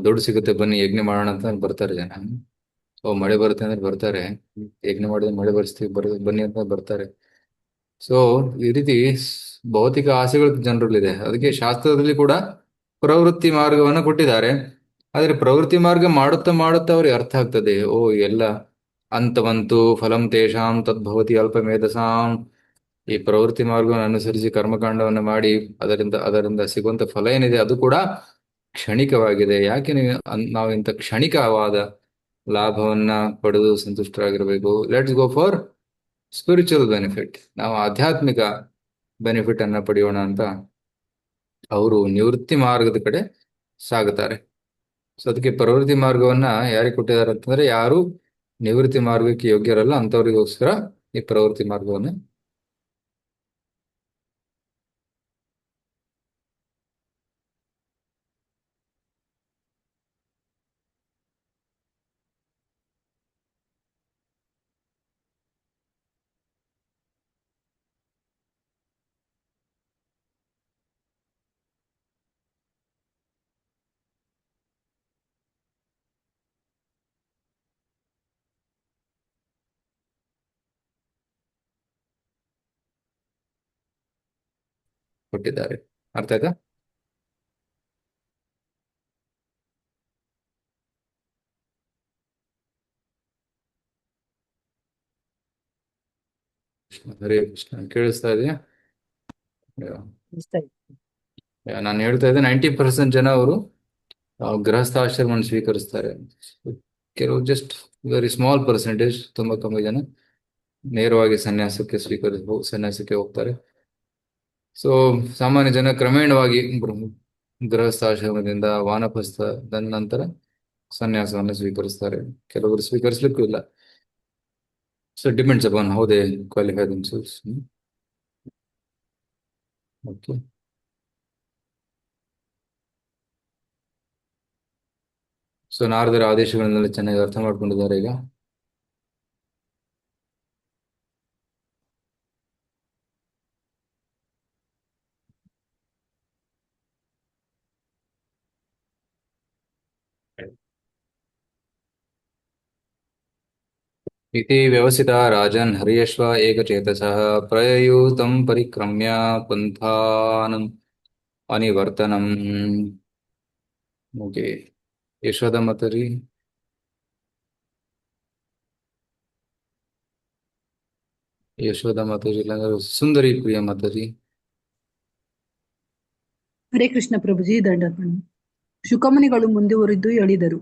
ದುಡ್ಡು ಸಿಗುತ್ತೆ ಬನ್ನಿ ಯಜ್ಞ ಮಾಡೋಣ ಅಂತ ಬರ್ತಾರೆ ಜನ. ಮಳೆ ಬರುತ್ತೆ ಅಂದ್ರೆ ಬರ್ತಾರೆ, ಯಜ್ಞ ಮಾಡಿದ್ರೆ ಮಳೆ ಬರ್ಸ್ತೀವಿ ಬನ್ನಿ ಅಂತ ಬರ್ತಾರೆ. ಸೊ ಈ ರೀತಿ ಭೌತಿಕ ಆಸೆಗಳು ಜನರಲ್ಲಿದೆ. ಅದಕ್ಕೆ ಶಾಸ್ತ್ರದಲ್ಲಿ ಕೂಡ ಪ್ರವೃತ್ತಿ ಮಾರ್ಗವನ್ನು ಕೊಟ್ಟಿದ್ದಾರೆ. ಆದ್ರೆ ಪ್ರವೃತ್ತಿ ಮಾರ್ಗ ಮಾಡುತ್ತಾ ಮಾಡುತ್ತಾ ಅವ್ರಿಗೆ ಅರ್ಥ ಆಗ್ತದೆ, ಎಲ್ಲ ಅಂತವಂತೂ ಫಲಂ ತೇಷಾಂ ತದ್ಭವತಿ ಅಲ್ಪಮೇಧಸಾಂ. ಈ ಪ್ರವೃತ್ತಿ ಮಾರ್ಗವನ್ನು ಅನುಸರಿಸಿ ಕರ್ಮಕಾಂಡವನ್ನು ಮಾಡಿ ಅದರಿಂದ ಸಿಗುವಂತ ಫಲ ಏನಿದೆ ಅದು ಕೂಡ ಕ್ಷಣಿಕವಾಗಿದೆ. ಯಾಕೆ ನಾವು ಇಂಥ ಕ್ಷಣಿಕವಾದ ಲಾಭವನ್ನ ಪಡೆದು ಸಂತುಷ್ಟರಾಗಿರ್ಬೇಕು? Let's go for spiritual benefit. ನಾವು ಆಧ್ಯಾತ್ಮಿಕ ಬೆನಿಫಿಟ್ ಅನ್ನ ಪಡೆಯೋಣ ಅಂತ ಅವರು ನಿವೃತ್ತಿ ಮಾರ್ಗದ ಕಡೆ ಸಾಗುತ್ತಾರೆ. ಸೊ ಅದಕ್ಕೆ ಪ್ರವೃತ್ತಿ ಮಾರ್ಗವನ್ನ ಯಾರಿಗೆ ಕೊಟ್ಟಿದ್ದಾರೆ ಅಂತಂದ್ರೆ, ಯಾರು ನಿವೃತ್ತಿ ಮಾರ್ಗಕ್ಕೆ ಯೋಗ್ಯರಲ್ಲ ಅಂತವರಿಗೋಸ್ಕರ ಈ ಪ್ರವೃತ್ತಿ ಮಾರ್ಗವನ್ನು ಕೊಟ್ಟಿದ್ದಾರೆ. ಅರ್ಥ ಆಯ್ತಾ? ಹರೇ ಕೃಷ್ಣ. ಕೇಳಿಸ್ತಾ ಇದೆಯಾ? ನಾನು ಹೇಳ್ತಾ ಇದ್ದೆ 90% ಜನ ಅವರು ಗೃಹಸ್ಥಾಶ್ರಮವನ್ನು ಸ್ವೀಕರಿಸ್ತಾರೆ. ಕೆಲವು ಜಸ್ಟ್ ವೆರಿ ಸ್ಮಾಲ್ ಪರ್ಸೆಂಟೇಜ್, ತುಂಬಾ ಕಮ್ಮಿ ಜನ ನೇರವಾಗಿ ಸನ್ಯಾಸಕ್ಕೆ ಹೋಗ್ತಾರೆ. ಸೊ ಸಾಮಾನ್ಯ ಜನ ಕ್ರಮೇಣವಾಗಿ ಗೃಹಸ್ಥಾಶ್ರಮದಿಂದ ವಾನಪ್ರಸ್ಥ ನಂತರ ಸನ್ಯಾಸವನ್ನು ಸ್ವೀಕರಿಸ್ತಾರೆ. ಕೆಲವರು ಸ್ವೀಕರಿಸಲಿಕ್ಕೂ ಇಲ್ಲ. So depends upon how they qualify themselves. Okay. So ನಾರದರ ಆದೇಶಗಳನ್ನೆಲ್ಲ ಚೆನ್ನಾಗಿ ಅರ್ಥ ಮಾಡ್ಕೊಂಡಿದ್ದಾರೆ ಈಗ. इति व्यवसिता राजन् हर्यश्व एकचेतसः प्रययूतं परिक्रम्य पन्थानम् अनिवर्तनम्. ओके. यशोदा माताजी. ಯಶೋಧ ಮಾತಾಜಿ ಇಲ್ಲಾಂದ್ರೆ ಸುಂದರಿ ಪ್ರಿಯ ಮಾತಾಜಿ. ಹರೇ ಕೃಷ್ಣ ಪ್ರಭುಜಿ ದಂಡಪಣ. ಶುಕಮುನಿಗಳು ಮುಂದುವರಿದು ಹೇಳಿದರು,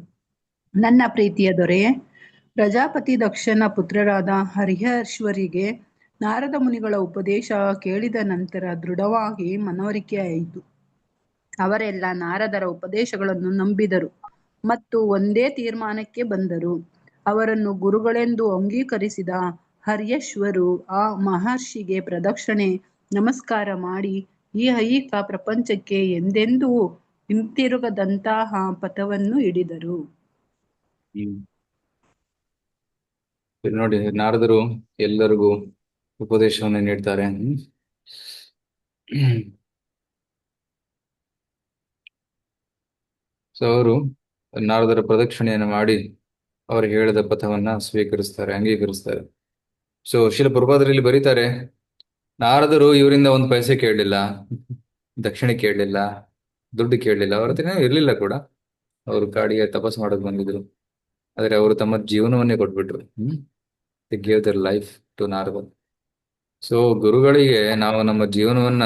ನನ್ನ ಪ್ರೀತಿಯ ದೊರೆಯೇ, ಪ್ರಜಾಪತಿ ದಕ್ಷನ ಪುತ್ರರಾದ ಹರಿಹರ್ಶ್ವರಿಗೆ ನಾರದ ಮುನಿಗಳ ಉಪದೇಶ ಕೇಳಿದ ನಂತರ ದೃಢವಾಗಿ ಮನವರಿಕೆಯಾಯಿತು. ಅವರೆಲ್ಲ ನಾರದರ ಉಪದೇಶಗಳನ್ನು ನಂಬಿದರು ಮತ್ತು ಒಂದೇ ತೀರ್ಮಾನಕ್ಕೆ ಬಂದರು. ಅವರನ್ನು ಗುರುಗಳೆಂದು ಅಂಗೀಕರಿಸಿದ ಹರ್ಯಶ್ವರು ಆ ಮಹರ್ಷಿಗೆ ಪ್ರದಕ್ಷಿಣೆ ನಮಸ್ಕಾರ ಮಾಡಿ ಈ ಐಹಿಕ ಪ್ರಪಂಚಕ್ಕೆ ಎಂದೆಂದೂ ಹಿಂತಿರುಗದಂತಹ ಪಥವನ್ನು ಹಿಡಿದರು. ನೋಡಿ, ನಾರದರು ಎಲ್ಲರಿಗೂ ಉಪದೇಶವನ್ನು ನೀಡ್ತಾರೆ. ಸೊ ಅವರು ನಾರದರ ಪ್ರದಕ್ಷಿಣೆಯನ್ನು ಮಾಡಿ ಅವರು ಹೇಳಿದ ಪಥವನ್ನ ಸ್ವೀಕರಿಸ್ತಾರೆ, ಅಂಗೀಕರಿಸ್ತಾರೆ. ಸೊ ಶಿಲ ಪ್ರಭುಪಾದರಲ್ಲಿ ಬರೀತಾರೆ, ನಾರದರು ಇವರಿಂದ ಒಂದು ಪೈಸೆ ಕೇಳಲಿಲ್ಲ, ದಕ್ಷಿಣೆ ಕೇಳಲಿಲ್ಲ, ದುಡ್ಡು ಕೇಳಲಿಲ್ಲ, ಅವ್ರ ಹತ್ರ ಇರ್ಲಿಲ್ಲ ಕೂಡ. ಅವರು ಕಾಡಿಗೆ ತಪಸ್ ಮಾಡೋದು ಬಂದಿದ್ರು, ಆದ್ರೆ ಅವರು ತಮ್ಮ ಜೀವನವನ್ನೇ ಕೊಟ್ಬಿಟ್ರು. They gave their life to Narada. So ಗುರುಗಳಿಗೆ ನಾವು ನಮ್ಮ ಜೀವನವನ್ನ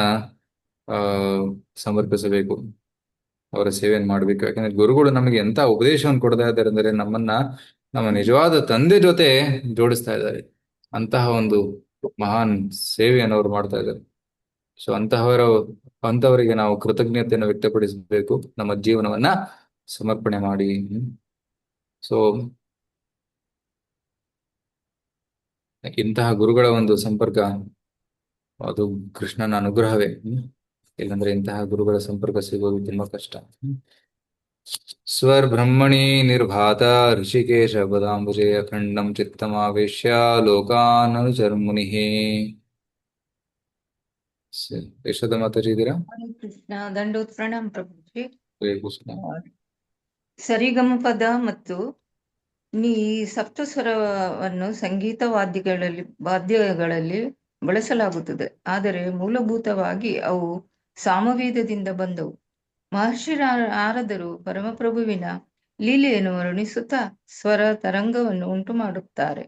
ಸಮರ್ಪಿಸಬೇಕು, ಅವರ ಸೇವೆಯನ್ನು ಮಾಡಬೇಕು. ಯಾಕಂದ್ರೆ ಗುರುಗಳು ನಮಗೆ ಎಂತ ಉಪದೇಶವನ್ನು ಕೊಡ್ತಾ ಇದ್ದಾರೆ ಅಂದ್ರೆ ನಮ್ಮನ್ನ ನಮ್ಮ ನಿಜವಾದ ತಂದೆ ಜೊತೆ ಜೋಡಿಸ್ತಾ ಇದ್ದಾರೆ. ಅಂತಹ ಒಂದು ಮಹಾನ್ ಸೇವೆಯನ್ನು ಅವರು ಮಾಡ್ತಾ ಇದ್ದಾರೆ. ಸೊ ಅಂತವರಿಗೆ ನಾವು ಕೃತಜ್ಞತೆಯನ್ನು ವ್ಯಕ್ತಪಡಿಸಬೇಕು, ನಮ್ಮ ಜೀವನವನ್ನ ಸಮರ್ಪಣೆ ಮಾಡಿ. ಸೊ ಇಂತಹ ಗುರುಗಳ ಒಂದು ಸಂಪರ್ಕ ಅದು ಕೃಷ್ಣನ ಅನುಗ್ರಹವೇ. ಇಲ್ಲಾಂದ್ರೆ ಇಂತಹ ಗುರುಗಳ ಸಂಪರ್ಕ ಸಿಗೋದು ತುಂಬಾ ಕಷ್ಟ. ಸ್ವರ್ ಬ್ರಹ್ಮಣಿ ನಿರ್ಭಾತ ಋಷಿಕೇಶ ಪದಾಂಬುಜೆ ಅಖಂಡಂ ಚಿತ್ತಮಾವೇಶ್ಯ ಲೋಕಾನುಚರ್ಮುನಿ. ಯಶೋಧ ಮಾತಾಜಿ ಇದ್ದೀರಾ? ಹರೇ ಕೃಷ್ಣ. ದಂಡೋತ್ ಪ್ರಣಾಮ್ ಪ್ರಭುಜಿ. ಹರೇ ಕೃಷ್ಣ. ಸರಿಗಮಪದ ಮತ್ತು ಈ ಸಪ್ತಸ್ವರವನ್ನು ಸಂಗೀತ ವಾದ್ಯಗಳಲ್ಲಿ ಬಳಸಲಾಗುತ್ತದೆ, ಆದರೆ ಮೂಲಭೂತವಾಗಿ ಅವು ಸಾಮವೇದದಿಂದ ಬಂದವು. ಮಹರ್ಷಿ ನಾರದರು ಪರಮಪ್ರಭುವಿನ ಲೀಲೆಯನ್ನು ವರ್ಣಿಸುತ್ತಾ ಸ್ವರ ತರಂಗವನ್ನು ಉಂಟು ಮಾಡುತ್ತಾರೆ.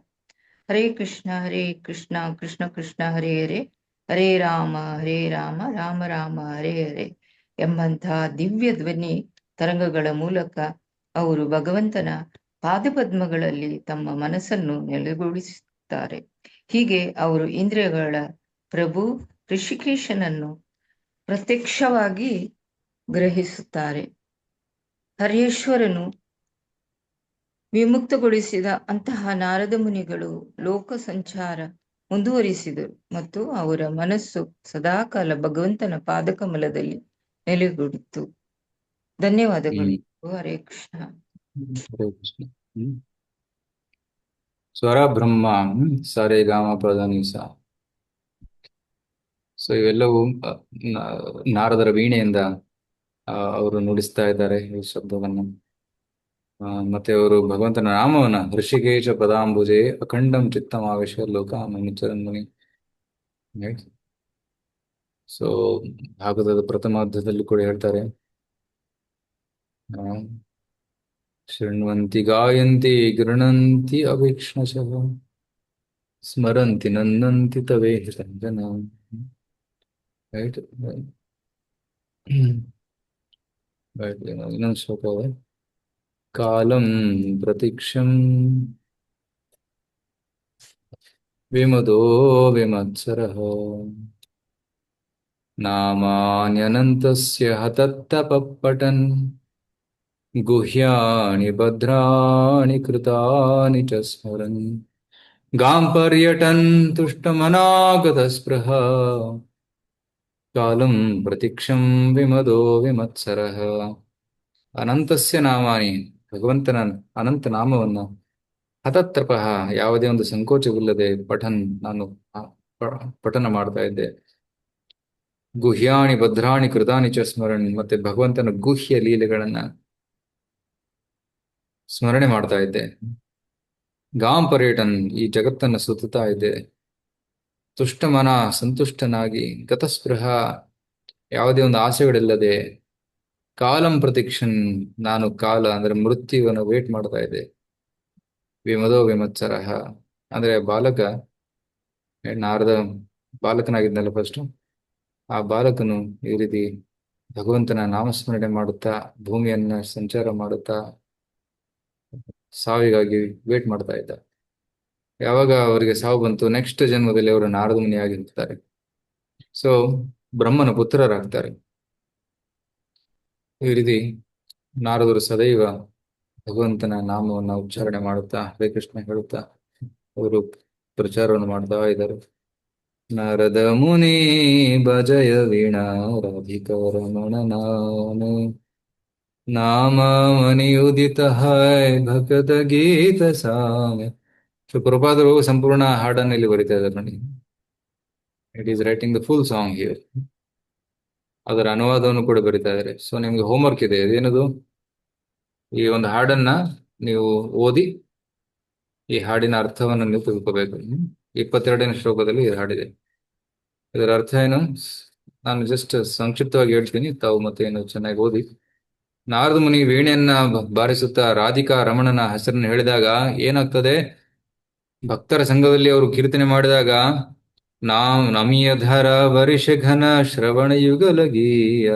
ಹರೇ ಕೃಷ್ಣ ಕೃಷ್ಣ ಕೃಷ್ಣ ಹರೇ ಹರೇ, ಹರೇ ರಾಮ ರಾಮ ರಾಮ ಹರೇ ಹರೇ ಎಂಬಂತಹ ದಿವ್ಯ ಧ್ವನಿ ತರಂಗಗಳ ಮೂಲಕ ಅವರು ಭಗವಂತನ ಪಾದಪದ್ಮಗಳಲ್ಲಿ ತಮ್ಮ ಮನಸ್ಸನ್ನು ನೆಲೆಗೊಳಿಸುತ್ತಾರೆ. ಹೀಗೆ ಅವರು ಇಂದ್ರಿಯಗಳ ಪ್ರಭು ಋಷಿಕೇಶನನ್ನು ಪ್ರತ್ಯಕ್ಷವಾಗಿ ಗ್ರಹಿಸುತ್ತಾರೆ. ಹರೇಶ್ವರನು ವಿಮುಕ್ತಗೊಳಿಸಿದ ಅಂತಹ ನಾರದ ಮುನಿಗಳು ಲೋಕ ಸಂಚಾರ ಮುಂದುವರಿಸಿದರು ಮತ್ತು ಅವರ ಮನಸ್ಸು ಸದಾಕಾಲ ಭಗವಂತನ ಪಾದಕಮಲದಲ್ಲಿ ನೆಲೆಗೊಳ್ಳಿತು. ಧನ್ಯವಾದಗಳು. ಹರೇ ಕೃಷ್ಣ. ಹರೇ ಕೃಷ್ಣ. ಸ್ವರ ಬ್ರಹ್ಮ ಸರೆ ಗಾಮ ಪದನಿಸ. ಸೊ ಇವೆಲ್ಲವೂ ನಾರದರ ವೀಣೆಯಿಂದ ಅವರು ನುಡಿಸ್ತಾ ಇದ್ದಾರೆ ಈ ಶಬ್ದವನ್ನು. ಮತ್ತೆ ಅವರು ಭಗವಂತನ ನಾಮವನ್ನ ಋಷಿಕೇಶ ಪದಾಂಬುಜೆ ಅಖಂಡಂ ಚಿತ್ತಮಾವೇಶ ಲೋಕ ಮುನಿ. ಸೊ ಭಾಗವತದ ಪ್ರಥಮಾರ್ಧದಲ್ಲಿ ಕೂಡ ಹೇಳ್ತಾರೆ, ಶೃಣ್ವಂತಿ ಗಾಯಂತಿ ಗೃಣಂತಿ ಅವೇಕ್ಷಣಶಃ ಸ್ಮರಂತಿ ನಂದಂತಿ ತವೇ ರಂಜನ. ರೈಟ್. ಇನ್ನೊಂದು ಶ್ಲೋಕ ಇದೆ, ಕಾಲಂ ಪ್ರತೀಕ್ಷಂ ವಿಮದೋ ವಿಮತ್ಸರಃ नामान्यनन्तस्य हतत्तपः गुह्यानि भद्राणि कृतानि च स्मरन् गां पर्यटन् तुष्टमनागतस्पृहा कालं प्रतीक्षं विमदो ವಿಮತ್ಸರಃ. ಅನಂತಸ್ಯ ನಾಮಾನಿ, ಭಗವಂತನ ಅನಂತ ನಾಮವನ್ನು ಹತತ್ರಪಃ ಯಾವುದೇ ಒಂದು ಸಂಕೋಚವಿಲ್ಲದೆ ನಾನು ಪಠನ ಮಾಡ್ತಾ ಇದ್ದೆ. ಗುಹ್ಯಾಣಿ ಭದ್ರಾಣಿ ಕೃತಾನಿ ಚ ಸ್ಮರಣ್, ಮತ್ತೆ ಭಗವಂತನ ಗುಹ್ಯ ಲೀಲೆಗಳನ್ನ ಸ್ಮರಣೆ ಮಾಡ್ತಾ ಇದ್ದೆ. ಗಾಂ ಪರ್ಯಟನ್, ಈ ಜಗತ್ತನ್ನು ಸುತ್ತುತ್ತಾ ಇದ್ದೆ. ತುಷ್ಟಮನ, ಸಂತುಷ್ಟನಾಗಿ. ಗತಸ್ಪೃಹ, ಯಾವುದೇ ಒಂದು ಆಸೆಗಳಿಲ್ಲದೆ. ಕಾಲಂ ಪ್ರತೀಕ್ಷನ್, ನಾನು ಕಾಲ ಅಂದ್ರೆ ಮೃತ್ಯುವನ್ನು ವೇಟ್ ಮಾಡ್ತಾ ಇದ್ದೆ. ವಿಮದೋ ವಿಮತ್ಸರಃ, ಅಂದ್ರೆ ಬಾಲಕ, ನಾರದ ಬಾಲಕನಾಗಿದ್ನಲ್ಲ ಫಸ್ಟ್, ಆ ಬಾಲಕನು ಈ ರೀತಿ ಭಗವಂತನ ನಾಮಸ್ಮರಣೆ ಮಾಡುತ್ತಾ ಭೂಮಿಯನ್ನ ಸಂಚಾರ ಮಾಡುತ್ತಾ ಸಾವಿಗಾಗಿ ವೇಟ್ ಮಾಡ್ತಾ ಇದ್ದ. ಯಾವಾಗ ಅವರಿಗೆ ಸಾವು ಬಂತು, ನೆಕ್ಸ್ಟ್ ಜನ್ಮದಲ್ಲಿ ಅವರು ನಾರದ ಮುನಿಯಾಗಿರ್ತಾರೆ. ಸೊ ಬ್ರಹ್ಮನ ಪುತ್ರರಾಗ್ತಾರೆ. ಈ ರೀತಿ ನಾರದರು ಸದೈವ ಭಗವಂತನ ನಾಮವನ್ನು ಉಚ್ಚಾರಣೆ ಮಾಡುತ್ತಾ ಹರೇ ಕೃಷ್ಣ ಹೇಳುತ್ತಾ ಅವರು ಪ್ರಚಾರವನ್ನು ಮಾಡ್ತಾ ಇದ್ದಾರೆ. ನಾರದ ಮುನಿ ಭಜಯ ವೀಣಾ ರಾಧಿಕಾ ರಮಣ ನಾಮನಿ ಉದಿತ ಹಾಯ್ ಭಗತ ಗೀತ ಸಾಮ್ಯ. ಸೊ ಪ್ರಭಾದರು ಸಂಪೂರ್ಣ ಹಾಡನ್ನು ಇಲ್ಲಿ ಬರಿತಾ ಇದ್ದಾರೆ ನೋಡಿ. It is writing the full song here. ಅದರ ಅನುವಾದವನ್ನು ಕೂಡ ಬರಿತಾ ಇದ್ದಾರೆ. ಸೊ ನಿಮ್ಗೆ ಹೋಮ್ವರ್ಕ್ ಇದೆ. ಇದೇನದು, ಈ ಒಂದು ಹಾಡನ್ನ ನೀವು ಓದಿ ಈ ಹಾಡಿನ ಅರ್ಥವನ್ನು ನೀವು ತಿಳ್ಕೋಬೇಕು. 22ನೇ ಶ್ಲೋಕದಲ್ಲಿ ಈ ಹಾಡಿದೆ. ಇದರ ಅರ್ಥ ಏನು, ನಾನು ಜಸ್ಟ್ ಸಂಕ್ಷಿಪ್ತವಾಗಿ ಹೇಳ್ತೀನಿ, ತಾವು ಮತ್ತೆ ಏನು ಚೆನ್ನಾಗಿ ಓದಿ. ನಾರದ ಮುನಿ ವೀಣೆಯನ್ನ ಬಾರಿಸುತ್ತಾ ರಾಧಿಕಾ ರಮಣನ ಹೆಸರನ್ನು ಹೇಳಿದಾಗ ಏನಾಗ್ತದೆ, ಭಕ್ತರ ಸಂಘದಲ್ಲಿ ಅವರು ಕೀರ್ತನೆ ಮಾಡಿದಾಗ ನಮಿಯಧರ ವರಿಷ ಘನ ಶ್ರವಣ ಯುಗಲಗೀಯ,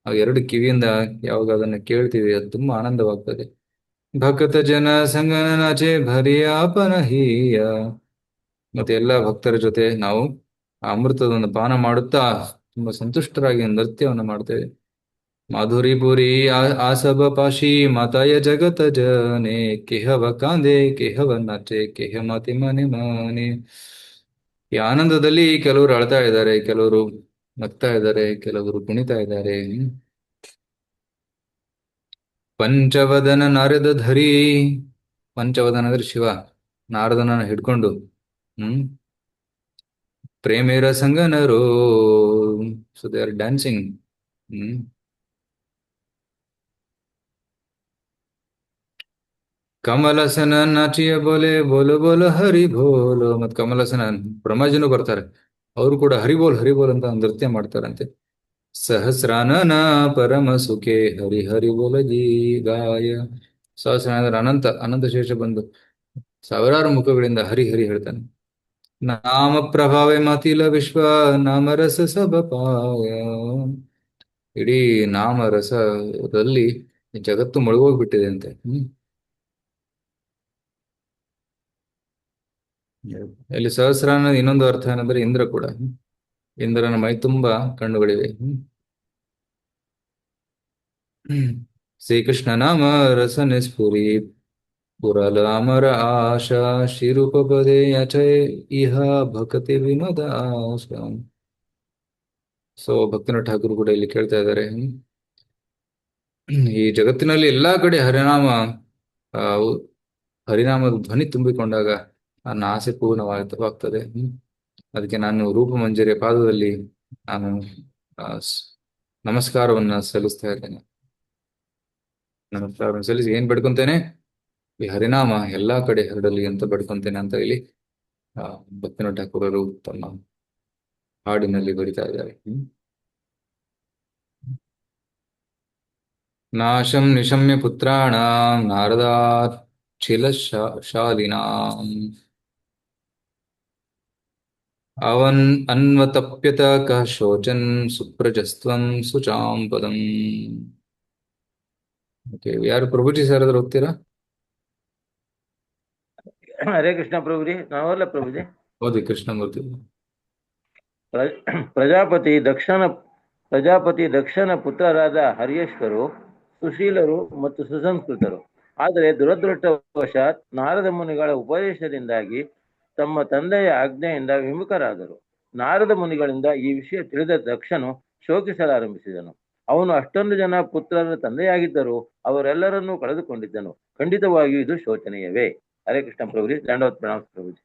ಆ ಎರಡು ಕಿವಿಯಿಂದ ಯಾವಾಗ ಅದನ್ನ ಕೇಳ್ತೀವಿ ಅದು ತುಂಬಾ ಆನಂದವಾಗ್ತದೆ. ಭಕ್ತ ಜನ ಸಂಗನಚೆ ಭರಿಯಾಪನಹೀಯ, ಮತ್ತೆ ಎಲ್ಲ ಭಕ್ತರ ಜೊತೆ ನಾವು ಆ ಅಮೃತವನ್ನು ಪಾನ ಮಾಡುತ್ತಾ ತುಂಬಾ ಸಂತುಷ್ಟರಾಗಿ ನೃತ್ಯವನ್ನು ಮಾಡ್ತೇವೆ. ಮಾಧುರಿ ಪುರಿ ಆಸಬ ಪಾಶಿ ಮಾತಾಯ ಜಗತ ಜನೆ ಕೆಹವ ಕಾಂದೆ ಕೆಹವ ನಾಚೆ ಕೆಹ ಮಾತಿ ಮನೆ ಮನೆ. ಈ ಆನಂದದಲ್ಲಿ ಕೆಲವರು ಅಳ್ತಾ ಇದ್ದಾರೆ, ಕೆಲವರು ನಗ್ತಾ ಇದ್ದಾರೆ, ಕೆಲವರು ಕುಣಿತಾ ಇದ್ದಾರೆ. ಪಂಚವದನ ನಾರದ ಧರಿ, ಪಂಚವದನ ಅಂದ್ರೆ ಶಿವ, ನಾರದನನ್ನು ಹಿಡ್ಕೊಂಡು ಪ್ರೇಮೇರ ಸಂಗನರೋ, ಸೊ ದೇ ಆರ್ ಡ್ಯಾನ್ಸಿಂಗ್. ಕಮಲಸನ ನಾಚಿಯ ಬೋಲೆ ಬೋಲು ಬೋಲು ಹರಿ ಬೋಲು. ಮತ್ ಕಮಲಸನ ಬ್ರಹ್ಮಜನು ಬರ್ತಾರೆ, ಅವರು ಕೂಡ ಹರಿಬೋಲ್ ಹರಿಬೋಲ್ ಅಂತ ನೃತ್ಯ ಮಾಡ್ತಾರಂತೆ. ಸಹಸ್ರಾನನ ಪರಮ ಸುಖೆ ಹರಿ ಹರಿ ಬೋಲ ಜೀ ಗಾಯ. ಸಹಸ್ರಾನ ಅನಂತ ಅನಂತ ಶೇಷ ಬಂದು ಸಾವಿರಾರು ಮುಖಗಳಿಂದ ಹರಿ ಹರಿ ಹೇಳ್ತಾನೆ. ನಾಮ ಪ್ರಭಾವೇ ಮತಿಲ ವಿಶ್ವ ನಾಮರಸ ಸಬಪಾಯ. ಇಡೀ ನಾಮರಸದಲ್ಲಿ ಜಗತ್ತು ಮುಳುಗೋಗ್ಬಿಟ್ಟಿದೆ ಅಂತೆ. ಇಲ್ಲಿ ಸಹಸ್ರಾನ ಇನ್ನೊಂದು ಅರ್ಥ ಏನಂದ್ರೆ ಇಂದ್ರ ಕೂಡ. ಇಂದ್ರನ ಮೈ ತುಂಬಾ ಕಣ್ಣುಗಳಿವೆ. ಶ್ರೀಕೃಷ್ಣ ನಾಮ ರಸನೆ ಸ್ಫುರಿ ಪುರಲ ಅಮರ ಆಶಾ ಶಿರೂಪ ಪದೇ ಅಚಯ ಇಹ ಭಕ್ತಿ ವಿನೋದ ಆಶಾ. ಸೊ ಭಕ್ತಿನಾಥ ಠಾಕೂರ್ ಕೂಡ ಇಲ್ಲಿ ಕೇಳ್ತಾ ಇದ್ದಾರೆ, ಈ ಜಗತ್ತಿನಲ್ಲಿ ಎಲ್ಲಾ ಕಡೆ ಹರಿನಾಮದ ಧ್ವನಿ ತುಂಬಿಕೊಂಡಾಗ ನನ್ನ ಆಸೆ ಪೂರ್ಣವಾಗ್ತದೆ. ಅದಕ್ಕೆ ನಾನು ರೂಪಮಂಜರಿಯ ಪಾದದಲ್ಲಿ ನಾನು ನಮಸ್ಕಾರವನ್ನ ಸಲ್ಲಿಸ್ತಾ ಇದ್ದೇನೆ. ನಮಸ್ಕಾರವನ್ನು ಸಲ್ಲಿಸಿ ಏನ್ ಬೇಡ್ಕೊಂತೇನೆ, ಈ ಹರಿನಾಮ ಎಲ್ಲಾ ಕಡೆ ಹರಡಲಿ ಅಂತ ಬೇಡ್ಕೊಂತೇನೆ ಅಂತ ಇಲ್ಲಿ ಭಕ್ತಿನಾಥ ಠಾಕೂರರು ತಮ್ಮ ಹಾಡಿನಲ್ಲಿ ಬರಿತಾ ಇದ್ದಾರೆ. ನಾಶಂ ನಿಶಮ್ಯ ಪುತ್ರಾಣಾಂ ನಾರದಾಚ್ಛಿಲ ಶಾಲಿನಾಂ ಅವನ್ ಅನ್ವತಪ್ಯತ ಕಃ ಶೋಚನ್ ಸುಪ್ರಜಸ್ತ್ವಂ ಸುಚಾಂ ಪದಂ. ಓಕೆ, ಯಾರು ಪ್ರಭುಜಿ ಸರ್ ಅದ್ರ ಹೋಗ್ತೀರಾ? ಹರೇ ಕೃಷ್ಣ ಪ್ರಭುಜಿ, ನಾವಲ್ಲ ಪ್ರಭುಜಿ. ಹೌದು, ಕೃಷ್ಣಮೂರ್ತಿ. ಪ್ರಜಾಪತಿ ದಕ್ಷನ ಪುತ್ರರಾದ ಹರ್ಯೇಶ್ವರು ಸುಶೀಲರು ಮತ್ತು ಸುಸಂಸ್ಕೃತರು. ಆದರೆ ದುರದೃಷ್ಟವಶಾತ್ ನಾರದ ಮುನಿಗಳ ಉಪದೇಶದಿಂದಾಗಿ ತಮ್ಮ ತಂದೆಯ ಆಜ್ಞೆಯಿಂದ ವಿಮುಖರಾದರು. ನಾರದ ಮುನಿಗಳಿಂದ ಈ ವಿಷಯ ತಿಳಿದ ದಕ್ಷನು ಶೋಕಿಸಲಾರಂಭಿಸಿದನು. ಅವನು ಅಷ್ಟೊಂದು ಜನ ಪುತ್ರರ ತಂದೆಯಾಗಿದ್ದರೂ ಅವರೆಲ್ಲರನ್ನೂ ಕಳೆದುಕೊಂಡಿದ್ದನು. ಖಂಡಿತವಾಗಿಯೂ ಇದು ಶೋಚನೀಯವೇ. ಹರೇ ಕೃಷ್ಣ ಪ್ರಭುಜಿ, ದಂಡವತ್ ಪ್ರಣಾಮ ಪ್ರಭುಜಿ.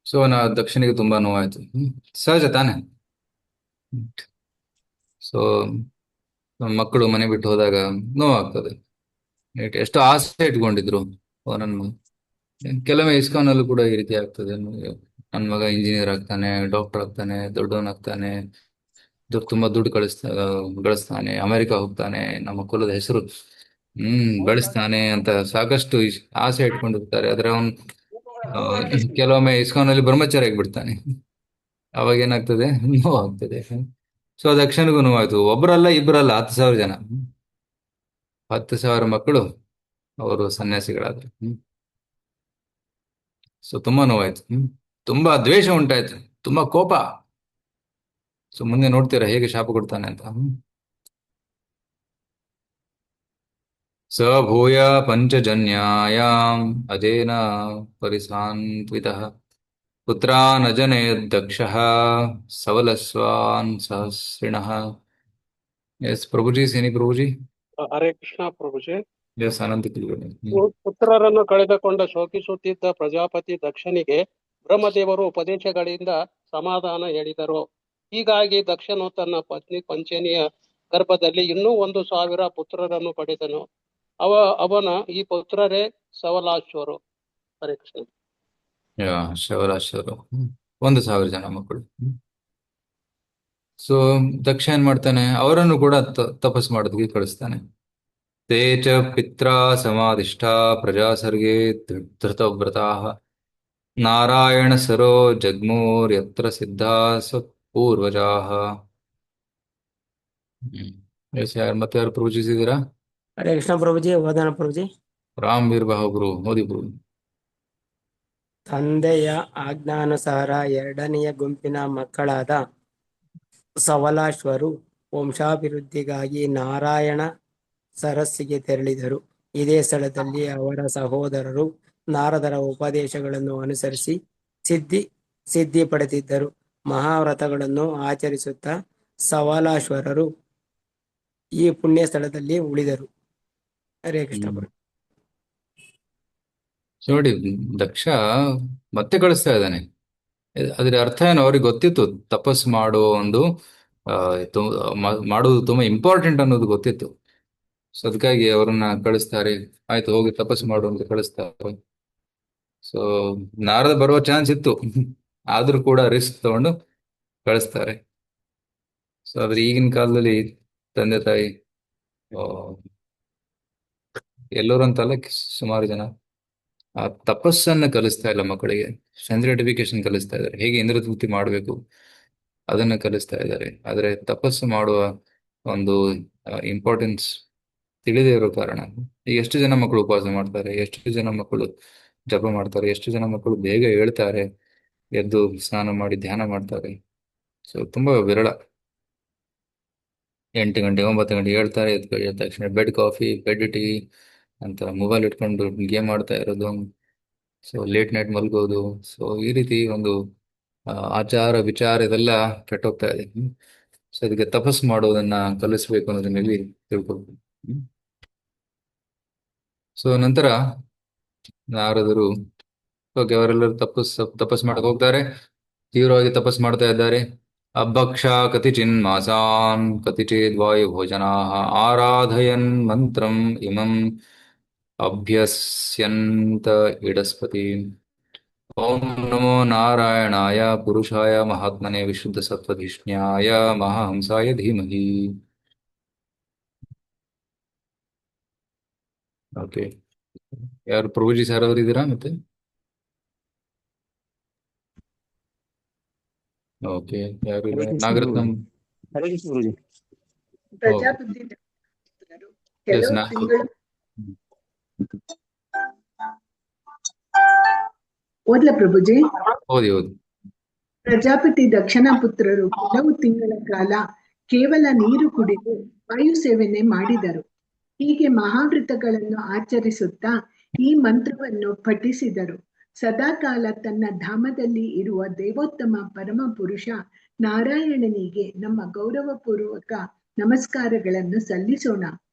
ಸೊ ದಕ್ಷಿಣಿಗೆ ತುಂಬಾ ನೋವಾಯ್ತು. ಸಹಜ ತಾನೆ. ಸೊ ಮಕ್ಕಳು ಮನೆ ಬಿಟ್ಟು ಹೋದಾಗ ನೋವಾಗ್ತದೆ. ಎಷ್ಟು ಆಸೆ ಇಟ್ಕೊಂಡಿದ್ರು ಅವನನ್ನು. ಕೆಲವೊಮ್ಮೆ ಇಸ್ಕಾನಲ್ಲೂ ಕೂಡ ಈ ರೀತಿ ಆಗ್ತದೆ. ನನ್ನ ಮಗ ಇಂಜಿನಿಯರ್ ಆಗ್ತಾನೆ, ಡಾಕ್ಟರ್ ಆಗ್ತಾನೆ, ದೊಡ್ಡವನಾಗ್ತಾನೆ, ತುಂಬಾ ದುಡ್ಡು ಗಳಿಸ್ತಾನೆ, ಅಮೆರಿಕ ಹೋಗ್ತಾನೆ, ನಮ್ಮ ಕುಲದ ಹೆಸರು ಬೆಳೆಸ್ತಾನೆ ಅಂತ ಸಾಕಷ್ಟು ಆಸೆ ಇಟ್ಕೊಂಡಿರ್ತಾರೆ. ಆದ್ರೆ ಅವನು ಕೆಲವೊಮ್ಮೆ ಇಸ್ಕಾನಲ್ಲಿ ಬ್ರಹ್ಮಚಾರಿ ಆಗ್ಬಿಡ್ತಾನೆ. ಅವಾಗ ಏನಾಗ್ತದೆ? ನೋವಾಗ್ತದೆ. ಸೊ ದಕ್ಷಿಣಗೂ ನೋವಾಯ್ತು. ಒಬ್ಬರಲ್ಲ ಇಬ್ಬರಲ್ಲ, 10,000 ಜನ, 10,000 ಮಕ್ಕಳು ಅವರು ಸನ್ಯಾಸಿಗಳಾದ್ರು. ಸೊ ತುಂಬಾ ನೋವಾಯ್ತು. ತುಂಬಾ ದ್ವೇಷ ಉಂಟಾಯ್ತು, ತುಂಬಾ ಕೋಪ. ಸೊ ಮುಂದೆ ನೋಡ್ತೀರಾ ಹೇಗೆ ಶಾಪ ಕೊಡ್ತಾನೆ ಅಂತ. ಸ ಭೂಯ ಪಂಚಜನ್ಯಾಯಾಂ ಅಜೇನ ಪರಿಸಾನ್ವಿತಃ ಪುತ್ರಾನ್ ಅಜನಯದ್ ದಕ್ಷಃ ಸವಲಸ್ವಾನ್ ಸಹಸ್ರಿಣಃ. ಎಸ್ ಪ್ರಭುಜಿ, ಸೇನಿ ಪ್ರಭುಜಿ. ಹರೇ ಕೃಷ್ಣ ಪ್ರಭುಜಿ. ಎಸ್ ಅನಂತ ಪುತ್ರರನ್ನು ಕಳೆದುಕೊಂಡ ಶೋಕಿಸುತ್ತಿದ್ದ ಪ್ರಜಾಪತಿ ದಕ್ಷನಿಗೆ ಬ್ರಹ್ಮದೇವರು ಉಪದೇಶಗಳಿಂದ ಸಮಾಧಾನ ಹೇಳಿದರು. ಹೀಗಾಗಿ ದಕ್ಷನು ತನ್ನ ಪತ್ನಿ ಪಂಚನಿಯ ಗರ್ಭದಲ್ಲಿ ಇನ್ನೂ 1,000 ಪುತ್ರರನ್ನು ಪಡೆದನು. ಅವನ ಈ ಪುತ್ರರೇ ಸವಲಾಶ್ವರು. ಹರೇ ಕೃಷ್ಣ. ಶವರಾಶ್ವರು 1,000 ಜನ ಮಕ್ಕಳು. ಸೊ ದಕ್ಷ ಏನ್ ಮಾಡ್ತಾನೆ? ಅವರನ್ನು ಕೂಡ ತಪಸ್ ಮಾಡೋದಕ್ಕೆ ಕಳಿಸ್ತಾನೆ. ತೇ ಚ ಪಿತ್ರಾ ಸಮಾಧಿಷ್ಠ ಪ್ರಜಾಸರ್ಗೆ ಧೃತವ್ರತಾಃ ನಾರಾಯಣ ಸರೋ ಜಗ್ಮೋರ್ ಯತ್ರ ಸಿದ್ಧಾ ಸ ಪೂರ್ವಜಾಃ. ಮತ್ತೆ ಯಾರು ಪ್ರವಚಿಸಿದ್ದೀರಾ? ಹರೇ ಕೃಷ್ಣ ಪ್ರಭುಜಿ, ಓದನ ಪ್ರಭುಜಿ. ರಾಮ್ ವೀರ್ ಬಾಹುಗುರು ಓದಿ ಪ್ರಭು. ತಂದೆಯ ಆಜ್ಞಾನುಸಾರ ಎರಡನೆಯ ಗುಂಪಿನ ಮಕ್ಕಳಾದ ಸವಲಾಶ್ವರು ವಂಶಾಭಿವೃದ್ಧಿಗಾಗಿ ನಾರಾಯಣ ಸರಸ್ಸಿಗೆ ತೆರಳಿದರು. ಇದೇ ಸ್ಥಳದಲ್ಲಿ ಅವರ ಸಹೋದರರು ನಾರದರ ಉಪದೇಶಗಳನ್ನು ಅನುಸರಿಸಿ ಸಿದ್ಧಿ ಪಡೆದಿದ್ದರು. ಮಹಾವ್ರತಗಳನ್ನು ಆಚರಿಸುತ್ತಾ ಸವಲಾಶ್ವರರು ಈ ಪುಣ್ಯ ಸ್ಥಳದಲ್ಲಿ ಉಳಿದರು. ಹರೇ ಕೃಷ್ಣ. ನೋಡಿ, ದಕ್ಷ ಮತ್ತೆ ಕಳಿಸ್ತಾ ಇದ್ದಾನೆ. ಅದ್ರ ಅರ್ಥ ಏನು? ಅವ್ರಿಗೆ ಗೊತ್ತಿತ್ತು ತಪಸ್ಸು ಮಾಡುವ ಒಂದು ಮಾಡುವುದು ತುಂಬಾ ಇಂಪಾರ್ಟೆಂಟ್ ಅನ್ನೋದು ಗೊತ್ತಿತ್ತು. ಸೊ ಅದಕ್ಕಾಗಿ ಅವರನ್ನ ಕಳಿಸ್ತಾರೆ. ಆಯ್ತು, ಹೋಗಿ ತಪಸ್ಸು ಮಾಡು ಅಂತ ಕಳಿಸ್ತಾರೆ. ಸೊ ನಾರದ ಬರುವ ಚಾನ್ಸ್ ಇತ್ತು, ಆದ್ರೂ ಕೂಡ ರಿಸ್ಕ್ ತಗೊಂಡು ಕಳಿಸ್ತಾರೆ. ಸೊ ಆದ್ರೆ ಈಗಿನ ಕಾಲದಲ್ಲಿ ತಂದೆ ತಾಯಿ ಎಲ್ಲರೂ ಅಂತಲ್ಲ, ಸುಮಾರು ಜನ ಆ ತಪಸ್ಸನ್ನ ಕಲಿಸ್ತಾ ಇಲ್ಲ ಮಕ್ಕಳಿಗೆ. ಸೆನ್ಸ್ ಎಡಿಫಿಕೇಶನ್ ಕಲಿಸ್ತಾ ಇದ್ದಾರೆ, ಹೇಗೆ ಇಂದ್ರತೃಪ್ತಿ ಮಾಡಬೇಕು ಅದನ್ನ ಕಲಿಸ್ತಾ ಇದ್ದಾರೆ. ಆದ್ರೆ ತಪಸ್ಸು ಮಾಡುವ ಒಂದು ಇಂಪಾರ್ಟೆನ್ಸ್ ತಿಳಿದೇ ಇರೋ ಕಾರಣ ಈಗ ಎಷ್ಟು ಜನ ಮಕ್ಕಳು ಉಪವಾಸ ಮಾಡ್ತಾರೆ, ಎಷ್ಟು ಜನ ಮಕ್ಕಳು ಜಪ ಮಾಡ್ತಾರೆ, ಎಷ್ಟು ಜನ ಮಕ್ಕಳು ಬೇಗ ಹೇಳ್ತಾರೆ, ಎದ್ದು ಸ್ನಾನ ಮಾಡಿ ಧ್ಯಾನ ಮಾಡ್ತಾರೆ. ಸೊ ತುಂಬಾ ವಿರಳ. 8 ಗಂಟೆ 9 ಗಂಟೆ ಹೇಳ್ತಾರೆ, ಎದ್ದ ತಕ್ಷಣ ಬೆಡ್ ಕಾಫಿ, ಬೆಡ್ ಟೀ ಅಂತ ಮೊಬೈಲ್ ಇಟ್ಕೊಂಡು ಗೇಮ್ ಆಡ್ತಾ ಇರೋದು. ಸೊ ಲೇಟ್ ನೈಟ್ ಮಲ್ಗೋದು. ಸೊ ಈ ರೀತಿ ಒಂದು ಆಚಾರ ವಿಚಾರ ಇದೆಲ್ಲ ಕೆಟ್ಟೋಗ್ತಾ ಇದೆ. ಸೊ ಅದಕ್ಕೆ ತಪಸ್ಸು ಮಾಡೋದನ್ನ ಕಲಿಸ್ಬೇಕು ಅನ್ನೋದನ್ನ ಇಲ್ಲಿ ತಿಳ್ಕೊಬೇಕು. ಸೊ ನಂತರ ನಾರದರು ಓಕೆ, ಅವರೆಲ್ಲರೂ ತಪಸ್ ಮಾಡಕ್ ಹೋಗ್ತಾರೆ. ತೀವ್ರವಾಗಿ ತಪಸ್ ಮಾಡ್ತಾ ಇದ್ದಾರೆ. ಅಭಕ್ಷ ಕತಿಚಿನ್ ಮಾಸಾನ್ ಕತಿಚೇದ್ ವಾಯು ಭೋಜನಾ ಆರಾಧಯನ್ ಮಂತ್ರಂ ಇಮಂ ಅಭ್ಯಸ್ಯಂತ ಇಡಸ್ಪತಿ. ಓಂ ನಮೋ ನಾರಾಯಣಾಯ ಪುರುಷಾಯ ಮಹಾತ್ಮನೆ ವಿಶುದ್ಧ ಸತ್ವಧಿಷ್ಣ್ಯಾಯ ಮಹಾಹಂಸಾಯ ಧೀಮಹಿ. ಓಕೆ, ಯಾರು ಪ್ರಭುಜಿ ಸರ್ ಅವರು ಇದ್ದೀರಾ? ಮತ್ತೆ ಓಕೆ, ಯಾರು ಇಲ್ಲ? ನಾಗರತ್ನಂ. ಪ್ರಜಾಪತಿ ಎಸ್, ಕೆಲವು ತಿಂಗಳು ಓದ್ಲ ಪ್ರಭುಜಿ. ಓದಿ ಓದಿ. ಪ್ರಜಾಪತಿ ದಕ್ಷನ ಪುತ್ರರು ಕೆಲವು ತಿಂಗಳ ಕಾಲ ಕೇವಲ ನೀರು ಕುಡಿದು ವಾಯು ಸೇವನೆ ಮಾಡಿದರು. ಹೀಗೆ ಮಹಾವ್ರತಗಳನ್ನು ಆಚರಿಸುತ್ತಾ ಈ ಮಂತ್ರವನ್ನು ಪಠಿಸಿದರು. ಸದಾಕಾಲ ತನ್ನ ಧಾಮದಲ್ಲಿ ಇರುವ ದೇವೋತ್ತಮ ಪರಮ ಪುರುಷ ನಾರಾಯಣನಿಗೆ ನಮ್ಮ ಗೌರವಪೂರ್ವಕ ನಮಸ್ಕಾರಗಳನ್ನು ಸಲ್ಲಿಸೋಣ.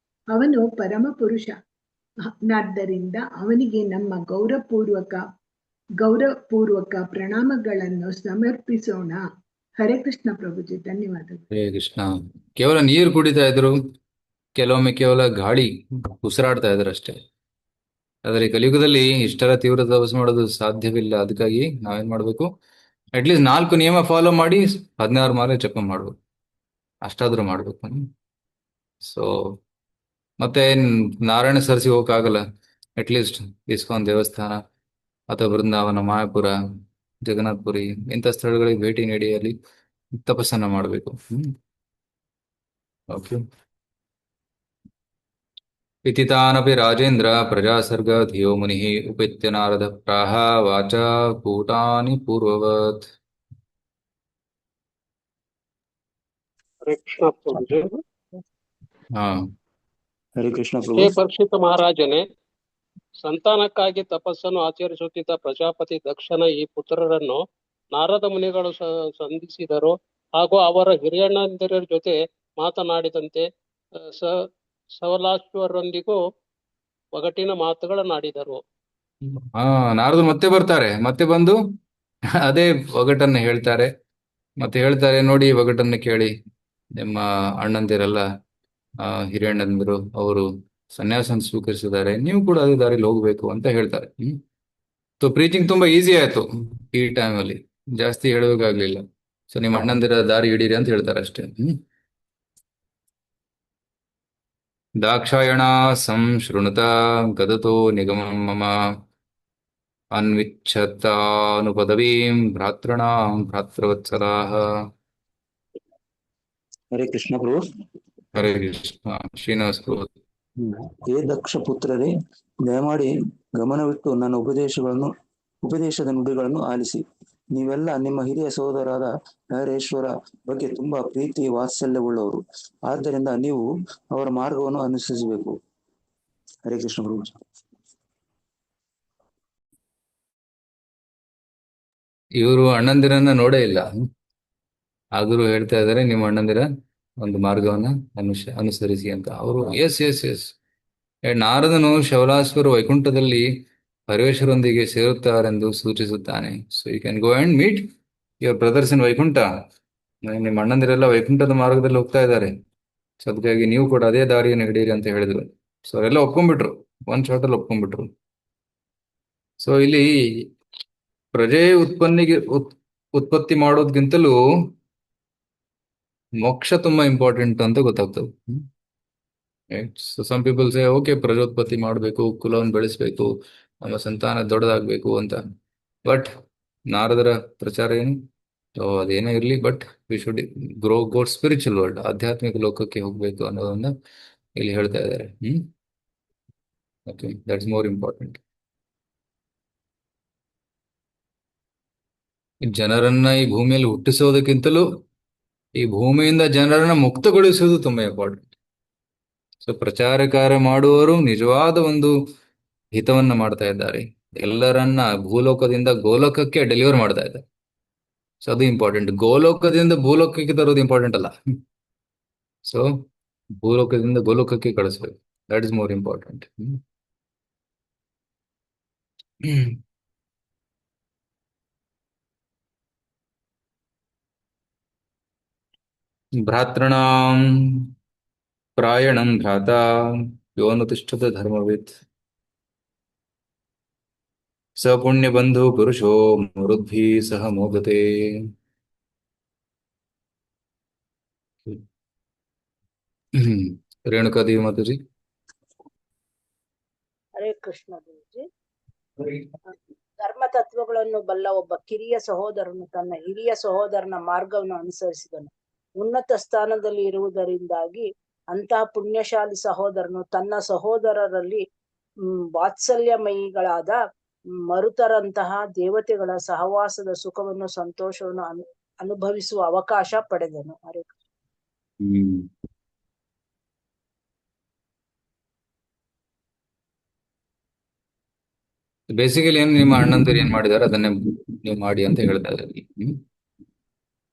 ಅವನು ಪರಮ ಪುರುಷನಾದ್ದರಿಂದ ಅವನಿಗೆ ನಮ್ಮ ಗೌರವಪೂರ್ವಕ ಪ್ರಣಾಮಗಳನ್ನು ಸಮರ್ಪಿಸೋಣ. ಹರೇ ಕೃಷ್ಣ ಪ್ರಭುಜಿ, ಧನ್ಯವಾದಗಳು. ಹರೇ ಕೃಷ್ಣ. ಕೇವಲ ನೀರು ಕುಡಿತಾ ಇದ್ರು, ಕೆಲವೊಮ್ಮೆ ಕೇವಲ ಗಾಳಿ ಉಸಿರಾಡ್ತಾ ಇದ್ರು ಅಷ್ಟೇ. ಆದರೆ ಈ ಕಲಿಯುಗದಲ್ಲಿ ಇಷ್ಟೆಲ್ಲ ತೀವ್ರ ತಪಸ್ಸು ಮಾಡೋದು ಸಾಧ್ಯವಿಲ್ಲ. ಅದಕ್ಕಾಗಿ ನಾವೇನ್ ಮಾಡ್ಬೇಕು, ಅಟ್ಲೀಸ್ಟ್ 4 ನಿಯಮ ಫಾಲೋ ಮಾಡಿ 16 ಮಾಲೆ ಜಪ ಮಾಡ್ಬೇಕು, ಅಷ್ಟಾದ್ರೂ ಮಾಡ್ಬೇಕು. ಸೊ ಮತ್ತೆ ನಾರಾಯಣ ಸರಸಿ ಹೋಗಕ್ಕಾಗಲ್ಲ, ಅಟ್ಲೀಸ್ಟ್ ಇಸ್ಕಾನ್ ದೇವಸ್ಥಾನ ಅಥವಾ ಬೃಂದಾವನ, ಮಾಯಾಪುರ, ಜಗನ್ನಾಥಪುರಿ ಇಂಥ ಸ್ಥಳಗಳಿಗೆ ಭೇಟಿ ನೀಡಿ ಅಲ್ಲಿ ತಪಸ್ಸನ್ನ ಮಾಡಬೇಕು. ಓಕೆ. ಇತಿತಾನಪಿ ರಾಜೇಂದ್ರ ಪ್ರಜಾಸರ್ಗ ಧಿಯೋ ಮುನಿಃ ಉಪೇತ್ಯ ನಾರದ ಪ್ರಾಹ ವಾಚಾ ಕೂಟಾನಿ ಪೂರ್ವವತ್. ಹರೇ ಕೃಷ್ಣ ಪ್ರಭುಜಿ. ಹಾ, ಹರೇ ಕೃಷ್ಣ ಹೇ ಪ್ರಭು. ಪರೀಕ್ಷಿತ ಮಹಾರಾಜನೇ, ಸಂತಾನಕ್ಕಾಗಿ ತಪಸ್ಸನ್ನು ಆಚರಿಸುತ್ತಿದ್ದ ಪ್ರಜಾಪತಿ ದಕ್ಷನ ಈ ಪುತ್ರರನ್ನು ನಾರದ ಮುನಿಗಳು ಸಂಧಿಸಿದರು ಹಾಗೂ ಅವರ ಹಿರಿಯಣ್ಣಂದಿರ ಜೊತೆ ಮಾತನಾಡಿದಂತೆ ಸವಲಾಶ್ವರೊಂದಿಗೂ ಒಗಟಿನ ಮಾತುಗಳನ್ನಾಡಿದರು. ನಾರದರು ಮತ್ತೆ ಬರ್ತಾರೆ, ಮತ್ತೆ ಬಂದು ಅದೇ ಒಗಟನ್ನ ಹೇಳ್ತಾರೆ. ಮತ್ತೆ ಹೇಳ್ತಾರೆ, ನೋಡಿ ಒಗಟನ್ನ ಕೇಳಿ, ನಿಮ್ಮ ಅಣ್ಣಂದಿರೆಲ್ಲ ಹಿರಿಯಣ್ಣಂದಿರು ಅವರು ಸನ್ಯಾಸನ ಸ್ವೀಕರಿಸಿದ್ದಾರೆ, ನೀವು ಕೂಡ ಅದೇ ದಾರಿಲಿ ಹೋಗ್ಬೇಕು ಅಂತ ಹೇಳ್ತಾರೆ. ಸೊ ಪ್ರೀಚಿಂಗ್ ತುಂಬಾ ಈಸಿ ಆಯ್ತು ಈ ಟೈಮಲ್ಲಿ, ಜಾಸ್ತಿ ಹೇಳಬೇಕಾಗ್ಲಿಲ್ಲ. ಸೊ ನಿಮ್ಮ ಅಣ್ಣಂದಿರ ದಾರಿ ಹಿಡೀರಿ ಅಂತ ಹೇಳ್ತಾರೆ ಅಷ್ಟೇ. ದಾಕ್ಷಾಯಣ ಸಂಶೃಣುತ ಗದತೋ ನಿಗಮಂ ಮಮ ಅನ್ವಿಚ್ಛತಾನುಪದವೀಂ ಭ್ರಾತೃಣಾಂ ಭ್ರಾತೃವತ್ಸಲಾಃ. ಹರೇ ಕೃಷ್ಣ ಪ್ರಭು. ಹರೇ ಕೃಷ್ಣ. ಶ್ರೀನಿವಾಸ ಪ್ರಭು. ಹೇ ದಕ್ಷ ಪುತ್ರರೇ, ದಯಮಾಡಿ ಗಮನವಿಟ್ಟು ನನ್ನ ಉಪದೇಶದ ನುಡಿಗಳನ್ನು ಆಲಿಸಿ. ನೀವೆಲ್ಲ ನಿಮ್ಮ ಹಿರಿಯ ಸಹೋದರಾದ ಹರೇಶ್ವರ ಬಗ್ಗೆ ತುಂಬಾ ಪ್ರೀತಿ ವಾತ್ಸಲ್ಯವುಳ್ಳವರು. ಆದ್ದರಿಂದ ನೀವು ಅವರ ಮಾರ್ಗವನ್ನು ಅನುಸರಿಸಬೇಕು. ಹರೇ ಕೃಷ್ಣ ಪ್ರಭು. ಇವರು ಅಣ್ಣಂದಿರನ್ನ ನೋಡೇ ಇಲ್ಲ, ಆದರೂ ಹೇಳ್ತಾ ಇದ್ದಾರೆ ನಿಮ್ಮ ಅಣ್ಣಂದಿರ ಒಂದು ಮಾರ್ಗವನ್ನ ಅನುಸರಿಸಿ ಅಂತ. ಅವರು ಎಸ್ ಎಸ್ ಎಸ್ ನಾರದನು ಶವಲಾಶ್ವರ ವೈಕುಂಠದಲ್ಲಿ ಪರಮೇಶ್ವರೊಂದಿಗೆ ಸೇರುತ್ತಾರೆಂದು ಸೂಚಿಸುತ್ತಾನೆ. So you can go and meet your brothers in Vaikuntha. ನಿಮ್ಮ ಅಣ್ಣಂದಿರೆಲ್ಲ ವೈಕುಂಠದ ಮಾರ್ಗದಲ್ಲಿ ಹೋಗ್ತಾ ಇದ್ದಾರೆ. ಸೊ ಅದಕ್ಕಾಗಿ ನೀವು ಕೂಡ ಅದೇ ದಾರಿಯನ್ನು ಹಿಡೀರಿ ಅಂತ ಹೇಳಿದ್ರು. ಸೊ ಅವರೆಲ್ಲ ಒಪ್ಕೊಂಡ್ಬಿಟ್ರು, ಒಂದ್ ಶಾಟಲ್ಲಿ ಒಪ್ಕೊಂಡ್ಬಿಟ್ರು. ಸೊ ಇಲ್ಲಿ ಪ್ರಜೆ ಉತ್ಪತ್ತಿ ಮಾಡೋದ್ಗಿಂತಲೂ ಮೋಕ್ಷ ತುಂಬಾ ಇಂಪಾರ್ಟೆಂಟ್ ಅಂತ ಗೊತ್ತಾಗ್ತದೆ. So some people say okay, ಪ್ರಜೋತ್ಪತ್ತಿ ಮಾಡಬೇಕು, ಕುಲವನ್ನು ಬೆಳೆಸ್ಬೇಕು, ನಮ್ಮ ಸಂತಾನ ದೊಡ್ಡದಾಗ್ಬೇಕು ಅಂತ. ಬಟ್ ನಾರದರ ಪ್ರಚಾರ ಏನು? ಸೊ ಅದೇನೇ ಇರಲಿ, but we should go spiritual world, ಆಧ್ಯಾತ್ಮಿಕ ಲೋಕಕ್ಕೆ ಹೋಗ್ಬೇಕು ಅನ್ನೋದನ್ನ ಇಲ್ಲಿ ಹೇಳ್ತಾ ಇದ್ದಾರೆ. Okay, that's more important. ಜನರನ್ನ ಈ ಭೂಮಿಯಲ್ಲಿ ಹುಟ್ಟಿಸೋದಕ್ಕಿಂತಲೂ ಈ ಭೂಮಿಯಿಂದ ಜನರನ್ನ ಮುಕ್ತಗೊಳಿಸುವುದು ತುಂಬಾ ಇಂಪಾರ್ಟೆಂಟ್. ಸೊ ಪ್ರಚಾರ ಕಾರ್ಯ ಮಾಡುವವರು ನಿಜವಾದ ಒಂದು ಹಿತವನ್ನ ಮಾಡ್ತಾ ಇದ್ದಾರೆ. ಎಲ್ಲರನ್ನ ಭೂಲೋಕದಿಂದ ಗೋಲೋಕಕ್ಕೆ ಡೆಲಿವರ್ ಮಾಡ್ತಾ ಇದ್ದಾರೆ. ಸೊ ಅದು ಇಂಪಾರ್ಟೆಂಟ್. ಗೋಲೋಕದಿಂದ ಭೂಲೋಕಕ್ಕೆ ತರೋದು ಇಂಪಾರ್ಟೆಂಟ್ ಅಲ್ಲ. ಸೊ ಭೂಲೋಕದಿಂದ ಗೋಲೋಕಕ್ಕೆ ಕಳಿಸ್ಬೇಕು, ದಟ್ ಇಸ್ ಮೋರ್ ಇಂಪಾರ್ಟೆಂಟ್. ಭ್ರಾತೃಣಾಂ ಪ್ರಾಯಣಂ ಭ್ರಾತಾ ಯೋನುತಿಷ್ಠತ ಧರ್ಮವಿತ್ ಸ ಪುಣ್ಯಬಂಧು ಪುರುಷೋ ಮರುದ್ಭಿ ಸಹ ಮೋದತೆ. ರೇಣುಕಾದೇವಿ ಮಾತಾಜಿ. ಹರೇ ಕೃಷ್ಣ ಗುರುಜಿ. ಧರ್ಮ ತತ್ವಗಳನ್ನು ಬಲ್ಲ ಒಬ್ಬ ಕಿರಿಯ ಸಹೋದರನು ತನ್ನ ಹಿರಿಯ ಸಹೋದರನ ಮಾರ್ಗವನ್ನು ಅನುಸರಿಸಿದನು. ಉನ್ನತ ಸ್ಥಾನದಲ್ಲಿ ಇರುವುದರಿಂದಾಗಿ ಅಂತಹ ಪುಣ್ಯಶಾಲಿ ಸಹೋದರನು ತನ್ನ ಸಹೋದರರಲ್ಲಿ ವಾತ್ಸಲ್ಯಮಯಿಗಳಾದ ಮರುತರಂತಹ ದೇವತೆಗಳ ಸಹವಾಸದ ಸುಖವನ್ನು ಸಂತೋಷವನ್ನು ಅನುಭವಿಸುವ ಅವಕಾಶ ಪಡೆದನು. ಹರೇ ಕೃಷ್ಣ. ಹ್ಮ್ ಬೇಸಿಕಲಿ ಏನು ನಿಮ್ಮ ಅಣ್ಣಂದಿರು ಏನ್ ಮಾಡಿದಾರೆ ಅದನ್ನೇ ನೀವು ಮಾಡಿ ಅಂತ ಹೇಳ್ತಾ ಇದ್ದಾರೆ.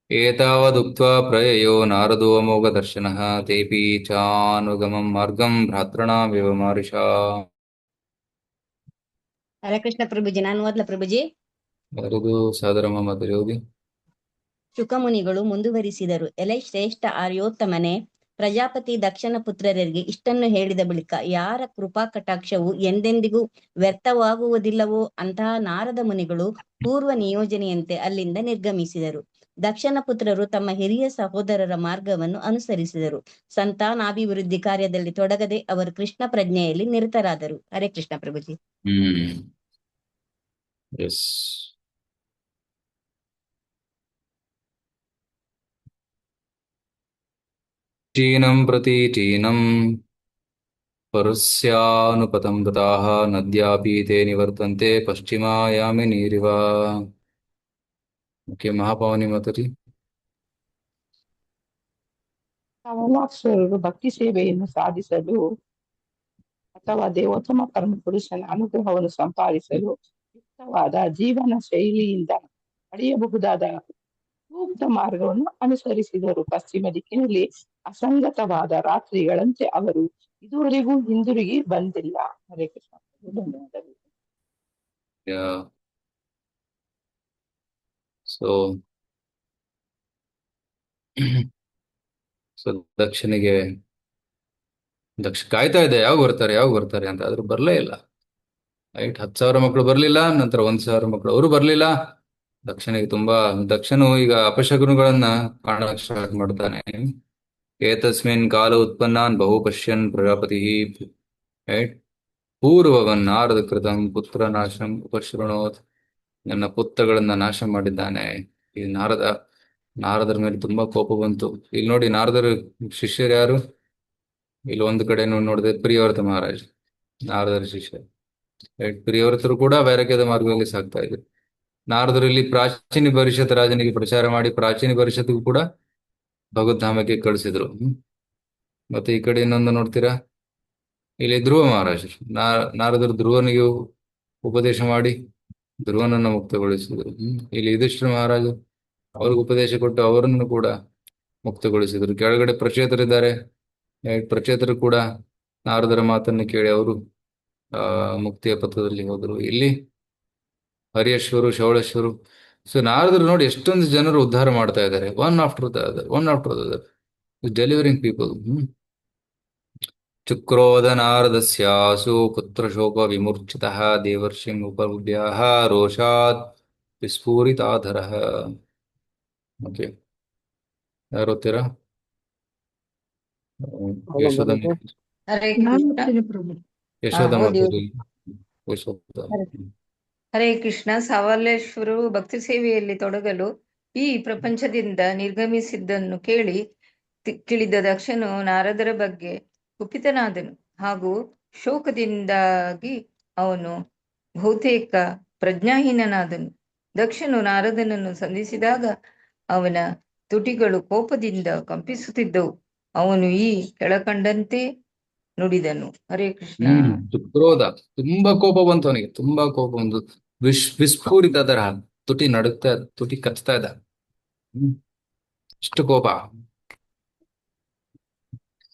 ಏತಾವದುಕ್ತ್ವಾ ಪ್ರಯಯೋ ನಾರದೋ ಅಮೋಘ ದರ್ಶನಃ ತೇಪಿ ಚಾನುಗಮಂ ಮಾರ್ಗಂ ಭ್ರಾತೃಣಾಮಿವ ಮಾರಿಷಾ. ಹರೇ ಕೃಷ್ಣ ಪ್ರಭುಜಿ, ನಾನು ಓದ್ಲ ಪ್ರಭುಜಿ. ಯಾರದು ಸಾದರಮ್ಮ ಮಾತಾಡಿ. ಶುಕಮುನಿಗಳು ಮುಂದುವರಿಸಿದರು. ಎಲೈ ಶ್ರೇಷ್ಠ ಆರ್ಯೋತ್ತಮನೆ, ಪ್ರಜಾಪತಿ ದಕ್ಷನ ಪುತ್ರರಿಗೆ ಇಷ್ಟನ್ನು ಹೇಳಿದ ಬಳಿಕ ಯಾರ ಕೃಪಾ ಕಟಾಕ್ಷವು ಎಂದೆಂದಿಗೂ ವ್ಯರ್ಥವಾಗುವುದಿಲ್ಲವೋ ಅಂತಹ ನಾರದ ಮುನಿಗಳು ಪೂರ್ವ ನಿಯೋಜನೆಯಂತೆ ಅಲ್ಲಿಂದ ನಿರ್ಗಮಿಸಿದರು. ದಕ್ಷನ ಪುತ್ರರು ತಮ್ಮ ಹಿರಿಯ ಸಹೋದರರ ಮಾರ್ಗವನ್ನು ಅನುಸರಿಸಿದರು. ಸಂತಾನಾಭಿವೃದ್ಧಿ ಕಾರ್ಯದಲ್ಲಿ ತೊಡಗದೆ ಅವರು ಕೃಷ್ಣ ಪ್ರಜ್ಞೆಯಲ್ಲಿ ನಿರತರಾದರು. ಹರೇ ಕೃಷ್ಣ ಪ್ರಭುಜಿ. ಎಸ್. ಚೀನಂ ಪ್ರತಿ ಚೀನಂ ಪರಸ್ಯಾನುಪತಂ ಗತಾಃ ನದ್ಯಾಪಿ ತೇ ನಿವರ್ತಂತೆ ಪಶ್ಚಿಮಾಯಾಮಿ ನೀರಿವ. ಓಕೆ, ಮಹಾಪಾವನಿ ಮಾತಾಡಿ. ಕಮಲಾಕ್ಷರರು ಭಕ್ತಿ ಸೇವೆಯನ್ನು ಸಾಧಿಸಲು ಅಥವಾ ದೇವೋತ್ತಮ ಪರಮ ಪುರುಷನ ಅನುಗ್ರಹವನ್ನು ಸಂಪಾದಿಸಲು ಯುಕ್ತವಾದ ಜೀವನ ಶೈಲಿಯಿಂದ ಪಡೆಯಬಹುದಾದ ಸೂಕ್ತ ಮಾರ್ಗವನ್ನು ಅನುಸರಿಸಿದರು. ಪಶ್ಚಿಮ ದಿಕ್ಕಿನಲ್ಲಿ ಅಸಂಗತವಾದ ರಾತ್ರಿಗಳಂತೆ ಅವರು ಇದುವರೆಗೂ ಹಿಂದಿರುಗಿ ಬಂದಿಲ್ಲ. ಹರೇ ಕೃಷ್ಣ. ಧನ್ಯವಾದಗಳು. ಸೊ ದಕ್ಷಿಣಿಗೆ ಕಾಯ್ತಾ ಇದೆ ಯಾವಾಗ ಬರ್ತಾರೆ ಅಂತ, ಆದ್ರೂ ಬರ್ಲೇ ಇಲ್ಲ. ರೈಟ್, 10,000 ಮಕ್ಕಳು ಬರ್ಲಿಲ್ಲ, ನಂತರ 1,000 ಮಕ್ಕಳು ಅವರು ಬರ್ಲಿಲ್ಲ. ದಕ್ಷನು ಈಗ ಅಪಶಕುನಗಳನ್ನ ಕಾಣಕ್ ಸ್ಟಾರ್ಟ್ ಮಾಡ್ತಾನೆ. ಏತಸ್ಮಿನ್ ಕಾಲ ಉತ್ಪನ್ನಾನ್ ಬಹು ಪಶ್ಯನ್ ಪ್ರಜಾಪತಿ ರೈಟ್ ಪೂರ್ವವನ್ ನಾರದ ಕೃತಂ ಪುತ್ರ ನಾಶಂ ಉಪಶೃಣೋತ್. ನನ್ನ ಪುತ್ರಗಳನ್ನ ನಾಶ ಮಾಡಿದ್ದಾನೆ. ಈ ನಾರದರ ಮೇಲೆ ತುಂಬಾ ಕೋಪ ಬಂತು. ಇಲ್ಲಿ ನೋಡಿ, ನಾರದರ ಶಿಷ್ಯರು ಯಾರು? ಇಲ್ಲಿ ಒಂದು ಕಡೆ ನೋಡಿದ್ರೆ ಪ್ರಿಯವ್ರತ ಮಹಾರಾಜ್ ನಾರದರ ಶಿಷ್ಯ. ಪ್ರಿಯವ್ರತರು ಕೂಡ ವೈರಾಗ್ಯದ ಮಾರ್ಗದಲ್ಲಿ ಸಾಗ್ತಾ ಇದ್ರು. ನಾರದರು ಇಲ್ಲಿ ಪ್ರಾಚೀನ ಪರಿಷತ್ ರಾಜನಿಗೆ ಪ್ರಚಾರ ಮಾಡಿ ಪ್ರಾಚೀನ ಪರಿಷತ್ಗೂ ಕೂಡ ಭಗವದ್ಧಾಮಕ್ಕೆ ಕಳಿಸಿದ್ರು. ಮತ್ತೆ ಈ ಕಡೆ ಇನ್ನೊಂದು ನೋಡ್ತೀರಾ, ಇಲ್ಲಿ ಧ್ರುವ ಮಹಾರಾಜರು ನಾರದರು ಧ್ರುವನಿಗೆ ಉಪದೇಶ ಮಾಡಿ ಧ್ರುವನನ್ನು ಮುಕ್ತಗೊಳಿಸಿದ್ರು. ಇಲ್ಲಿ ಯುಧಿಷ್ಠಿರ ಮಹಾರಾಜ ಅವ್ರಿಗೆ ಉಪದೇಶ ಕೊಟ್ಟು ಅವರನ್ನು ಕೂಡ ಮುಕ್ತಗೊಳಿಸಿದ್ರು. ಕೆಳಗಡೆ ಪ್ರಚೇತರಿದ್ದಾರೆ. ಪ್ರಚೇತರು ಕೂಡ ನಾರದರ ಮಾತನ್ನು ಕೇಳಿ ಅವರು ಮುಕ್ತಿಯ ಪಥದಲ್ಲಿ ಹೋದರು. ಇಲ್ಲಿ ಹರಿಯೇಶ್ವರು, ಶೌಳೇಶ್ವರು. ಸೊ ನಾರದರು ನೋಡಿ ಎಷ್ಟೊಂದು ಜನರು ಉದ್ಧಾರ ಮಾಡ್ತಾ ಇದ್ದಾರೆ. One after the other delivering people. ಚುಕ್ರೋಧ ನಾರದಸ್ಯಾಸು ಪುತ್ರ ಶೋಕ ವಿಮೂರ್ಛಿತಃ ದೇವರ್ಷಿಂ ಉಪವ್ಯಾಹ ರೋಷಾತ್ ವಿಸ್ಫೂರಿತಾಧರಃ. ಓಕೆ, ಯಾರು ಓದ್ತೀರಾ? ಯಶೋದಮ್ಮ. ಹರೇ ನಾನು ಕೃಷ್ಣ. ಓದ್ತೀನಿ ಪ್ರಭು. ಯಶೋದಮ್ಮ ಓದಿ ಓದಿ. ಯಶೋದ. ಹರೇ ಕೃಷ್ಣ. ಸವಲೇಶ್ವರರು ಭಕ್ತಿ ಸೇವೆಯಲ್ಲಿ ತೊಡಗಲು ಈ ಪ್ರಪಂಚದಿಂದ ನಿರ್ಗಮಿಸಿದ್ದನ್ನು ತಿಳಿದ ದಕ್ಷನು ನಾರದರ ಬಗ್ಗೆ ಕುಪಿತನಾದನು. ಹಾಗೂ ಶೋಕದಿಂದಾಗಿ ಅವನು ಬಹುತೇಕ ಪ್ರಜ್ಞಾಹೀನನಾದನು. ದಕ್ಷನು ನಾರದನನ್ನು ಸಂಧಿಸಿದಾಗ ಅವನ ತುಟಿಗಳು ಕೋಪದಿಂದ ಕಂಪಿಸುತ್ತಿದ್ದವು. ಅವನು ಈ ಕೆಳಕಂಡಂತೆ ನುಡಿದನು. ಹರೇ ಕೃಷ್ಣ. ಕ್ರೋಧ, ತುಂಬಾ ಕೋಪ ಬಂತು ಅವನಿಗೆ. ತುಂಬಾ ಕೋಪ ಬಂದು ವಿಸ್ಫೂರಿತ ತರ ತುಟಿ ನಡುತ್ತಾ, ತುಟಿ ಕಚ್ತಾ ಇದ್ದ. ಇಷ್ಟು ಕೋಪ.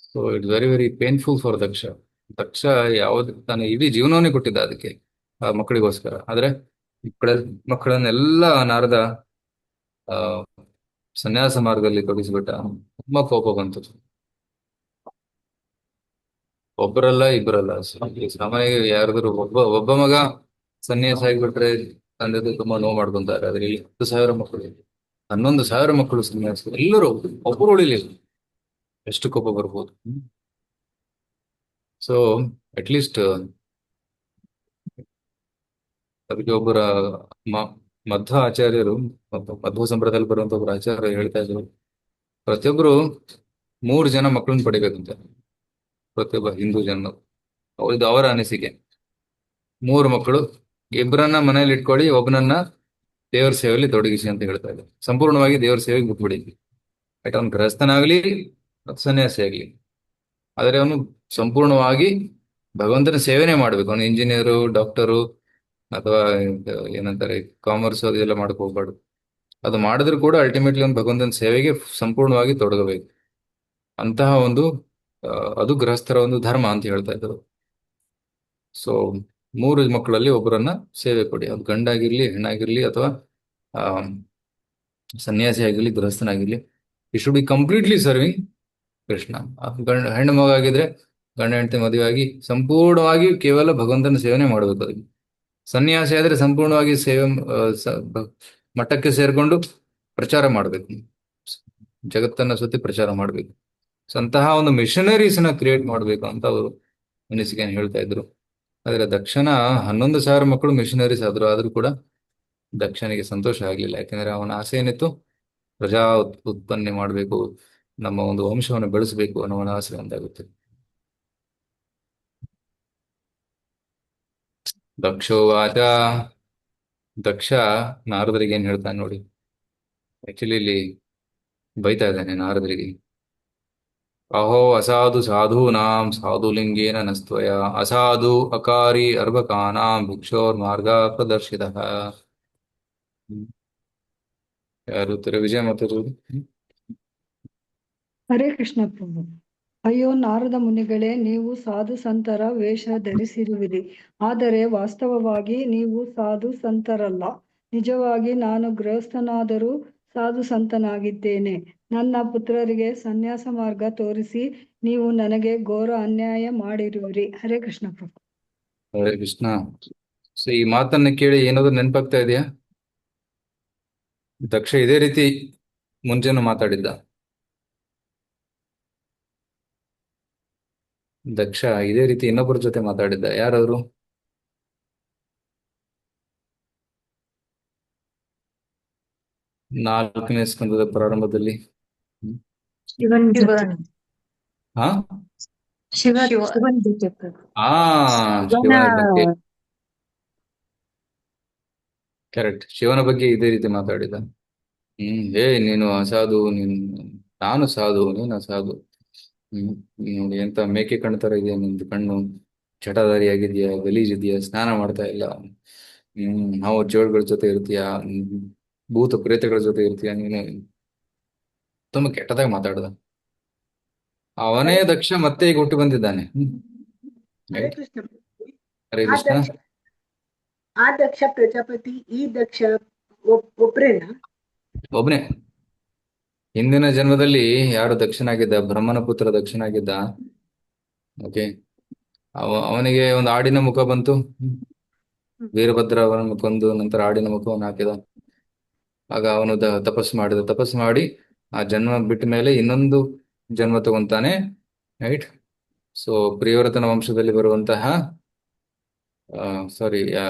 So it's very very painful for Daksha. ಯಾವ್ದು ತಾನು ಇಡೀ ಜೀವನವನ್ನೇ ಕೊಟ್ಟಿದ್ದ ಅದಕ್ಕೆ, ಆ ಮಕ್ಕಳಿಗೋಸ್ಕರ. ಆದ್ರೆ ಮಕ್ಕಳನ್ನೆಲ್ಲ ನಾರದ ಸನ್ಯಾಸ ಮಾರ್ಗದಲ್ಲಿ ತೊಡಗಿಸ್ಬಿಟ್ಟ. ತುಂಬಾ ಕೋಪ ಬಂತು. ಒಬ್ಬರಲ್ಲ ಇಬ್ಬರಲ್ಲ, ಸಾಮಾನ್ಯ ಯಾರಾದ್ರೂ ಒಬ್ಬ ಮಗ ಸನ್ಯಾಸ ಆಗಿಬಿಟ್ರೆ ತಂದೆ ತುಂಬಾ ನೋವು ಮಾಡ್ಕೊಂತಾರೆ. ಆದ್ರೆ ಇಲ್ಲಿ 10,000 ಮಕ್ಕಳು, 11,000 ಮಕ್ಕಳು ಸನ್ಯಾಸ, ಎಲ್ಲರೂ ಒಬ್ಬರು ಉಳಿಲಿಲ್ಲ. ಎಷ್ಟು ಕೋಪ ಬರ್ಬೋದು. ಸೊ ಅಟ್ಲೀಸ್ಟ್ ಅದಕ್ಕೆ ಒಬ್ಬರ ಮಧ್ವ ಆಚಾರ್ಯರು, ಮಧ್ವ ಸಂಪ್ರದಾಯದಲ್ಲಿ ಬರುವಂತ ಒಬ್ಬರು ಆಚಾರ್ಯ ಹೇಳ್ತಾ ಇದ್ರು, ಪ್ರತಿಯೊಬ್ರು 3 ಜನ ಮಕ್ಕಳನ್ನ ಪಡಿಬೇಕಂತ. ಪ್ರತಿಯೊಬ್ಬ ಹಿಂದೂ ಜನ, ಇದು ಅವರ ಅನಿಸಿಕೆ. 3 ಮಕ್ಕಳು ಇಬ್ಬರನ್ನ ಮನೇಲಿ ಇಟ್ಕೊಳ್ಳಿ, ಒಬ್ಬನನ್ನ ದೇವರ ಸೇವೆಯಲ್ಲಿ ತೊಡಗಿಸಿ ಅಂತ ಹೇಳ್ತಾ ಇದ್ದಾರೆ. ಸಂಪೂರ್ಣವಾಗಿ ದೇವರ ಸೇವೆಗೆ ಬಿಟ್ಬಿಡಿ. ಆಯ್ತು, ಅವನು ಗೃಹಸ್ಥನಾಗ್ಲಿ ಅಥವಾ ಸನ್ಯಾಸಿ ಆಗ್ಲಿ, ಆದರೆ ಅವನು ಸಂಪೂರ್ಣವಾಗಿ ಭಗವಂತನ ಸೇವೆನೇ ಮಾಡ್ಬೇಕು. ಅವನು ಇಂಜಿನಿಯರು, ಡಾಕ್ಟರು ಅಥವಾ ಏನಂತಾರೆ ಕಾಮರ್ಸ್ ಅದೆಲ್ಲ ಮಾಡಕ್ ಹೋಗ್ಬಾರ್ದು. ಅದು ಮಾಡಿದ್ರು ಕೂಡ ಅಲ್ಟಿಮೇಟ್ಲಿ ಒಂದು ಭಗವಂತನ ಸೇವೆಗೆ ಸಂಪೂರ್ಣವಾಗಿ ತೊಡಗಬೇಕು. ಅಂತಹ ಒಂದು ಅದು ಗೃಹಸ್ಥರ ಒಂದು ಧರ್ಮ ಅಂತ ಹೇಳ್ತಾ ಇದ್ರು. ಸೊ 3 ಮಕ್ಕಳಲ್ಲಿ ಒಬ್ಬರನ್ನ ಸೇವೆ ಕೊಡಿ. ಅದು ಗಂಡಾಗಿರ್ಲಿ, ಹೆಣ್ಣಾಗಿರ್ಲಿ, ಅಥವಾ ಆ ಸನ್ಯಾಸಿ ಆಗಿರ್ಲಿ, ಗೃಹಸ್ಥನಾಗಿರ್ಲಿ. ಈ should be completely serving Krishna. ಹೆಣ್ಣು ಮಗ ಆಗಿದ್ರೆ ಗಂಡ ಹೆಂಡತಿ ಮದುವೆ ಆಗಿ ಸಂಪೂರ್ಣವಾಗಿ ಕೇವಲ ಭಗವಂತನ ಸೇವನೆ ಮಾಡಬೇಕು. ಅದಕ್ಕೆ ಸನ್ಯಾಸಿ ಆದ್ರೆ ಸಂಪೂರ್ಣವಾಗಿ ಸೇವೆ ಮಠಕ್ಕೆ ಸೇರ್ಕೊಂಡು ಪ್ರಚಾರ ಮಾಡಬೇಕು, ಜಗತ್ತನ್ನ ಸುತ್ತಿ ಪ್ರಚಾರ ಮಾಡಬೇಕು. ಸೊ ಅಂತಹ ಒಂದು ಮಿಷನರೀಸ್ನ ಕ್ರಿಯೇಟ್ ಮಾಡಬೇಕು ಅಂತ ಅವರು ಅನಿಸಿಕೆಯನ್ನು ಹೇಳ್ತಾ ಇದ್ರು. ಆದ್ರೆ ದಕ್ಷನ 11,000 ಮಕ್ಕಳು ಮಿಷನರೀಸ್ ಆದ್ರೂ ಕೂಡ ದಕ್ಷನಿಗೆ ಸಂತೋಷ ಆಗ್ಲಿಲ್ಲ. ಯಾಕಂದ್ರೆ ಅವನ ಆಸೆ ಏನಿತ್ತು, ಪ್ರಜಾ ಉತ್ಪನ್ನ ಮಾಡಬೇಕು, ನಮ್ಮ ಒಂದು ವಂಶವನ್ನು ಬೆಳೆಸಬೇಕು ಅನ್ನೋ ಆಸೆ ಒಂದಾಗುತ್ತೆ. ದಕ್ಷೋವಾಚ, ದಕ್ಷ ನಾರದರಿಗೆ ಏನ್ ಹೇಳ್ತಾನೆ ನೋಡಿ. ಆಕ್ಚುಲಿ ಇಲ್ಲಿ ಬೈತಾ ಇದ್ದಾನೆ ನಾರದರಿಗೆ. ಅಹೋ ಅಸಾಧು ಸಾಧೂನಾಂ ಸಾಧುಲಿಂಗೇನ ನಸ್ತ್ವಯ ಅಸಾಧು ಅಕಾರಿ ಅರ್ಭಕಾನಾಂ ಭಿಕ್ಷೋರ್ ಮಾರ್ಗ ಪ್ರದರ್ಶಿತ. ಯಾರು ವಿಜಯ ಮಾತಾಡೋದು? ಹರೇ ಕೃಷ್ಣ ಪ್ರಭು. ಅಯ್ಯೋ ನಾರದ ಮುನಿಗಳೇ, ನೀವು ಸಾಧು ಸಂತರ ವೇಷ ಧರಿಸಿರುವಿರಿ, ಆದರೆ ವಾಸ್ತವವಾಗಿ ನೀವು ಸಾಧು ಸಂತರಲ್ಲ. ನಿಜವಾಗಿ ನಾನು ಗೃಹಸ್ಥನಾದರೂ ಸಾಧು ಸಂತನಾಗಿದ್ದೇನೆ. ನನ್ನ ಪುತ್ರರಿಗೆ ಸನ್ಯಾಸ ಮಾರ್ಗ ತೋರಿಸಿ ನೀವು ನನಗೆ ಘೋರ ಅನ್ಯಾಯ ಮಾಡಿರುವಿರಿ. ಹರೇ ಕೃಷ್ಣ ಪ್ರಭು. ಹರೇ ಕೃಷ್ಣ. ಸೊ ಈ ಮಾತನ್ನ ಕೇಳಿ ಏನಾದ್ರು ನೆನಪಾಗ್ತಾ ಇದೆಯಾ? ದಕ್ಷ ಇದೇ ರೀತಿ ಮುಂಚೆನೂ ಮಾತಾಡಿದ್ದ. ದಕ್ಷ ಇದೇ ರೀತಿ ಇನ್ನೊಬ್ಬರ ಜೊತೆ ಮಾತಾಡಿದ್ದ. ಯಾರವರು? ನಾಲ್ಕನೇ ಸ್ಕಂದದ ಪ್ರಾರಂಭದಲ್ಲಿ. ಹಾ ಶಿವನ್ ಜೊತೆ ಆ ಶಿವನ ಬಗ್ಗೆ, ಕರೆಕ್ಟ್, ಶಿವನ ಬಗ್ಗೆ ಇದೇ ರೀತಿ ಮಾತಾಡಿದ. ಏ ನೀನು ಅಸಾಧು, ನಾನು ಸಾಧು, ನೀನು ಅಸಾಧು. ನೋಡಿ ಎಂತ ಮೇಕೆ ಕಣ್ಣು ತರ ಇದೆಯಾ ನಿಂದು ಕಣ್ಣು, ಚಟಧಾರಿಯಾಗಿದ್ಯಾ, ಗಲೀಜಿದ್ಯಾ, ಸ್ನಾನ ಮಾಡ್ತಾ ಇಲ್ಲ, ನಾವು ಜೋಳ್ಗಳ ಜೊತೆ ಇರ್ತೀಯಾ, ಭೂತ ಪ್ರೇತಗಳ ಜೊತೆ ಇರ್ತೀಯ, ನೀನು ತುಂಬಾ ಕೆಟ್ಟದಾಗಿ ಮಾತಾಡ್ದ. ಅವನೇ ದಕ್ಷ ಮತ್ತೆ ಈಗ ಹುಟ್ಟು ಬಂದಿದ್ದಾನೆ. ಹರೇ ಕೃಷ್ಣ. ಹರೇ ಆ ಕೃಷ್ಣ. ದಕ್ಷ ಆ ದಕ್ಷ ಪ್ರಜಾಪತಿ ಈ ದಕ್ಷ ಒಬ್ರೇನಾ? ಒಬ್ನೇ. ಹಿಂದಿನ ಜನ್ಮದಲ್ಲಿ ಯಾರು ದಕ್ಷನಾಗಿದ್ದ, ಬ್ರಹ್ಮನ ಪುತ್ರ ದಕ್ಷನಾಗಿದ್ದ. ಓಕೆ, ಅವನಿಗೆ ಒಂದು ಆಡಿನ ಮುಖ ಬಂತು. ವೀರಭದ್ರ ಅವನನ್ನು ಕೊಂದು ನಂತರ ಆಡಿನ ಮುಖವನ್ನು ಹಾಕಿದ. ಆಗ ಅವನು ತಪಸ್ಸು ಮಾಡಿ ಆ ಜನ್ಮ ಬಿಟ್ಟ ಮೇಲೆ ಇನ್ನೊಂದು ಜನ್ಮ ತಗೊಂತಾನೆ. ರೈಟ್. ಸೊ ಪ್ರಿಯವ್ರತನ ವಂಶದಲ್ಲಿ ಬರುವಂತಹ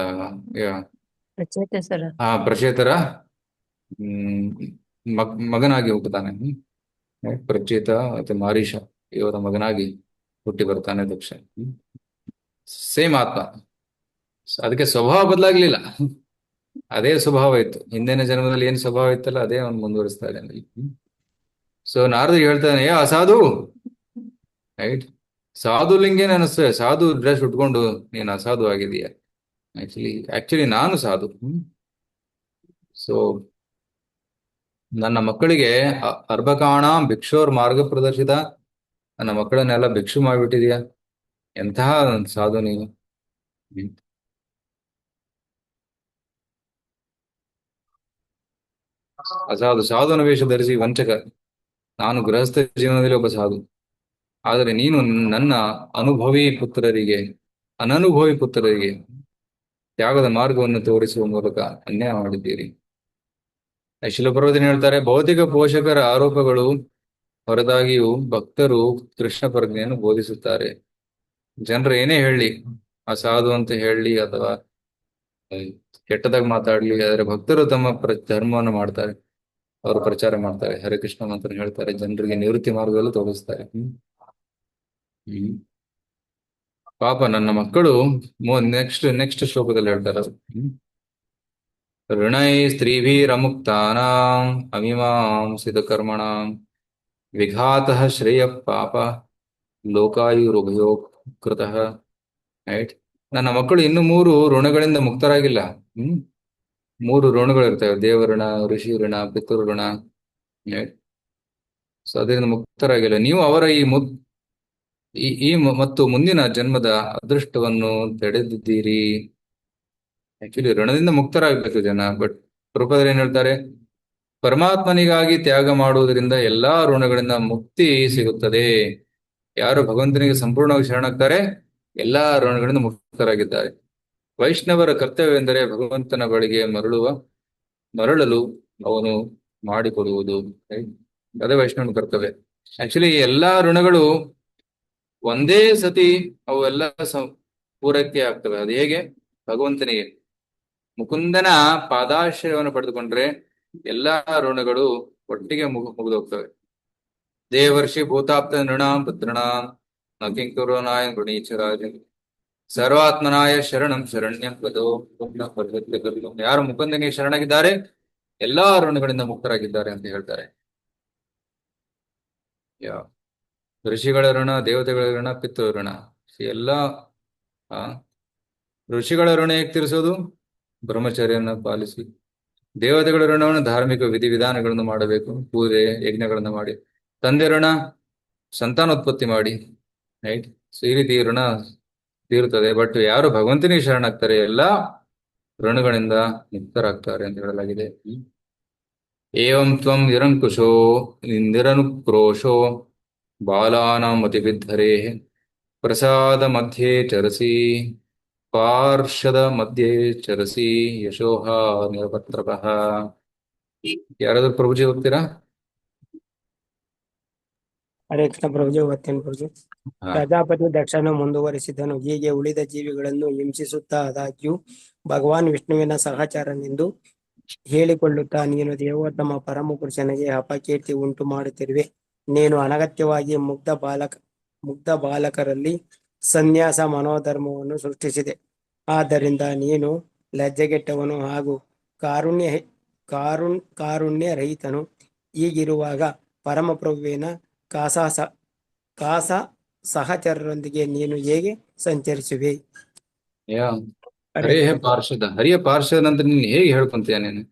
ಪ್ರಚೇತರ ಮಗನಾಗಿ ಹುಟ್ಟುತ್ತಾನೆ. ಪ್ರಚೇತ ಮತ್ತೆ ಮಾರೀಷ ಇವರ ಮಗನಾಗಿ ಹುಟ್ಟಿ ಬರ್ತಾನೆ ದಕ್ಷ. ಸೇಮ್ ಆತ್ಮ. ಅದಕ್ಕೆ ಸ್ವಭಾವ ಬದಲಾಗ್ಲಿಲ್ಲ, ಅದೇ ಸ್ವಭಾವ ಇತ್ತು. ಹಿಂದಿನ ಜನ್ಮದಲ್ಲಿ ಏನ್ ಸ್ವಭಾವ ಇತ್ತಲ್ಲ ಅದೇ ಅವನು ಮುಂದುವರಿಸ್ತಾ ಇದ್ದಾನೆ. ಸೊ ನಾರದು ಹೇಳ್ತಾನೆ, ಅಸಾಧು, ರೈಟ್, ಸಾಧು ಲಿಂಗೇನ ಅನಿಸ್ತದೆ. ಸಾಧು ಡ್ರೆಸ್ ಉಟ್ಕೊಂಡು ನೀನು ಅಸಾಧು ಆಗಿದೀಯ. ಆಕ್ಚುಲಿ ನಾನು ಸಾಧು. ಸೊ ನನ್ನ ಮಕ್ಕಳಿಗೆ ಅರ್ಭಕಾಣ ಭಿಕ್ಷೋರ್ ಮಾರ್ಗ ಪ್ರದರ್ಶಿತ, ನನ್ನ ಮಕ್ಕಳನ್ನೆಲ್ಲ ಭಿಕ್ಷು ಮಾಡಿಬಿಟ್ಟಿದೀಯ. ಎಂತಹ ಸಾಧು ನೀನು. ಅಸಾಧು, ಸಾಧುನ ವೇಷ ಧರಿಸಿ ವಂಚಕ. ನಾನು ಗೃಹಸ್ಥ ಜೀವನದಲ್ಲಿ ಒಬ್ಬ ಸಾಧು, ಆದರೆ ನೀನು ನನ್ನ ಅನನುಭವಿ ಪುತ್ರರಿಗೆ ತ್ಯಾಗದ ಮಾರ್ಗವನ್ನು ತೋರಿಸುವ ಮೂಲಕ ಅನ್ಯಾಯ ಮಾಡಿದ್ದೀರಿ. ಶಿಲಪ್ರಭುದೇನ್ ಹೇಳ್ತಾರೆ, ಭೌತಿಕ ಪೋಷಕರ ಆರೋಪಗಳು ಹೊರತಾಗಿಯೂ ಭಕ್ತರು ಕೃಷ್ಣ ಪ್ರಜ್ಞೆಯನ್ನು ಬೋಧಿಸುತ್ತಾರೆ. ಜನರು ಏನೇ ಹೇಳಿ, ಅಸಾಧು ಅಂತ ಹೇಳಲಿ ಅಥವಾ ಕೆಟ್ಟದಾಗಿ ಮಾತಾಡ್ಲಿ, ಆದರೆ ಭಕ್ತರು ತಮ್ಮ ಧರ್ಮವನ್ನು ಮಾಡ್ತಾರೆ, ಅವರು ಪ್ರಚಾರ ಮಾಡ್ತಾರೆ, ಹರೇ ಕೃಷ್ಣ ಮಂತ್ರ ಹೇಳ್ತಾರೆ, ಜನರಿಗೆ ನಿವೃತ್ತಿ ಮಾರ್ಗದಲ್ಲೂ ತೋರಿಸ್ತಾರೆ. ಪಾಪ ನನ್ನ ಮಕ್ಕಳು ನೆಕ್ಸ್ಟ್ ಶ್ಲೋಕದಲ್ಲಿ ಹೇಳ್ತಾರೆ ಅದು. ಋಣೈ ಸ್ತ್ರೀಭಿರಮುಕ್ತಾನಾಂ ಅಮೀಮಾಂಸಿತ ಕರ್ಮಣಾಂ ವಿಘಾತಃ ಶ್ರೇಯ ಪಾಪ ಲೋಕಾಯುರುಭಯೋ ಕೃತಃ. ರೈಟ್, ನನ್ನ ಮಕ್ಕಳು ಇನ್ನು 3 ಋಣಗಳಿಂದ ಮುಕ್ತರಾಗಿಲ್ಲ. 3 ಋಣಗಳಿರ್ತವೆ: ದೇವಋಣ, ಋಷಿ ಋಣ, ಪಿತೃ ಋಣ. ರೈಟ್, ಸೊ ಅದರಿಂದ ಮುಕ್ತರಾಗಿಲ್ಲ. ನೀವು ಅವರ ಮತ್ತು ಮುಂದಿನ ಜನ್ಮದ ಅದೃಷ್ಟವನ್ನು ತಡೆದಿದ್ದೀರಿ. ಆಕ್ಚುಲಿ ಋಣದಿಂದ ಮುಕ್ತರಾಗಬೇಕು ಜನ. ಬಟ್ ಪ್ರಭುಪಾದರು ಏನ್ ಹೇಳ್ತಾರೆ? ಪರಮಾತ್ಮನಿಗಾಗಿ ತ್ಯಾಗ ಮಾಡುವುದರಿಂದ ಎಲ್ಲಾ ಋಣಗಳಿಂದ ಮುಕ್ತಿ ಸಿಗುತ್ತದೆ. ಯಾರು ಭಗವಂತನಿಗೆ ಸಂಪೂರ್ಣವಾಗಿ ಶರಣಾಗ್ತಾರೆ ಎಲ್ಲಾ ಋಣಗಳಿಂದ ಮುಕ್ತರಾಗಿದ್ದಾರೆ. ವೈಷ್ಣವರ ಕರ್ತವ್ಯವೆಂದರೆ ಭಗವಂತನ ಬಳಿಗೆ ಮರಳಲು ಅವನು ಮಾಡಿಕೊಡುವುದು. ಅದೇ ವೈಷ್ಣವನ ಕರ್ತವ್ಯ. ಆಕ್ಚುಲಿ ಎಲ್ಲಾ ಋಣಗಳು ಒಂದೇ ಸತಿ ಅವೆಲ್ಲ ಪೂರೈಕೆ ಆಗ್ತವೆ. ಅದು ಹೇಗೆ? ಭಗವಂತನಿಗೆ ಮುಕುಂದನ ಪಾದಾಶ್ರಯವನ್ನು ಪಡೆದುಕೊಂಡ್ರೆ ಎಲ್ಲಾ ಋಣಗಳು ಒಟ್ಟಿಗೆ ಮುಗಿದೋಗ್ತವೆ. ದೇವರ್ಷಿ ಭೂತಾಪ್ತ ನೃಣಾಂ ಪುತ್ರಣಾಂ ನಕಿಂಕುರೋನಾಯ ಗುಣೀಚರಾಜ ಸರ್ವಾತ್ಮನಾಯ ಶರಣಂ ಶರಣ್ಯಂ ಪದೋ. ಯಾರು ಮುಕುಂದನಿಗೆ ಶರಣಾಗಿದ್ದಾರೆ ಎಲ್ಲಾ ಋಣಗಳಿಂದ ಮುಕ್ತರಾಗಿದ್ದಾರೆ ಅಂತ ಹೇಳ್ತಾರೆ. ಋಷಿಗಳ ಋಣ, ದೇವತೆಗಳ ಋಣ, ಪಿತೃ ಋಣ. ಎಲ್ಲಾ ಋಷಿಗಳ ಋಣ ಹೇಗೆ ತೀರಿಸೋದು? ಬ್ರಹ್ಮಚರ್ಯನ ಪಾಲಿಸಿ. ದೇವತೆಗಳ ಋಣವನ್ನು ಧಾರ್ಮಿಕ ವಿಧಿವಿಧಾನಗಳನ್ನು ಮಾಡಬೇಕು, ಪೂಜೆ ಯಜ್ಞಗಳನ್ನು ಮಾಡಿ. ತಂದೆ ಋಣ ಸಂತಾನೋತ್ಪತ್ತಿ ಮಾಡಿ. ರೈಟ್, ಸೊ ಈ ರೀತಿ ಋಣ ತೀರುತ್ತದೆ. ಬಟ್ ಯಾರು ಭಗವಂತನಿಗೆ ಶರಣಾಗ್ತಾರೆ ಎಲ್ಲಾ ಋಣಗಳಿಂದ ಮುಕ್ತರಾಗ್ತಾರೆ ಅಂತ ಹೇಳಲಾಗಿದೆ. ಏವಂ ತ್ವಂ ನಿರಂಕುಶೋ ನಿರನುಕ್ರೋಶೋ ಬಾಲಾನಾಂ ಅತಿವಿದ್ಧರೇ ಪ್ರಸಾದ ಮಧ್ಯೆ ಚರಸಿ ಪಾರ್ಷದ ಮಧ್ಯೆ ಚರಸಿ ಯಶೋಹ ನಿರಪತ್ರಪಃ. ಯಾರಾದ್ರೂ ಪ್ರಭುಜಿ ಹೋಗ್ತೀರಾ? ಹರೇ ಕೃಷ್ಣ ಪ್ರಭುಜಿ, ಓದ್ತೇನೆ ಪ್ರಭುಜಿ. ಪ್ರಜಾಪತಿ ದಕ್ಷನು ಮುಂದುವರಿಸಿದನು. ಹೀಗೆ ಉಳಿದ ಜೀವಿಗಳನ್ನು ಹಿಂಸಿಸುತ್ತಾ ಆದಾಗ್ಯೂ ಭಗವಾನ್ ವಿಷ್ಣುವಿನ ಸಹಚರನೆಂದು ಹೇಳಿಕೊಳ್ಳುತ್ತಾ, ನೀನು ದೇವೋತ್ತಮ ಪರಮ ಪುರುಷನಿಗೆ ಅಪಕೀರ್ತಿ ಉಂಟು ಮಾಡುತ್ತಿರುವೆ. ನೀನು ಅನಗತ್ಯವಾಗಿ ಮುಗ್ಧ ಬಾಲಕರಲ್ಲಿ ಸನ್ಯಾಸ ಮನೋಧರ್ಮವನ್ನು ಸೃಷ್ಟಿಸಿದೆ. ಆದ್ದರಿಂದ ನೀನು ಲಜ್ಜೆಗೆಟ್ಟವನು ಹಾಗೂ ಕಾರುಣ್ಯ ರಹಿತನು. ಹೀಗಿರುವಾಗ ಪರಮಪ್ರಭುವಿನ ಕಾಸ ಸಹಚರರೊಂದಿಗೆ ನೀನು ಹೇಗೆ ಸಂಚರಿಸುವೆ? ಹರಿಯ ಪಾರ್ಷದ ಅಂತ ನೀನು ಹೇಗೆ ಹೇಳ್ಕೊಂತೀಯ? ನೀನು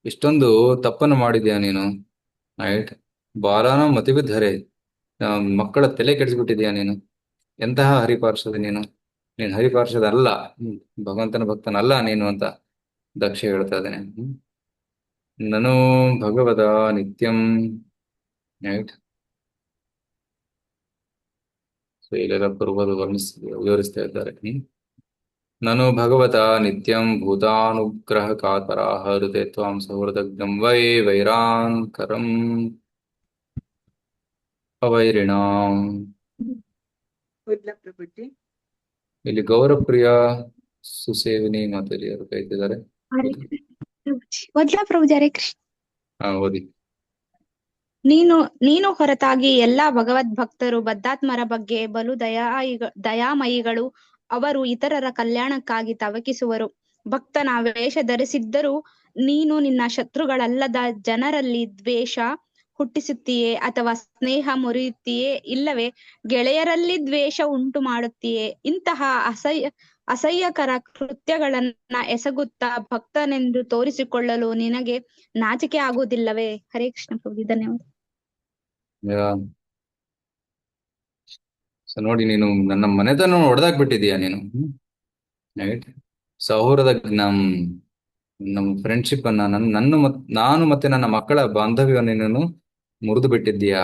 ಇಷ್ಟೊಂದು ತಪ್ಪನ್ನು ಮಾಡಿದ್ಯಾ ನೀನು. ರೈಟ್, ಬಾಲಾನ ಮತಿಬಿದ್ಧರೆ, ಮಕ್ಕಳ ತಲೆ ಕೆಡಿಸ್ಬಿಟ್ಟಿದ್ಯಾ ನೀನು. ಎಂತಹ ಹರಿಪಾರ್ಷದ ನೀನು? ನೀನು ಹರಿಪಾರ್ಷದ ಅಲ್ಲ, ಭಗವಂತನ ಭಕ್ತನಲ್ಲ ನೀನು ಅಂತ ದಕ್ಷ ಹೇಳ್ತಾ ಇದ್ದೇನೆ. ನನು ಭಗವದ ನಿತ್ಯಂ. ರೈಟ್, ಸೊ ಇಲ್ಲೆಲ್ಲ ಪೂರ್ವದ ವಿವರಿಸ್ತಾ ಇದ್ದಾರೆ. ನನು ಭಗವತ ನಿತ್ಯಂ ಭೂತಾನುಗ್ರಹ ಕಾತರಾಹ ಹೃದಯ ತ್ವಾಂ ಸೌಹೃದಗ್ನಂ ವೈರಾನ್ ಕರಂ ಅವೈರಿಣಾಂ. ಇಲ್ಲಿ ಗೌರವಪ್ರಿಯ ಸುಸೇವಿನಿ ಮಾತಾಡಿ ಅವರು ಕೈತಿದ್ದಾರೆ. ಪ್ರಭುಜಿ ಹರೇ ಕೃಷ್ಣ. ಓದಿ. ನೀನು ಹೊರತಾಗಿ ಎಲ್ಲಾ ಭಗವದ್ ಭಕ್ತರು ಬದ್ಧಾತ್ಮರ ಬಗ್ಗೆ ಬಲು ದಯಾಮಯಿಗಳು. ಅವರು ಇತರರ ಕಲ್ಯಾಣಕ್ಕಾಗಿ ತವಕಿಸುವರು. ಭಕ್ತನ ವೇಷ ಧರಿಸಿದ್ದರೂ ನೀನು ನಿನ್ನ ಶತ್ರುಗಳಲ್ಲದ ಜನರಲ್ಲಿ ದ್ವೇಷ ಹುಟ್ಟಿಸುತ್ತೀಯೇ ಅಥವಾ ಸ್ನೇಹ ಮುರಿಯುತ್ತೀಯೇ, ಇಲ್ಲವೇ ಗೆಳೆಯರಲ್ಲಿ ದ್ವೇಷ ಉಂಟು ಮಾಡುತ್ತೀಯೇ? ಇಂತಹ ಅಸಹ್ಯಕರ ಕೃತ್ಯಗಳನ್ನ ಎಸಗುತ್ತಾ ಭಕ್ತನೆಂದು ತೋರಿಸಿಕೊಳ್ಳಲು ನಿನಗೆ ನಾಚಿಕೆ ಆಗುವುದಿಲ್ಲವೇ? ಹರೇ ಕೃಷ್ಣ ಪ್ರಭು, ಧನ್ಯವಾದ. ನೋಡಿ, ನೀನು ನನ್ನ ಮನೆತನ ಒಡೆದಾಕ್ಬಿಟ್ಟಿದೀಯ ನೀನು. ಸೌಹೃದ ಜ್ಞಾನ, ನಮ್ಮ ಫ್ರೆಂಡ್ಶಿಪ್ ಅನ್ನ ನಾನು ಮತ್ತೆ ನನ್ನ ಮಕ್ಕಳ ಬಾಂಧವ್ಯವನ್ನು ನೀನು ಮುರಿದು ಬಿಟ್ಟಿದ್ದೀಯಾ.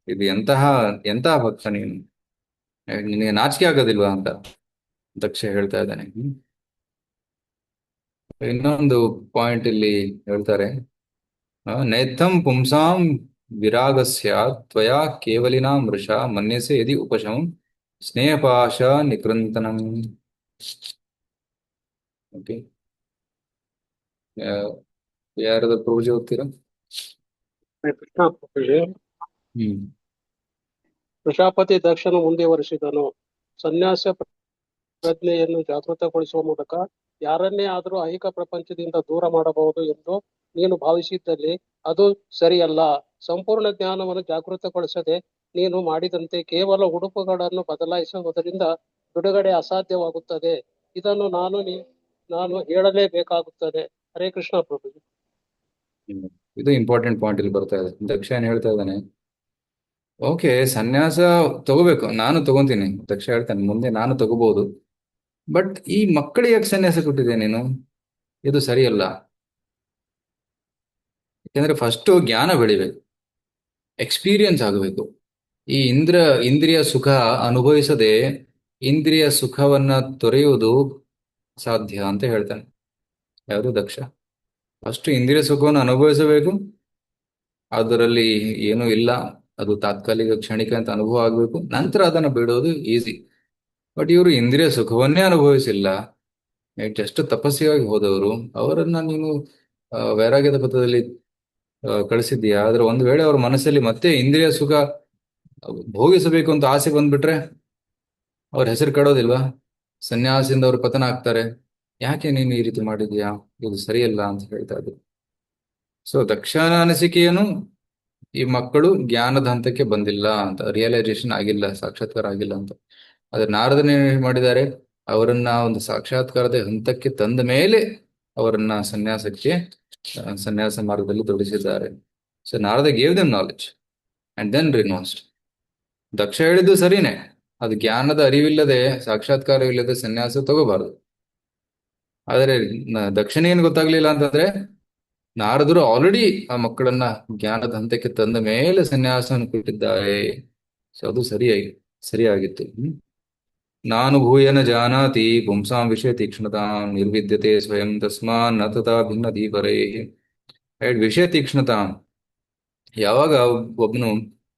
ಇದು ಎಂತಹ ಭಕ್ತ ನೀನು. ನಿನಗೆ ನಾಚಿಕೆ ಆಗೋದಿಲ್ವಾ ಅಂತ ದಕ್ಷ ಹೇಳ್ತಾ ಇದ್ದಾನೆ. ಇನ್ನೊಂದು ಪಾಯಿಂಟ್ ಇಲ್ಲಿ ಹೇಳ್ತಾರೆ, ನೈಥಂ ಪುಂಸಾಂ ವಿರಾಗಸ್ಯ ತ್ವಯಾ ಕೇವಲಿನಾ ಮೃಷ ಮನ್ಯಸೆ ಯದಿ ಉಪಶಮಂ ಸ್ನೇಹಪಾಶ ನಿಕೃಂತನಂ. ಓಕೆ, ಯಾರಾದ್ರೂ ಪ್ರಭುಜಿ ಹೋಗ್ತೀರಾ? ಕೃಷ್ಣ ಪ್ರಭುಜಿ. ಪ್ರಜಾಪತಿ ದಕ್ಷನು ಮುಂದುವರಿಸಿದನು. ಸನ್ಯಾಸ ಪ್ರಜ್ಞೆಯನ್ನು ಜಾಗೃತಗೊಳಿಸುವ ಮೂಲಕ ಯಾರನ್ನೇ ಆದರೂ ಐಹಿಕ ಪ್ರಪಂಚದಿಂದ ದೂರ ಮಾಡಬಹುದು ಎಂದು ನೀನು ಭಾವಿಸಿದ್ದಲ್ಲಿ ಅದು ಸರಿಯಲ್ಲ. ಸಂಪೂರ್ಣ ಜ್ಞಾನವನ್ನು ಜಾಗೃತಗೊಳಿಸದೆ ನೀನು ಮಾಡಿದಂತೆ ಕೇವಲ ಉಡುಪುಗಳನ್ನು ಬದಲಾಯಿಸುವುದರಿಂದ ಬಿಡುಗಡೆ ಅಸಾಧ್ಯವಾಗುತ್ತದೆ. ಇದನ್ನು ನಾನು ಹೇಳಲೇಬೇಕಾಗುತ್ತದೆ. ಹರೇ ಕೃಷ್ಣ ಪ್ರಭು. ಇದು ಇಂಪಾರ್ಟೆಂಟ್ ಪಾಯಿಂಟ್ ಇಲ್ಲಿ ಬರ್ತಾ ಇದೆ. ದಕ್ಷ ಏನ್ ಹೇಳ್ತಾ ಇದ್ದಾನೆ, ಓಕೆ ಸನ್ಯಾಸ ತಗೋಬೇಕು, ನಾನು ತಗೊಂತೀನಿ. ದಕ್ಷ ಹೇಳ್ತಾನೆ ಮುಂದೆ ನಾನು ತಗೋಬಹುದು, ಬಟ್ ಈ ಮಕ್ಕಳಿಗೆ ಯಾಕೆ ಸನ್ಯಾಸ ಕೊಟ್ಟಿದೆ ನೀನು? ಇದು ಸರಿಯಲ್ಲ. ಯಾಕಂದ್ರೆ ಫಸ್ಟ್ ಜ್ಞಾನ ಬೆಳಿಬೇಕು, ಎಕ್ಸ್ಪೀರಿಯನ್ಸ್ ಆಗಬೇಕು. ಈ ಇಂದ್ರಿಯ ಸುಖ ಅನುಭವಿಸದೆ ಇಂದ್ರಿಯ ಸುಖವನ್ನ ತೊರೆಯುವುದು ಸಾಧ್ಯ ಅಂತ ಹೇಳ್ತಾನೆ ಯಾವುದು ದಕ್ಷ. ಫಸ್ಟ್ ಇಂದ್ರಿಯ ಸುಖವನ್ನು ಅನುಭವಿಸಬೇಕು, ಅದರಲ್ಲಿ ಏನೂ ಇಲ್ಲ, ಅದು ತಾತ್ಕಾಲಿಕ ಕ್ಷಣಿಕ ಅಂತ ಅನುಭವ ಆಗಬೇಕು, ನಂತರ ಅದನ್ನು ಬಿಡೋದು ಈಸಿ. ಬಟ್ ಇವರು ಇಂದ್ರಿಯ ಸುಖವನ್ನೇ ಅನುಭವಿಸಿಲ್ಲ, ಜಸ್ಟ್ ತಪಸ್ಸಿಗಾಗಿ ಹೋದವರು. ಅವರನ್ನ ನೀನು ವೈರಾಗ್ಯದ ಪಥದಲ್ಲಿ ಕಳಿಸಿದ್ದೀಯಾ. ಆದ್ರೆ ಒಂದು ವೇಳೆ ಅವ್ರ ಮನಸ್ಸಲ್ಲಿ ಮತ್ತೆ ಇಂದ್ರಿಯ ಸುಖ ಭೋಗಿಸಬೇಕು ಅಂತ ಆಸೆ ಬಂದ್ಬಿಟ್ರೆ ಅವ್ರ ಹೆಸರು ಕೆಡೋದಿಲ್ವಾ? ಸನ್ಯಾಸದಿಂದ ಅವ್ರ ಪತನ ಆಗ್ತಾರೆ. ಯಾಕೆ ನೀನು ಈ ರೀತಿ ಮಾಡಿದ್ಯಾ, ಇದು ಸರಿಯಲ್ಲ ಅಂತ ಹೇಳ್ತಾ ಇದ್ರು. ಸೊ ದಕ್ಷನ ಅನಿಸಿಕೆಯೇನು, ಈ ಮಕ್ಕಳು ಜ್ಞಾನದ ಹಂತಕ್ಕೆ ಬಂದಿಲ್ಲ ಅಂತ, ರಿಯಲೈಸೇಷನ್ ಆಗಿಲ್ಲ, ಸಾಕ್ಷಾತ್ಕಾರ ಆಗಿಲ್ಲ ಅಂತ. ಆದ್ರೆ ನಾರದನೇ ಮಾಡಿದ್ದಾರೆ, ಅವರನ್ನ ಒಂದು ಸಾಕ್ಷಾತ್ಕಾರದ ಹಂತಕ್ಕೆ ತಂದ ಮೇಲೆ ಅವರನ್ನ ಸನ್ಯಾಸ ಮಾರ್ಗದಲ್ಲಿ ತೊಡಗಿಸಿದ್ದಾರೆ. So Narada gave them knowledge and then renounced. Daksha ಹೇಳಿದ್ದು ಸರಿನೇ, ಅದು ಜ್ಞಾನದ ಅರಿವಿಲ್ಲದೆ, ಸಾಕ್ಷಾತ್ಕಾರವಿಲ್ಲದೆ ಸನ್ಯಾಸ ತಗೋಬಾರದು. ಆದರೆ ದಕ್ಷಿಣ ಏನ್ ಗೊತ್ತಾಗ್ಲಿಲ್ಲ ಅಂತಂದ್ರೆ, ನಾರದರು ಆಲ್ರೆಡಿ ಆ ಮಕ್ಕಳನ್ನ ಜ್ಞಾನದ ಹಂತಕ್ಕೆ ತಂದ ಮೇಲೆ ಸನ್ಯಾಸವನ್ನು ಕೊಟ್ಟಿದ್ದಾರೆ. ಸೊ ಅದು ಸರಿಯಾಗಿತ್ತು. ನಾನು ಭೂಯನ ಜಾನಾತಿ ಪುಂಸಾಂ ವಿಷಯ ತೀಕ್ಷ್ಣತಾಂ ನಿರ್ವಿದ್ಯತೆ ಸ್ವಯಂ ತಸ್ಮಾನ್ ನ ತಥಾ ಭಿನ್ನ ದೀಪರೇ. ವಿಷಯ ತೀಕ್ಷ್ಣತಾಂ, ಯಾವಾಗ ಒಬ್ಬನು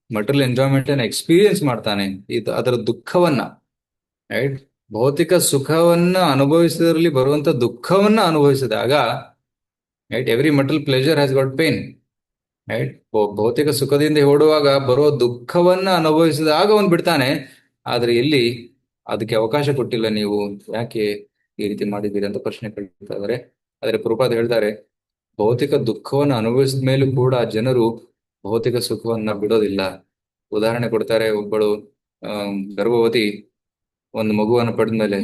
ಮಟೀರಿಯಲ್ ಎಂಜಾಯ್ಮೆಂಟ್ ಅನ್ನ ಎಕ್ಸ್ಪೀರಿಯನ್ಸ್ ಮಾಡ್ತಾನೆ, ಅದರ ದುಃಖವನ್ನ, ರೈಟ್, ಭೌತಿಕ ಸುಖವನ್ನ ಅನುಭವಿಸೋದ್ರಲ್ಲಿ ಬರುವಂತ ದುಃಖವನ್ನ ಅನುಭವಿಸಿದಾಗ, right, every material pleasure has got pain, right. ಭೌತಿಕ ಸುಖದಿಂದ ಓಡುವಾಗ ಬರೋ ದುಃಖವನ್ನ ಅನುಭವಿಸಿದಾಗ ಅವನು ಬಿಡ್ತಾನೆ. ಆದ್ರೆ ಇಲ್ಲಿ ಅದಕ್ಕೆ ಅವಕಾಶ ಕೊಟ್ಟಿಲ್ಲ ನೀವು, ಯಾಕೆ ಈ ರೀತಿ ಮಾಡಿದ್ದೀರಿ ಅಂತ ಪ್ರಶ್ನೆ ಕೇಳ್ತಾ ಇದ್ದಾರೆ. ಆದ್ರೆ ಪ್ರಭುಪಾದ ಹೇಳ್ತಾರೆ, ಭೌತಿಕ ದುಃಖವನ್ನು ಅನುಭವಿಸಿದ ಮೇಲೂ ಕೂಡ ಜನರು ಭೌತಿಕ ಸುಖವನ್ನ ಬಿಡೋದಿಲ್ಲ. ಉದಾಹರಣೆ ಕೊಡ್ತಾರೆ, ಒಬ್ಬಳು ಗರ್ಭವತಿ ಒಂದು ಮಗುವನ್ನು ಪಡೆದ್ಮೇಲೆ,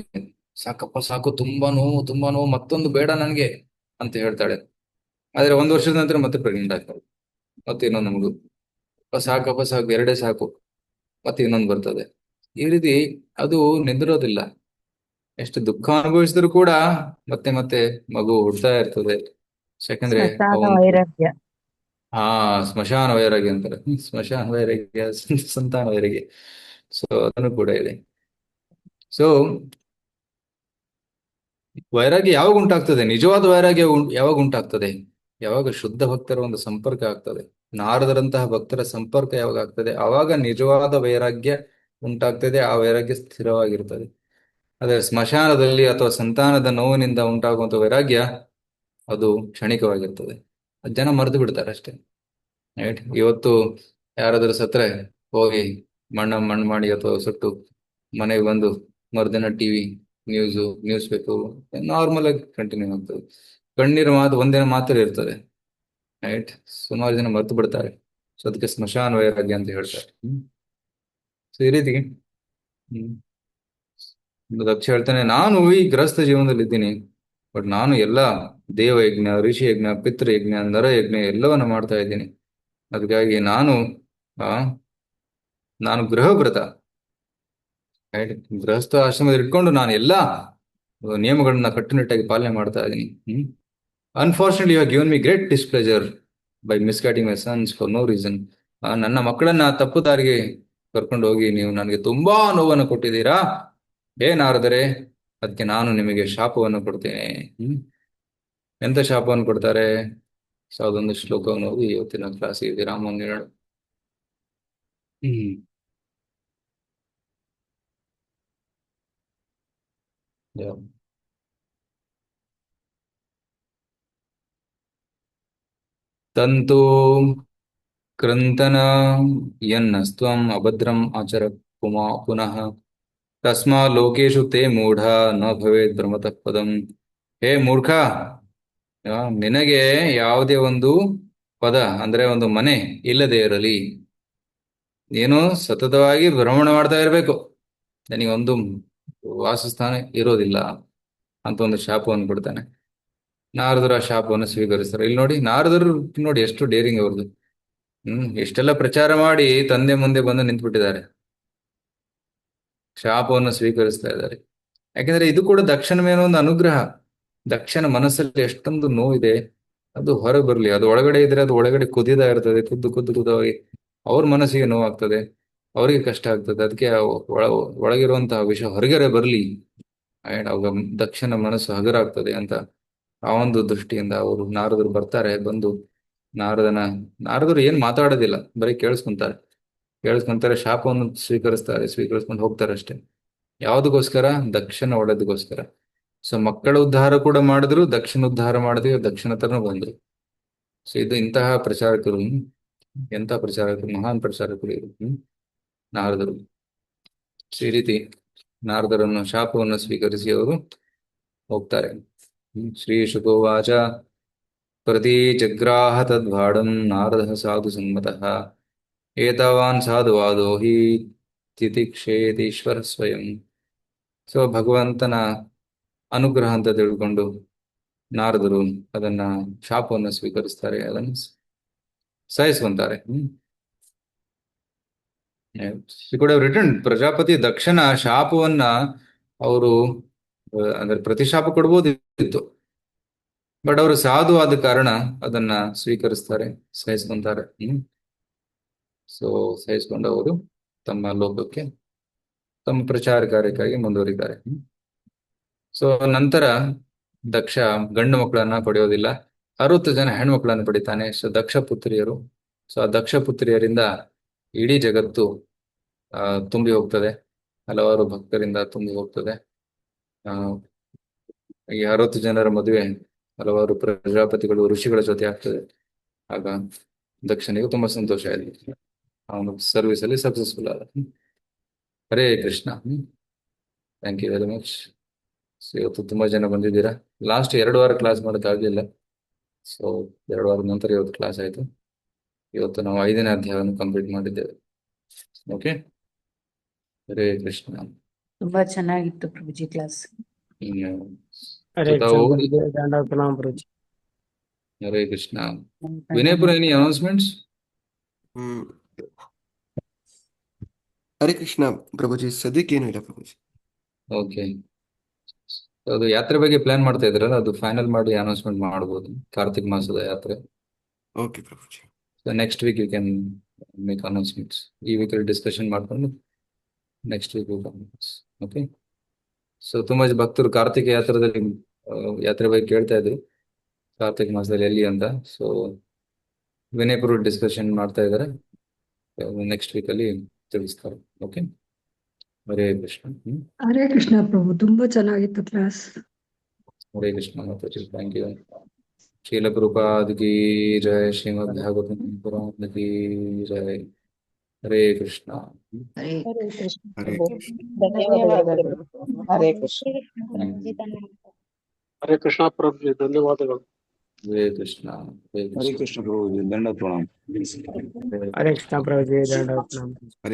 ಸಾಕಪ್ಪ ಸಾಕು, ತುಂಬಾ ನೋವು, ಮತ್ತೊಂದು ಬೇಡ ನನ್ಗೆ ಅಂತ ಹೇಳ್ತಾಳೆ. ಆದ್ರೆ 1 ವರ್ಷದ ನಂತರ ಮತ್ತೆ ಪ್ರೆಗ್ನೆಂಟ್ ಆಗ್ತಾಳೆ, ಮತ್ತೆ ಇನ್ನೊಂದು ಮಗು. ಸಾಕಪ್ಪ ಸಾಕು, 2 ಸಾಕು, ಮತ್ತೆ ಇನ್ನೊಂದು ಬರ್ತದೆ. ಈ ರೀತಿ ಅದು ನಿಂದಿರೋದಿಲ್ಲ. ಎಷ್ಟು ದುಃಖ ಅನುಭವಿಸಿದ್ರು ಕೂಡ ಮತ್ತೆ ಮತ್ತೆ ಮಗು ಹುಡ್ತಾ ಇರ್ತದೆ. ಯಾಕಂದ್ರೆ ವೈರಾಗ್ಯ. ಸ್ಮಶಾನ ವೈರಾಗ್ಯ ಅಂತಾರೆ. ಸ್ಮಶಾನ ವೈರಾಗ್ಯ, ಸಂತಾನ ವೈರಾಗ್ಯ. ಸೊ ಅದನ್ನು ಕೂಡ ಇದೆ. ಸೊ ವೈರಾಗ್ಯ ಯಾವಾಗ ಉಂಟಾಗ್ತದೆ? ನಿಜವಾದ ವೈರಾಗ್ಯ ಯಾವಾಗ ಉಂಟಾಗ್ತದೆ? ಯಾವಾಗ ಶುದ್ಧ ಭಕ್ತರ ಒಂದು ಸಂಪರ್ಕ ಆಗ್ತದೆ, ನಾರದರಂತಹ ಭಕ್ತರ ಸಂಪರ್ಕ ಯಾವಾಗ ಆಗ್ತದೆ, ಆವಾಗ ನಿಜವಾದ ವೈರಾಗ್ಯ ಉಂಟಾಗ್ತದೆ. ಆ ವೈರಾಗ್ಯ ಸ್ಥಿರವಾಗಿರ್ತದೆ. ಅದೇ ಸ್ಮಶಾನದಲ್ಲಿ ಅಥವಾ ಸಂತಾನದ ನೋವಿನಿಂದ ಉಂಟಾಗುವಂತ ವೈರಾಗ್ಯ ಅದು ಕ್ಷಣಿಕವಾಗಿರ್ತದೆ. ಜನ ಮರೆತು ಬಿಡ್ತಾರೆ ಅಷ್ಟೇ, ರೈಟ್. ಇವತ್ತು ಯಾರಾದ್ರೂ ಸತ್ರೆ ಹೋಗಿ ಮಣ್ಣು ಮಾಡಿ ಅಥವಾ ಸುಟ್ಟು ಮನೆಗೆ ಬಂದು ಮರುದಿನ ಟಿವಿ, ನ್ಯೂಸ್ ಪೇಪರ್ ನಾರ್ಮಲ್ ಆಗಿ ಕಂಟಿನ್ಯೂ ಆಗ್ತದೆ. ಕಣ್ಣೀರು ಒಂದಿನ ಮಾತ್ರ ಇರ್ತದೆ, ರೈಟ್. ಸುಮಾರು ಜನ ಮರೆತು ಬಿಡ್ತಾರೆ. ಸೊ ಅದಕ್ಕೆ ಸ್ಮಶಾನ ವೈರಾಗ್ಯ ಅಂತ ಹೇಳ್ತಾರೆ. ಸೊ ಈ ರೀತಿ ದಕ್ಷ ಹೇಳ್ತಾನೆ, ನಾನು ಈ ಗೃಹಸ್ಥ ಜೀವನದಲ್ಲಿ ಇದ್ದೀನಿ, ಬಟ್ ನಾನು ಎಲ್ಲ ದೇವಯಜ್ಞ, ಋಷಿಯಜ್ಞ, ಪಿತೃಯಜ್ಞ, ನರಯಜ್ಞ ಎಲ್ಲವನ್ನು ಮಾಡ್ತಾ ಇದ್ದೀನಿ. ಅದಕ್ಕಾಗಿ ನಾನು ಗೃಹವ್ರತ, ರೈಟ್, ಗೃಹಸ್ಥ ಆಶ್ರಮದಲ್ಲಿ ಇಟ್ಕೊಂಡು ನಾನು ಎಲ್ಲಾ ನಿಯಮಗಳನ್ನ ಕಟ್ಟುನಿಟ್ಟಾಗಿ ಪಾಲನೆ ಮಾಡ್ತಾ ಇದ್ದೀನಿ. Unfortunately you have given me great displeasure by misguiding my sons for no reason. ನನ್ನ ಮಕ್ಕಳನ್ನ ತಪ್ಪು ದಾರಿಗೆ ಕರ್ಕೊಂಡು ಹೋಗಿ ನೀವು ನನಗೆ ತುಂಬಾ ನೋವನ್ನು ಕೊಟ್ಟಿದ್ದೀರಾ. ಏನಾರದರೆ ಅದಕ್ಕೆ ನಾನು ನಿಮಗೆ ಶಾಪವನ್ನು ಕೊಡ್ತೇನೆ. ಎಂತ ಶಾಪವನ್ನು ಕೊಡ್ತಾರೆ? ಅದೊಂದು ಶ್ಲೋಕವನ್ನು ಓದಿ ಇವತ್ತಿನ ಕ್ಲಾಸಿಗೆ ವಿರಾಮವನ್ನು ನೀಡೋಣ. ತಂತು ಕೃಂತನ ಯನ್ನಸ್ತ್ವಂ ಅಭದ್ರಂ ಆಚರ ಪುನಃ ತಸ್ಮಾ ಲೋಕೇಶು ತೇ ಮೂಢ ನ ಭವೇತ್ ಭ್ರಮತಃ ಪದಂ. ಹೇ ಮೂರ್ಖ, ನಿನಗೆ ಯಾವುದೇ ಒಂದು ಪದ ಅಂದ್ರೆ ಒಂದು ಮನೆ ಇಲ್ಲದೆ ಇರಲಿ. ನೀನು ಸತತವಾಗಿ ಭ್ರಮಣ ಮಾಡ್ತಾ ಇರಬೇಕು, ನನಗೆ ಒಂದು ವಾಸಸ್ಥಾನ ಇರೋದಿಲ್ಲ ಅಂತ ಒಂದು ಶಾಪವನ್ನು ಕೊಡ್ತಾನೆ. ನಾರದರು ಆ ಶಾಪವನ್ನು ಸ್ವೀಕರಿಸ್ತಾರೆ. ಇಲ್ಲಿ ನೋಡಿ, ನಾರದರು ನೋಡಿ ಎಷ್ಟು ಡೇರಿಂಗ್ ಅವ್ರದ್ದು. ಎಷ್ಟೆಲ್ಲ ಪ್ರಚಾರ ಮಾಡಿ ತಂದೆ ಮುಂದೆ ಬಂದು ನಿಂತ್ಬಿಟ್ಟಿದ್ದಾರೆ, ಶಾಪವನ್ನು ಸ್ವೀಕರಿಸ್ತಾ ಇದ್ದಾರೆ. ಯಾಕಂದ್ರೆ ಇದು ಕೂಡ ದಕ್ಷನ ಮೇಲೆ ಒಂದು ಅನುಗ್ರಹ. ದಕ್ಷನ ಮನಸ್ಸಲ್ಲಿ ಎಷ್ಟೊಂದು ನೋವಿದೆ, ಅದು ಹೊರಗೆ ಬರಲಿ. ಅದು ಒಳಗಡೆ ಇದ್ರೆ ಅದು ಒಳಗಡೆ ಕುದಿತಾ ಇರ್ತದೆ, ಕುದ್ದಾಗಿ ಅವ್ರ ಮನಸ್ಸಿಗೆ ನೋವಾಗ್ತದೆ, ಅವರಿಗೆ ಕಷ್ಟ ಆಗ್ತದೆ. ಅದಕ್ಕೆ ಒಳಗಿರುವಂತಹ ವಿಷಯ ಹೊರಗಡೆ ಬರಲಿ, ಅವಾಗ ದಕ್ಷನ ಮನಸ್ಸು ಹಗರಾಗ್ತದೆ ಅಂತ ಆ ಒಂದು ದೃಷ್ಟಿಯಿಂದ ಅವರು ನಾರದರು ಬರ್ತಾರೆ. ಬಂದು ನಾರದರು ಏನ್ ಮಾತಾಡೋದಿಲ್ಲ, ಬರೀ ಕೇಳಿಸ್ಕೊಂತಾರೆ, ಶಾಪವನ್ನು ಸ್ವೀಕರಿಸ್ಕೊಂಡು ಹೋಗ್ತಾರೆ ಅಷ್ಟೇ. ಯಾವುದಕ್ಕೋಸ್ಕರ? ದಕ್ಷನ ಒಳ್ಳೇದಕ್ಕೋಸ್ಕರ. ಸೊ ಮಕ್ಕಳ ಉದ್ಧಾರ ಕೂಡ ಮಾಡಿದ್ರು, ದಕ್ಷಿಣ ಉದ್ಧಾರ ಮಾಡಿದ್ವಿ, ದಕ್ಷಿಣ ಹತ್ರನೂ ಬಂದ್ರು. ಸೊ ಇದು ಇಂತಹ ಪ್ರಚಾರಕರು, ಎಂತಹ ಪ್ರಚಾರಕರು, ಮಹಾನ್ ಪ್ರಚಾರಕರು ಇರು ನಾರದರು. ಸೊ ಈ ರೀತಿ ನಾರದರನ್ನು ಶಾಪವನ್ನು ಸ್ವೀಕರಿಸಿ ಅವರು ಹೋಗ್ತಾರೆ. ಶ್ರೀ ಶುಕೋವಾಚ ಪ್ರತಿ ಜಗ್ರಾಹ ತದ್ವಾಡಂ ನಾರದಃ ಸಾಧು ಸಮ್ಮತಃ ಏತಾವಾನ್ ಸಾಧುವಾದೋ ಹಿ ತಿತಿಕ್ಷೇತೀಶ್ವರ ಸ್ವಯಂ. ಸೊ ಭಗವಂತನ ಅನುಗ್ರಹ ಅಂತ ತಿಳ್ಕೊಂಡು ನಾರದರು ಅದನ್ನ ಶಾಪವನ್ನು ಸ್ವೀಕರಿಸ್ತಾರೆ, ಅದನ್ನು ಸಹಿಸ್ಕೊಂತಾರೆ. ರಿಟರ್ನ್ ಪ್ರಜಾಪತಿ ದಕ್ಷನ ಶಾಪವನ್ನ ಅವರು ಅಂದ್ರೆ ಪ್ರತಿಶಾಪ ಕೊಡ್ಬೋದಿತ್ತು, ಬಟ್ ಅವರು ಸಾಧು ಆದ ಕಾರಣ ಅದನ್ನ ಸ್ವೀಕರಿಸ್ತಾರೆ, ಸಹಿಸ್ಕೊಂತಾರೆ. ಸೊ ಸಹಿಸ್ಕೊಂಡು ಅವರು ತಮ್ಮ ಲೋಕಕ್ಕೆ, ತಮ್ಮ ಪ್ರಚಾರ ಕಾರ್ಯಕ್ಕಾಗಿ ಮುಂದುವರಿತಾರೆ. ಸೊ ನಂತರ ದಕ್ಷ ಗಂಡು ಮಕ್ಕಳನ್ನ ಪಡೆಯೋದಿಲ್ಲ, 60 ಜನ ಹೆಣ್ಮಕ್ಳನ್ನು ಪಡಿತಾನೆ. ಸೊ ದಕ್ಷ ಪುತ್ರಿಯರು. ಸೊ ಆ ದಕ್ಷ ಪುತ್ರಿಯರಿಂದ ಇಡೀ ಜಗತ್ತು ತುಂಬಿ ಹೋಗ್ತದೆ, ಹಲವಾರು ಭಕ್ತರಿಂದ ತುಂಬಿ ಹೋಗ್ತದೆ. ಈ 60 ಜನರ ಮದುವೆ ಹಲವಾರು ಪ್ರಜಾಪತಿಗಳು, ಋಷಿಗಳ ಜೊತೆ ಆಗ್ತದೆ. ಆಗ ದಕ್ಷನಿಗೆ ತುಂಬಾ ಸಂತೋಷ ಆಯ್ತು, ಅವನು ಸರ್ವಿಸ್ ಅಲ್ಲಿ ಸಕ್ಸಸ್ಫುಲ್ ಆದ. Hare Krishna. Thank you very much. So ಇವತ್ತು ತುಂಬಾ ಜನ ಬಂದಿದ್ದೀರಾ. ಲಾಸ್ಟ್ 2 ವಾರ ಕ್ಲಾಸ್ ಮಾಡೋಕ್ಕಾಗಲಿಲ್ಲ, ಸೊ 2 ವಾರದ ನಂತರ ಇವತ್ತು ಕ್ಲಾಸ್ ಆಯ್ತು. ಇವತ್ತು ನಾವು 5ನೇ ಅಧ್ಯಾಯವನ್ನು ಕಂಪ್ಲೀಟ್ ಮಾಡಿದ್ದೇವೆ. ಓಕೆ, ಹರೇ ಕೃಷ್ಣ. ತುಂಬಾ ಚೆನ್ನಾಗಿತ್ತು ಪ್ರಭುಜಿ ಕ್ಲಾಸ್. ಹರೇ ಹರೇ ಕೃಷ್ಣ. ವಿನಯಪುರ, ಎನಿ ಅನೌನ್ಸ್ಮೆಂಟ್ಸ್? ಹರೇ ಕೃಷ್ಣ ಪ್ರಭುಜಿ, ಸದ್ಯಕ್ಕೇನು ಇಲ್ಲ ಪ್ರಭುಜಿ. ಓಕೆ, ಅದು ಯಾತ್ರೆ ಬಗ್ಗೆ ಪ್ಲಾನ್ ಮಾಡ್ತಾ ಇದ್ರಲ್ಲ, ಅದು ಫೈನಲ್ ಮಾಡಿ ಅನೌನ್ಸ್ಮೆಂಟ್ ಮಾಡಬಹುದು. ಕಾರ್ತಿಕ್ ಮಾಸದ ಯಾತ್ರೆ. Okay Prabhuji. So next week you can make announcements. ಈ ವೀಕಲ್ಲಿ ಡಿಸ್ಕಷನ್ ಮಾಡ್ಕೊಂಡು ನೆಕ್ಸ್ಟ್ ವೀಕ್ ಓಕೆ. ಸೊ ತುಂಬಾ ಭಕ್ತರು ಕಾರ್ತಿಕ ಯಾತ್ರೆ ಬಗ್ಗೆ ಕೇಳ್ತಾ ಇದ್ರು, ಕಾರ್ತಿಕ ಮಾಸದಲ್ಲಿ ಎಲ್ಲಿ ಅಂತ. ಸೊ ವಿನಯಪುರ ಡಿಸ್ಕಷನ್ ಮಾಡ್ತಾ ಇದ್ದಾರೆ, ನೆಕ್ಸ್ಟ್ ವೀಕಲ್ಲಿ ತಿಳಿಸ್ತಾರೆ. ಓಕೆ, ಹರೇ ಕೃಷ್ಣ. ಹರೇ ಕೃಷ್ಣ ಪ್ರಭು, ತುಂಬಾ ಚೆನ್ನಾಗಿತ್ತು class. Hare Krishna Mataji, thank you. Srila Prabhupad ಕಿ ಜಯ, ಶ್ರೀಮದ್ ಭಾಗವತಂ ಪುರಾಣ ಕಿ ಜಯ. ಹರೇ ಕೃಷ್ಣ. ಹರೇ ಕೃಷ್ಣ. ಹರೇ ಕೃಷ್ಣ. ಧನ್ಯವಾದಗಳು. ಹರೇ ಕೃಷ್ಣ. ಹರೇ ಕೃಷ್ಣ ಪ್ರಭುಜಿ, ಧನ್ಯವಾದಗಳು. ಹರೇ ಕೃಷ್ಣ. ಹರೇ ಕೃಷ್ಣ ಪ್ರಭು, ದಂಡ ಪ್ರಣಾಮ. ಹರೇ ಕೃಷ್ಣ ಪ್ರಭುಜಿ, ದಂಡವತ್ ನಮಃ.